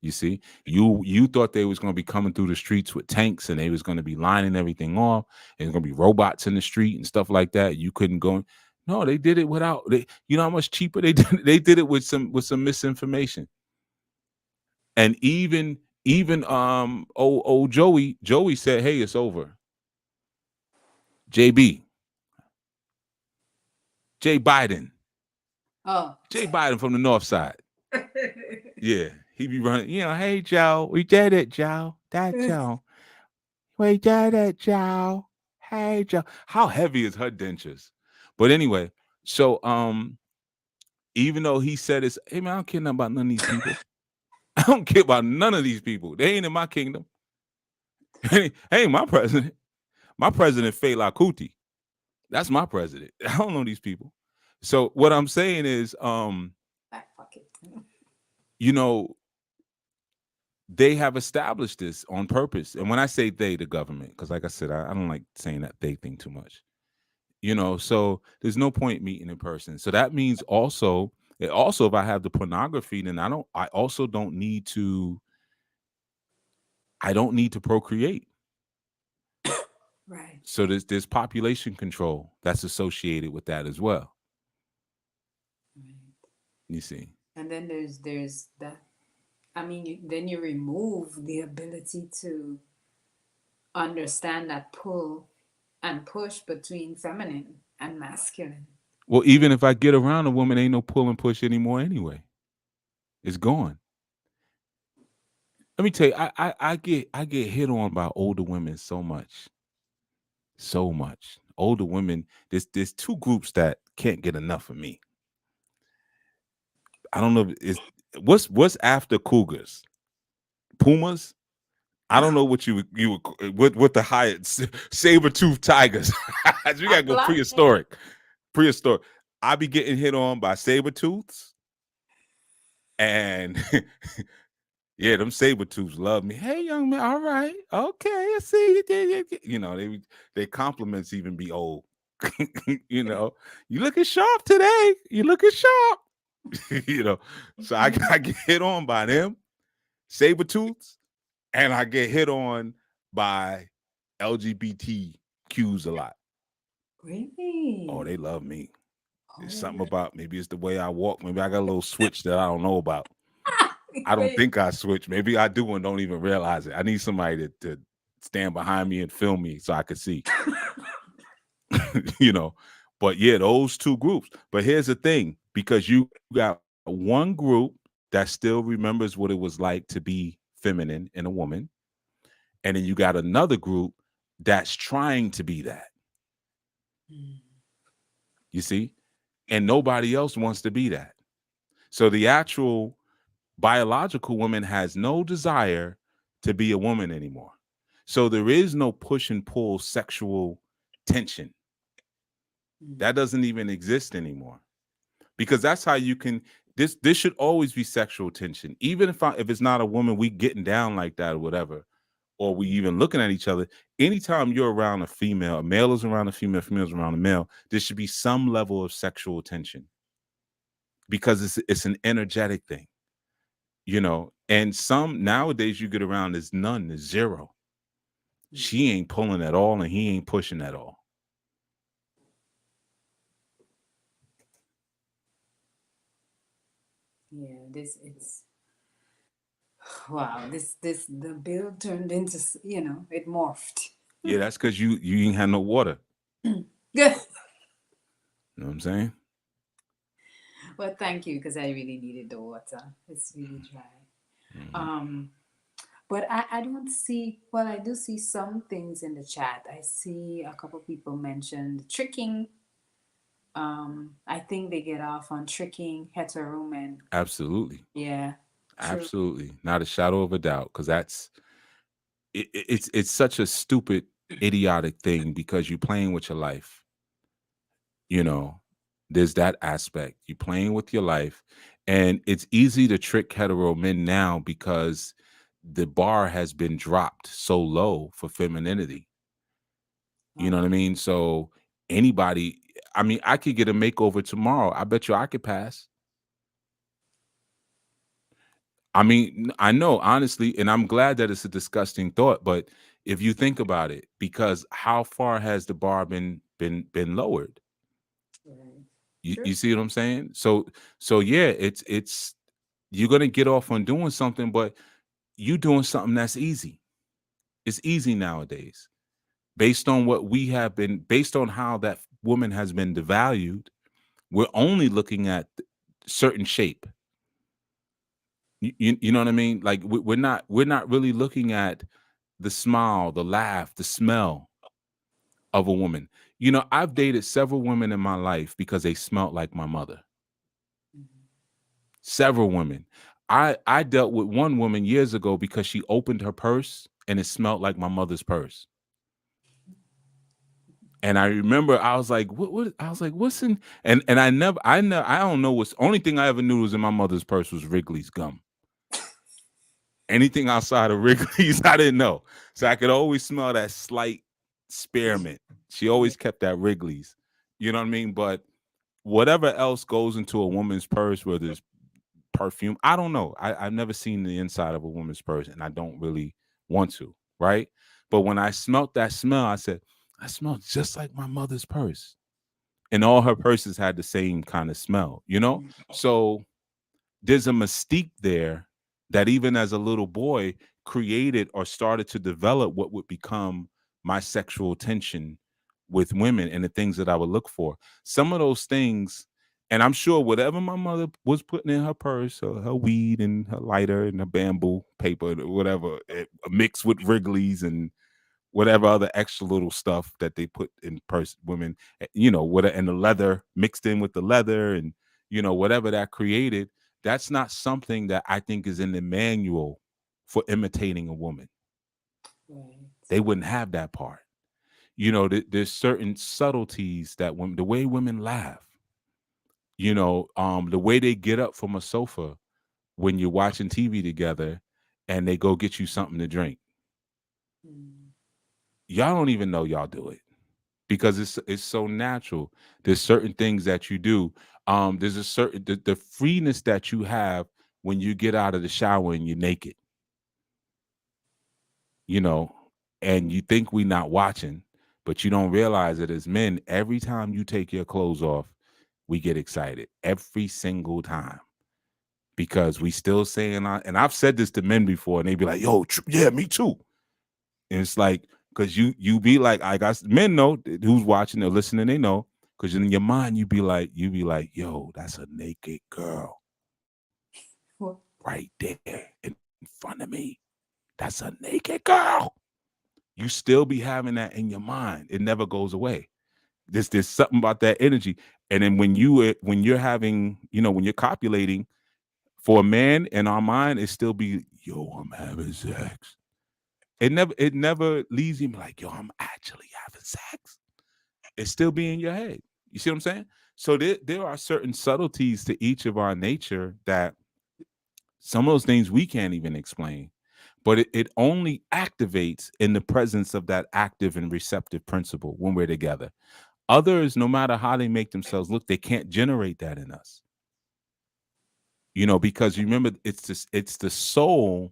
You see, you thought they was going to be coming through the streets with tanks and they was going to be lining everything off and there's going to be robots in the street and stuff like that. You couldn't go. No, they did it without. You know how much cheaper they did. They did it with some misinformation. And even Joey said, hey, it's over. JB, Jay Biden, Oh. Jay Biden from the North Side. Yeah, he be running. Hey Joe, we did it, Joe. That Joe. We did it, Joe. Hey Joe. How heavy is her dentures? But anyway, so even though he said it's, hey man, I don't care nothing about none of these people. I don't care about none of these people. They ain't in my kingdom. Hey, my president. My president Fela Kuti. That's my president. I don't know these people. So what I'm saying is, Back pocket. you know, they have established this on purpose. And when I say they, the government, because like I said, I don't like saying that they thing too much. So there's no point meeting in person. So that means also if I have the pornography, then I also don't need to procreate. Right. So there's population control that's associated with that as well. Right. You see. And then there's that. I mean, then you remove the ability to understand that pull and push between feminine and masculine. Well, even if I get around a woman, ain't no pull and push anymore anyway. It's gone. Let me tell you, I get hit on by older women so much. So much. Older women, there's two groups that can't get enough of me. I don't know if it's what's after cougars? Pumas? I don't know what what the high saber tooth tigers. You I gotta go like it. prehistoric. Prehistoric. I be getting hit on by saber tooths, and yeah, them saber tooths love me. Hey, young man, all right, okay, I see you. You know, they compliments even be old. You know, you looking sharp today. You looking sharp. You know, so I get hit on by them saber tooths, and I get hit on by LGBTQs a lot. Oh, Really? they love me. There's Oh, something about maybe it's the way I walk. Maybe I got a little switch that I don't know about. I don't wait. think I switch. Maybe I do and don't even realize it. I need somebody to stand behind me and film me so I can see. You know. But yeah, those two groups. But here's the thing, because you got one group that still remembers what it was like to be feminine in a woman, and then you got another group that's trying to be that. Mm, You see? And nobody else wants to be that. So the actual biological woman has no desire to be a woman anymore. So there is no push and pull sexual tension. That mm, doesn't even exist anymore. Because that's how you can this should always be sexual tension. Even if it's not a woman, we getting down like that or whatever, or we even looking at each other. Anytime you're around a male is around a female is around a male, there should be some level of sexual tension, because it's an energetic thing, you know. And some nowadays you get around, there's none, there's zero. mm. She ain't pulling at all, and he ain't pushing at all. Yeah, this it's wow. This the bill turned into it morphed. Yeah, that's because you ain't had no water. Good. You know what I'm saying? Well, thank you because I really needed the water. It's really dry. Hmm. Um, but I don't see. Well, I do see some things in the chat. I see a couple people mentioned tricking. I think they get off on tricking hetero men. Absolutely. Yeah, true. Absolutely. Not a shadow of a doubt. Because it's such a stupid, idiotic thing, because you're playing with your life. You know, there's that aspect. You're playing with your life. And it's easy to trick hetero men now because the bar has been dropped so low for femininity. You know Oh, what I mean? So anybody, I mean, I could get a makeover tomorrow. I bet you I could pass. I mean, I know, honestly, and I'm glad that it's a disgusting thought, but if you think about it, because how far has the bar been lowered? right. You True. see what I'm saying? So yeah, it's you're gonna get off on doing something, but you doing something that's easy. It's easy nowadays. Based on how that woman has been devalued, we're only looking at certain shape. You know what I mean? Like we're not really looking at the smile, the laugh, the smell of a woman. You know, I've dated several women in my life because they smelled like my mother. Mhm. Several women. I dealt with one woman years ago because she opened her purse and it smelled like my mother's purse. And I remember I was like, what I was like, what's in, and I don't know what's, only thing I ever knew was in my mother's purse was Wrigley's gum. Anything outside of Wrigley's, I didn't know. So I could always smell that slight spearmint. She Yeah. always kept that Wrigley's. You know what I mean? But whatever else goes into a woman's purse, whether it's perfume, I don't know. I've never seen the inside of a woman's purse, and I don't really want to, right? But when I smelt that smell, I said, I smell just like my mother's purse. And all her purses had the same kind of smell, you know? Mm. So there's a mystique there that even as a little boy created or started to develop what would become my sexual tension with women and the things that I would look for. Some of those things, and I'm sure whatever my mother was putting in her purse, or her weed and her lighter and her bamboo paper, or whatever, mixed with Wrigley's and whatever other extra little stuff that they put in women, you know, what, and the leather mixed in with the leather, and you know, whatever that created, that's not something that I think is in the manual for imitating a woman. Right. They wouldn't have that part. There's certain subtleties that women, the way women laugh, the way they get up from a sofa when you're watching TV together and they go get you something to drink. Mm. Y'all don't even know y'all do it because it's so natural. There's certain things that you do. There's a certain the freeness that you have when you get out of the shower and you're naked, you know, and you think we not watching, but you don't realize that as men, every time you take your clothes off, we get excited every single time because we still saying, and I've said this to men before, and they be like, "Yo, yeah, me too." And it's like, because you be like, I got men know who's watching or listening, they know, because in your mind you be like, yo, that's a naked girl Well, right there in front of me. That's a naked girl. You still be having that in your mind. It never goes away. There's something about that energy. And then when you're having, when you're copulating, for a man in our mind, it still be, yo, I'm having sex. It never leaves him like, yo, I'm actually having sex. It still be in your head. You see what I'm saying? So there are certain subtleties to each of our nature that some of those things we can't even explain, but it only activates in the presence of that active and receptive principle when we're together. Others, no matter how they make themselves look, they can't generate that in us. Because remember, it's the soul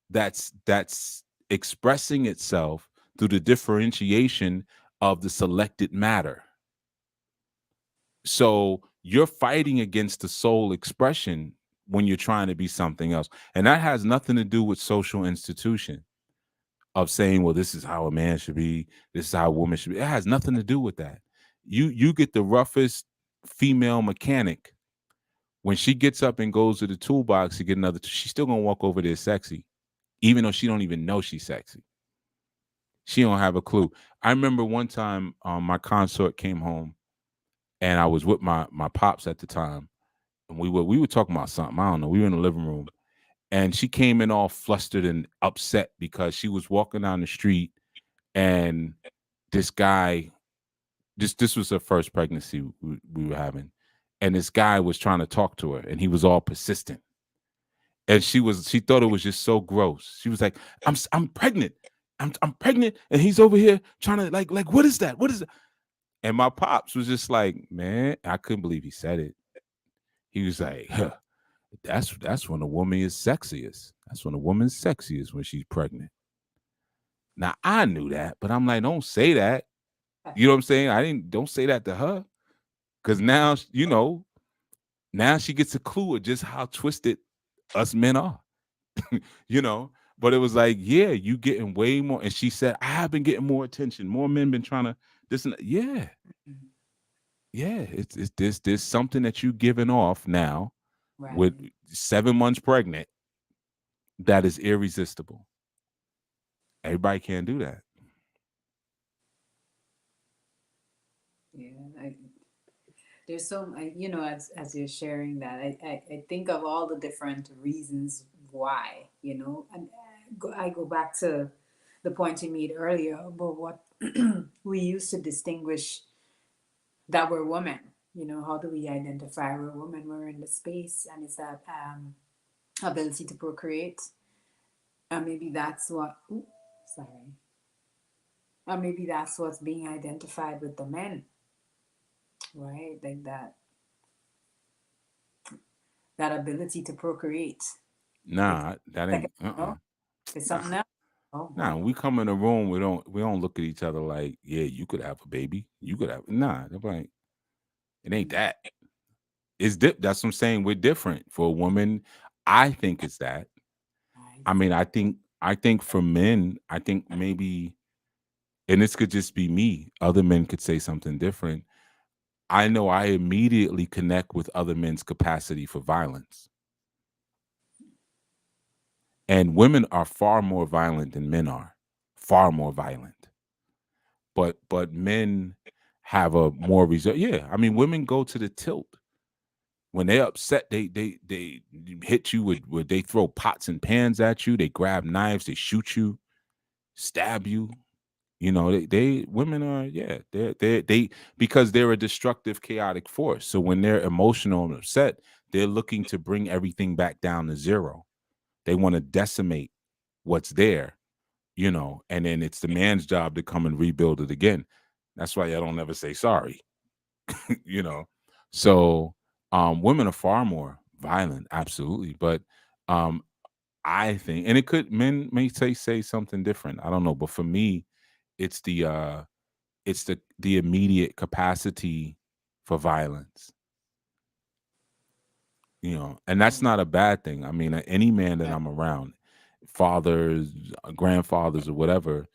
that's expressing itself through the differentiation of the selected matter. So you're fighting against the soul expression when you're trying to be something else. And that has nothing to do with social institution of saying, well, this is how a man should be, this is how a woman should be. It has nothing to do with that. You get the roughest female mechanic. When she gets up and goes to the toolbox to get another, she's still gonna walk over there sexy, even though she don't even know she's sexy. She don't have a clue. I remember one time my consort came home and I was with my pops at the time, and we were talking about something. I don't know. We were in the living room, and she came in all flustered and upset because she was walking down the street, and this guy, this was her first pregnancy we were having, and this guy was trying to talk to her, and he was all persistent, and she thought it was just so gross. She was like, I'm pregnant. I'm pregnant, and he's over here trying to like what is that? What is that? And my pops was just like, man, I couldn't believe he said it. He was like, huh, that's when a woman is sexiest. That's when a woman's sexiest when she's pregnant. Now I knew that, but I'm like, don't say that. You know what I'm saying? Don't say that to her. Cause now, now she gets a clue of just how twisted us men are. you know. But it was like, yeah, you getting way more. And she said, I have been getting more attention. More men been trying to this and that. Yeah, mhm. yeah. It's this something that you giving off now with Right. 7 months pregnant that is irresistible. Everybody can't do that. Yeah. There's so as you're sharing that, I think of all the different reasons why, and I go back to the point you made earlier about what we use to distinguish that we're women. How do we identify we're women? We're in the space, and it's that ability to procreate, and maybe that's what. Ooh, sorry. And maybe that's what's being identified with the men, right? Like that ability to procreate. It's Nah, that like, ain't. no, it's Nah, something else. Oh nah. boy. When we come in the room, we don't look at each other like, yeah, you could have a baby. You could have. Nah, they're like, it ain't that. It's that's what I'm saying. We're different. For a woman, I think it's that. Right. I mean, I think for men, I think maybe, and this could just be me. Other men could say something different. I know I immediately connect with other men's capacity for violence. And women are far more violent than men are. Far more violent. But men have a more reserve. Yeah, I mean, women go to the tilt. When they're upset, they hit you with they throw pots and pans at you, they grab knives, they shoot you. stab you. You know, they women are, yeah, they because they're a destructive, chaotic force. So when they're emotional and upset, they're looking to bring everything back down to zero. They want to decimate what's there, you know, and then it's the man's job to come and rebuild it again. That's why I don't ever say sorry, you know. So women are far more violent, absolutely. But um I think, and it could, men may say something different. I don't know, but for me, it's the immediate capacity for violence, you know, and that's not a bad thing. I mean, any man that I'm around, fathers, grandfathers, or whatever,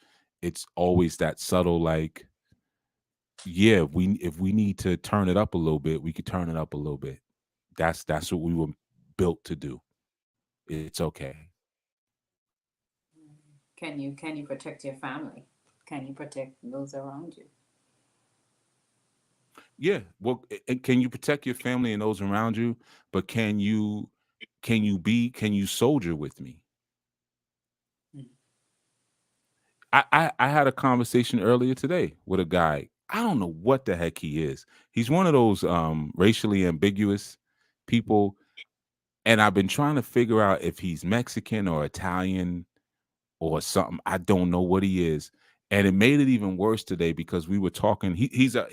it's always that subtle, like, yeah, if we need to turn it up a little bit, we could turn it up a little bit. That's what we were built to do. It's okay. Can you protect your family? Can you protect those around you? Yeah. Well, can you protect your family and those around you? But can you soldier with me? Mm. I had a conversation earlier today with a guy. I don't know what the heck he is. He's one of those racially ambiguous people, and I've been trying to figure out if he's Mexican or Italian or something. I don't know what he is. And it made it even worse today because we were talking. He's a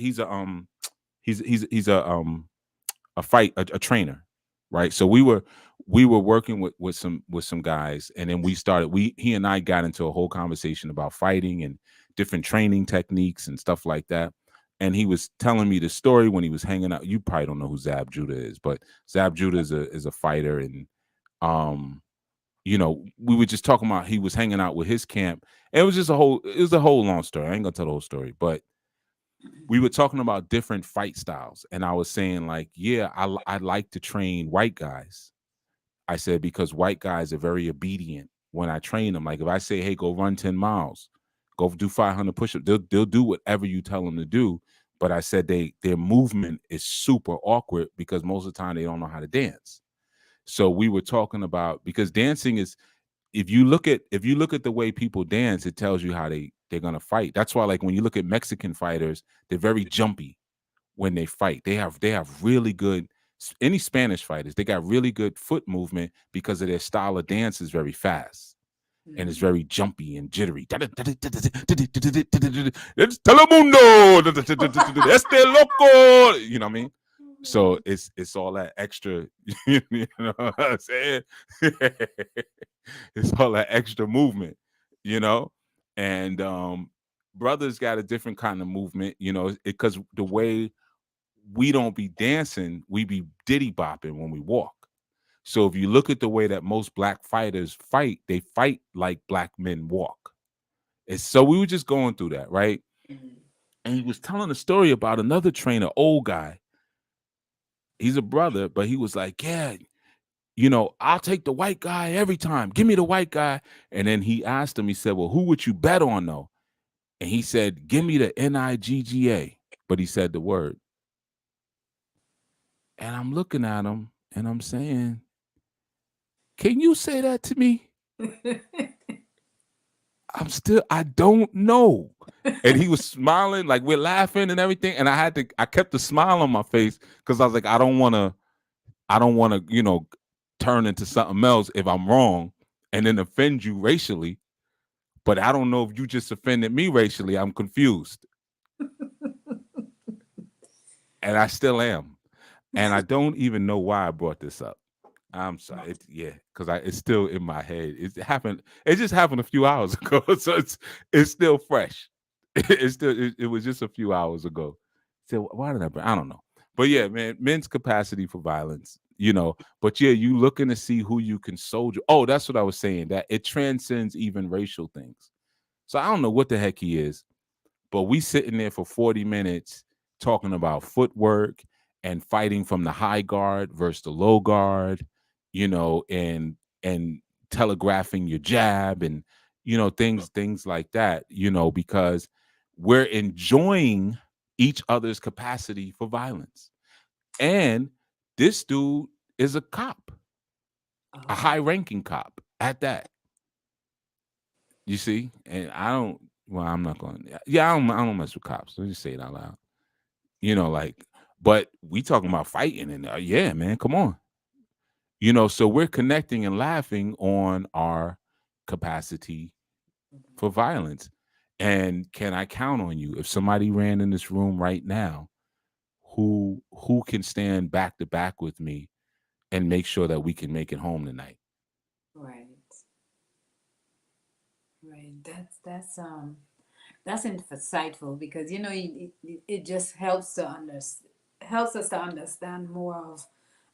trainer, right? So we were working with some guys, and then we he and I got into a whole conversation about fighting and different training techniques and stuff like that. And he was telling me the story when he was hanging out. You probably don't know who Zab Judah is, but Zab Judah is a fighter, and um you know, we were just talking about he was hanging out with his camp. And it was a whole long story. I ain't gonna tell the whole story, but we were talking about different fight styles, and I was saying, like, yeah, I like to train white guys. I said, because white guys are very obedient when I train them. Like, if I say, hey, go run 10 miles, go do 500 push-ups, they'll do whatever you tell them to do. But I said their movement is super awkward because most of the time they don't know how to dance. So we were talking about, because dancing is, if you look at the way people dance, it tells you how they're gonna fight. That's why, like, when you look at Mexican fighters, they're very jumpy when they fight. They have really good, any Spanish fighters, they got really good foot movement because of their style of dance is very fast and it's Mm. very jumpy and jittery. It's Telemundo, este loco. You know what I mean? So it's all that extra, you know what I'm saying? It's all that extra movement, you know? And brothers got a different kind of movement, you know, because the way we don't be dancing, we be diddy bopping when we walk. So if you look at the way that most black fighters fight, they fight like black men walk. And so we were just going through that, right? Mm. And he was telling a story about another trainer, old guy. He's a brother, but he was like, yeah, you know, I'll take the white guy every time. Give me the white guy. And then he asked him, he said, well, who would you bet on though? And he said, give me the Nigga. But he said the word. And I'm looking at him and I'm saying, can you say that to me? I don't know. And he was smiling, like we're laughing and everything. And I kept the smile on my face because I was like, I don't want to, turn into something else if I'm wrong and then offend you racially. But I don't know if you just offended me racially. I'm confused. And I still am. And I don't even know why I brought this up. I'm sorry. Because it's still in my head. It happened. It just happened a few hours ago, so it's still fresh. It was just a few hours ago. So why did I don't know. But yeah, man, men's capacity for violence, But yeah, you looking to see who you can soldier. Oh, that's what I was saying. That it transcends even racial things. So I don't know what the heck he is, but we sitting there for 40 minutes talking about footwork and fighting from the high guard versus the low guard, and telegraphing your jab and things like that, because we're enjoying each other's capacity for violence. And this dude is a cop, a Oh. high ranking cop at that. You see, and I don't. Well, I'm not going. Yeah, I don't mess with cops. Let me just say it out loud. Like, but we talking about fighting, and yeah, man, come on. So we're connecting and laughing on our capacity for violence. And can I count on you if somebody ran in this room right now who can stand back to back with me and make sure that we can make it home tonight? Right, right. That's insightful because it just helps us to understand more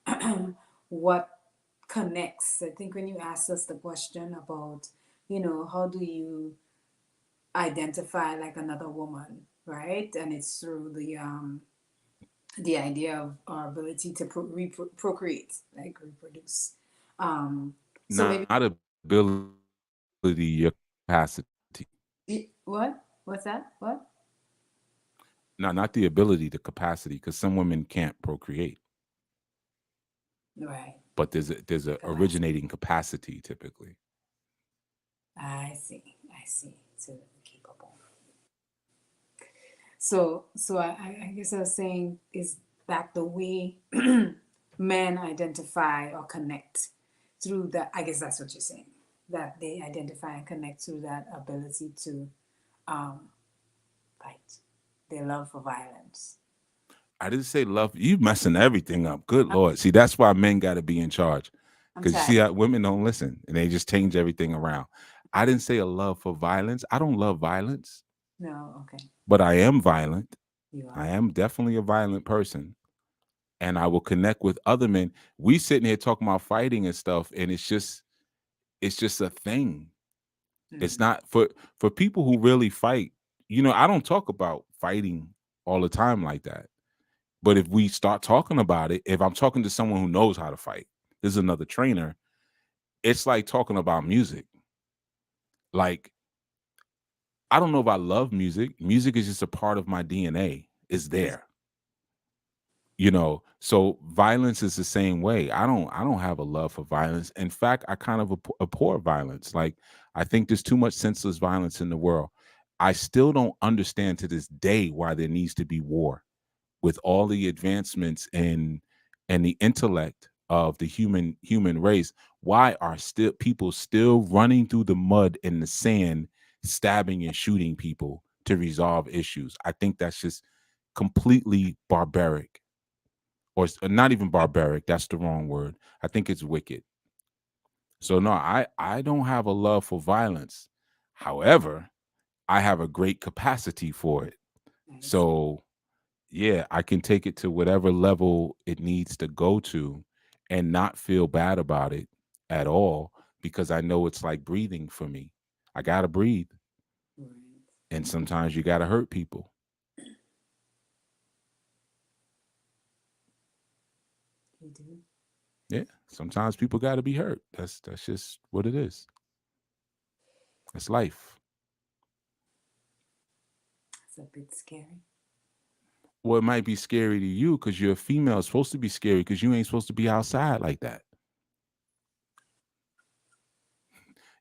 of what connects. I think when you asked us the question about, how do you identify like another woman, right? And it's through the idea of our ability to procreate, like reproduce. So maybe Not ability, your capacity. what? What's that? What? No, not the ability, the capacity, because some women can't procreate, Right. but there's a Capacity. originating capacity typically. I see. I see. So capable. So I guess I was saying is that the way men identify or connect through that. I guess that's what you're saying. That they identify and connect through that ability to um, fight. Their love for violence. I didn't say love. You messing everything up. Good Lord. See, that's why men got to be in charge. I'm Because you tired. see how women don't listen and they just change everything around. I didn't say a love for violence. I don't love violence, No, okay. but I am violent. You I are. am definitely a violent person. And I will connect with other men. We sitting here talking about fighting and stuff, and it's just a thing. It's Mm. not for people who really fight. I don't talk about fighting all the time like that. But if we start talking about it, if I'm talking to someone who knows how to fight, this is another trainer, it's like talking about music. Like, I don't know if I love music. Music is just a part of my DNA. It's Yes. there. So violence is the same way. I don't have a love for violence. In fact, I kind of abhor violence. Like, I think there's too much senseless violence in the world. I still don't understand to this day why there needs to be war with all the advancements and the intellect of the human race. Why are still people still running through the mud and the sand, stabbing and shooting people to resolve issues? I think that's just completely barbaric, or not even barbaric. That's the wrong word. I think it's wicked. So no, I don't have a love for violence. However, I have a great capacity for it. Nice. So yeah, I can take it to whatever level it needs to go to and not feel bad about it at all, because I know it's like breathing for me. I got to breathe. Right. And sometimes you got to hurt people. You do. Yeah. Sometimes people got to be hurt. That's just what it is. It's life. It's a bit scary. Well, it might be scary to you because you're a female. It's supposed to be scary because you ain't supposed to be outside like that.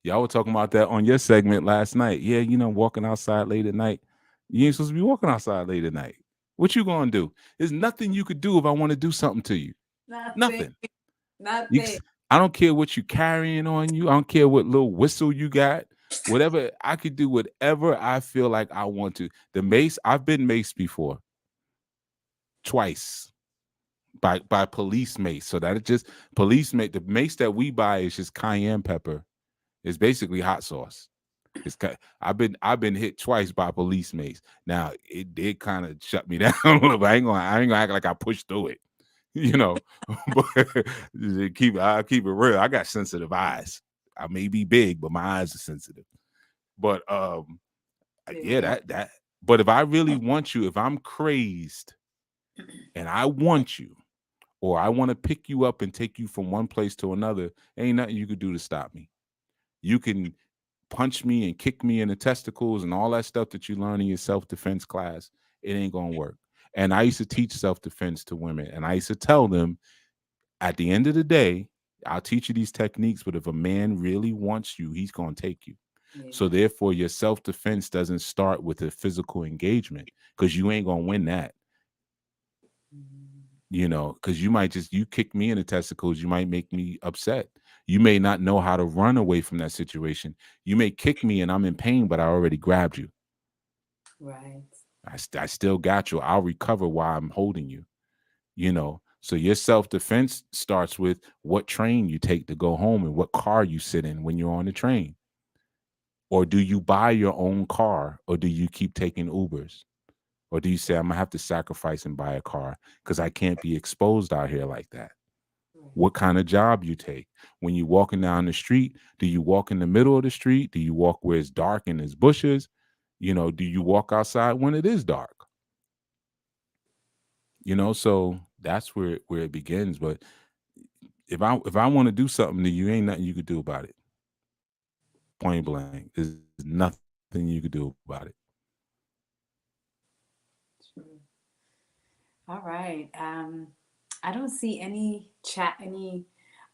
Y'all were talking about that on your segment last night. Yeah, walking outside late at night. You ain't supposed to be walking outside late at night. What you gonna do? There's nothing you could do if I want to do something to you. Nothing. Nothing. You, Nothing. I don't care what you carrying on you. I don't care what little whistle you got. Whatever, I could do whatever I feel like I want to. The mace, I've been maced before, twice by police mace. So that it just police mace. The mace that we buy is just cayenne pepper. It's basically hot sauce. I've been hit twice by police mace. Now it did kind of shut me down a little bit. I ain't gonna act like I pushed through it, you know. But I keep it real. I got sensitive eyes. I may be big, but my eyes are sensitive. But yeah, Very. that. But if I really want you, if I'm crazed and I want you, or I want to pick you up and take you from one place to another, ain't nothing you could do to stop me. You can punch me and kick me in the testicles and all that stuff that you learn in your self-defense class. It ain't gonna work. And I used to teach self-defense to women, and I used to tell them, at the end of the day, I'll teach you these techniques, but if a man really wants you, he's gonna take you. So Yeah. therefore, your self-defense doesn't start with a physical engagement because you ain't gonna win that. Mm. Because you might just you kick me in the testicles, you might make me upset. You may not know how to run away from that situation. You may kick me and I'm in pain, but I already grabbed you. Right. I still got you. I'll recover while I'm holding you. So your self-defense starts with what train you take to go home and what car you sit in when you're on the train. Or do you buy your own car, or do you keep taking Ubers? Or do you say, I'm gonna have to sacrifice and buy a car because I can't be exposed out here like that? Right. What kind of job you take? When you walking down the street, do you walk in the middle of the street? Do you walk where it's dark and there's bushes? Do you walk outside when it is dark? So that's where it begins. But if I want to do something to you, ain't nothing you could do about it. Point blank. There's nothing you could do about it. True. All right. I don't see any chat,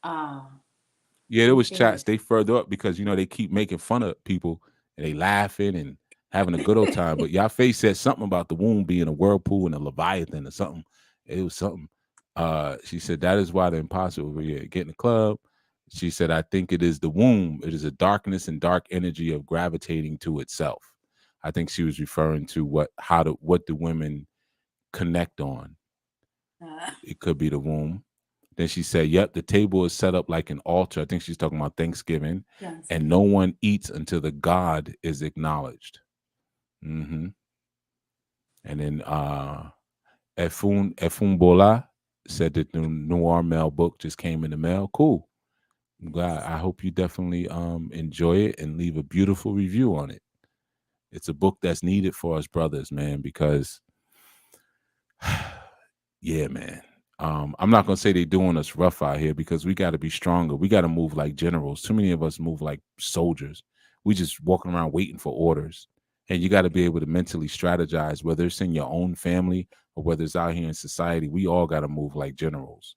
uh, Yeah, there was anything chats. that. They further up because they keep making fun of people and they laughing and having a good old time. But y'all face said something about the womb being a whirlpool and a leviathan or something. It was something. She said that is why the impossible over here get in the club. She said, I think it is the womb. It is a darkness and dark energy of gravitating to itself. I think she was referring to what the women connect on. Uh, It could be the womb. Then she said, yep, the table is set up like an altar. I think she's talking about Thanksgiving. And no Thanksgiving. one eats until the God is acknowledged. hmm And then Efun Bola said that the Noir Mail book just came in the mail. Cool. I'm glad. I hope you definitely enjoy it and leave a beautiful review on it. It's a book that's needed for us brothers, man, because yeah, man. I'm not gonna say they're doing us rough out here because we got to be stronger. We got to move like generals. Too many of us move like soldiers. We just walking around waiting for orders. And you got to be able to mentally strategize, whether it's in your own family or whether it's out here in society. We all got to move like generals.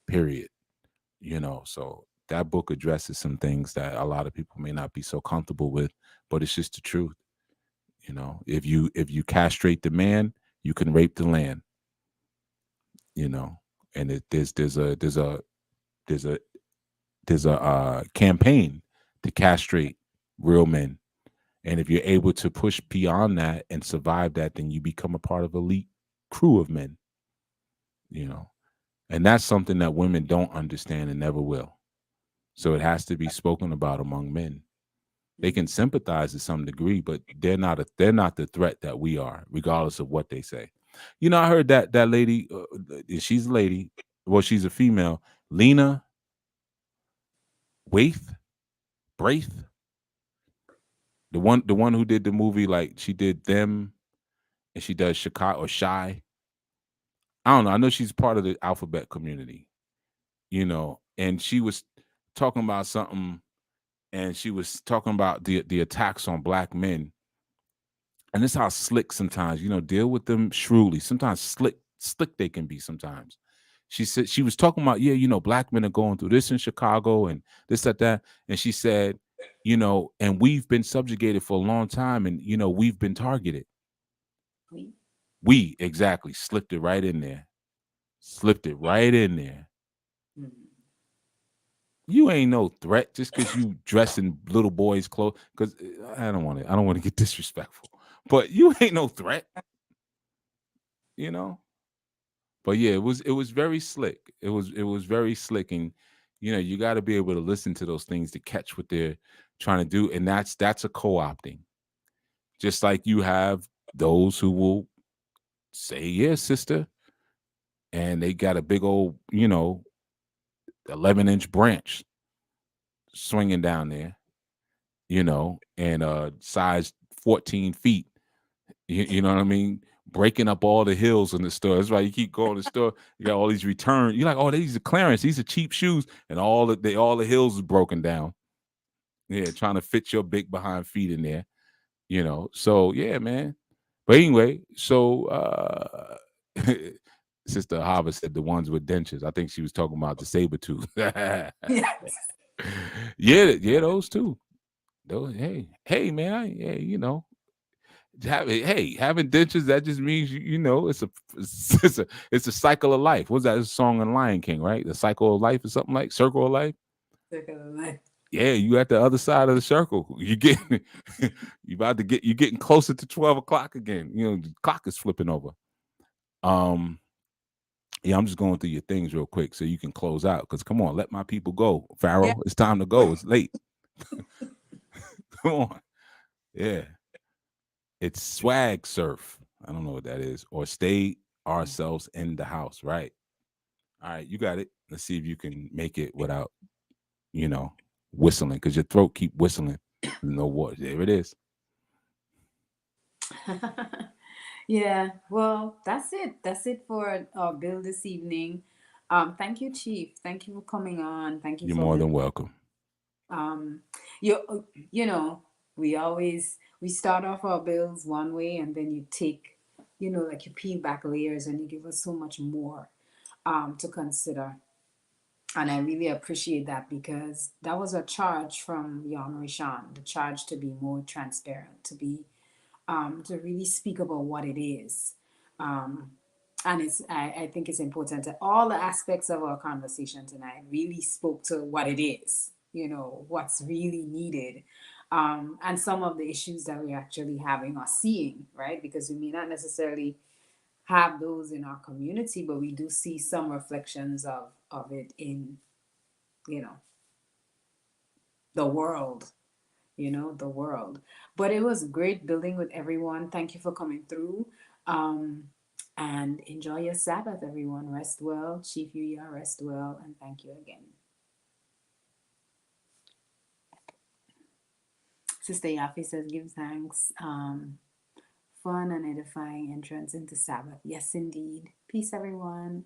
Period. So that book addresses some things that a lot of people may not be so comfortable with, but it's just the truth. If you castrate the man, you can rape the land. you know and there's a campaign to castrate real men, and if you're able to push beyond that and survive that, then you become a part of elite crew of men. you know and that's something that women don't understand and never will, so it has to be spoken about among men. They can Mm. sympathize to some degree, but they're not the threat that we are, regardless of what they say. I heard that lady, she's a lady, well, she's a female, Lena Waith, Braith, the one who did the movie, like she did them, and she does Chicago or Shy. I don't know. I know she's part of the alphabet community, and she was talking about something, and she was talking about the attacks on black men. And this is how slick sometimes, deal with them shrewdly. Sometimes slick they can be sometimes. She said she was talking about, yeah, black men are going through this in Chicago and this, that. And she said, and we've been subjugated for a long time, and we've been targeted. We. We exactly slipped it right in there. Slipped it right in there. Mm. You ain't no threat just because you dress in little boys' clothes. Because I don't want to get disrespectful, but you ain't no threat, you know. But yeah, it was very slick. It was very slick, and you got to be able to listen to those things to catch what they're trying to do, and that's a co-opting. Just like you have those who will say, "Yeah, sister," and they got a big old 11-inch branch swinging down there, and size 14 feet. You know what I mean? Breaking up all the hills in the store. That's why you keep going to the store. You got all these returns. You're like, oh, these are clearance. These are cheap shoes, and all the hills is broken down. Yeah, trying to fit your big behind feet in there. So yeah, man. But anyway, so Sister Hava said the ones with dentures. I think she was talking about the saber tooth. Yes. Yeah, those too. Hey, man, hey, having dentures, that just means it's a cycle of life. What's that song in Lion King, right? The cycle of life is something like circle of life. Circle of life. Yeah, you at the other side of the circle. You getting you getting closer to 12 o'clock again. The clock is flipping over. Um, yeah, I'm just going through your things real quick so you can close out. Cause come on, let my people go. Yeah. Pharaoh, it's time to go. It's late. Come on. Yeah. It's swag surf. I don't know what that is. Or stay ourselves in the house, right? All right, you got it. Let's see if you can make it without, you know, whistling, because your throat keep whistling. No water. There it is. Yeah, well, that's it. That's it for our bill this evening. Thank you, Chief. Thank you for coming on. Thank you You're for more listening. than welcome. Um, you know, we start off our bills one way, and then you take, like you peel back layers, and you give us so much more to consider. And I really appreciate that because that was a charge from Young Rishan, the charge to be more transparent, to really speak about what it is. Um, and I think it's important that all the aspects of our conversation tonight really spoke to what it is, what's really needed. And some of the issues that we're actually having or seeing, right? Because we may not necessarily have those in our community, but we do see some reflections of it in, you know, the world, the world. But it was great building with everyone. Thank you for coming through. Um, and enjoy your Sabbath, everyone. Rest well. Chief Yuya, rest well. And thank you again. Sister Yafi says, give thanks. Fun and edifying entrance into Sabbath. Yes, indeed. Peace, everyone.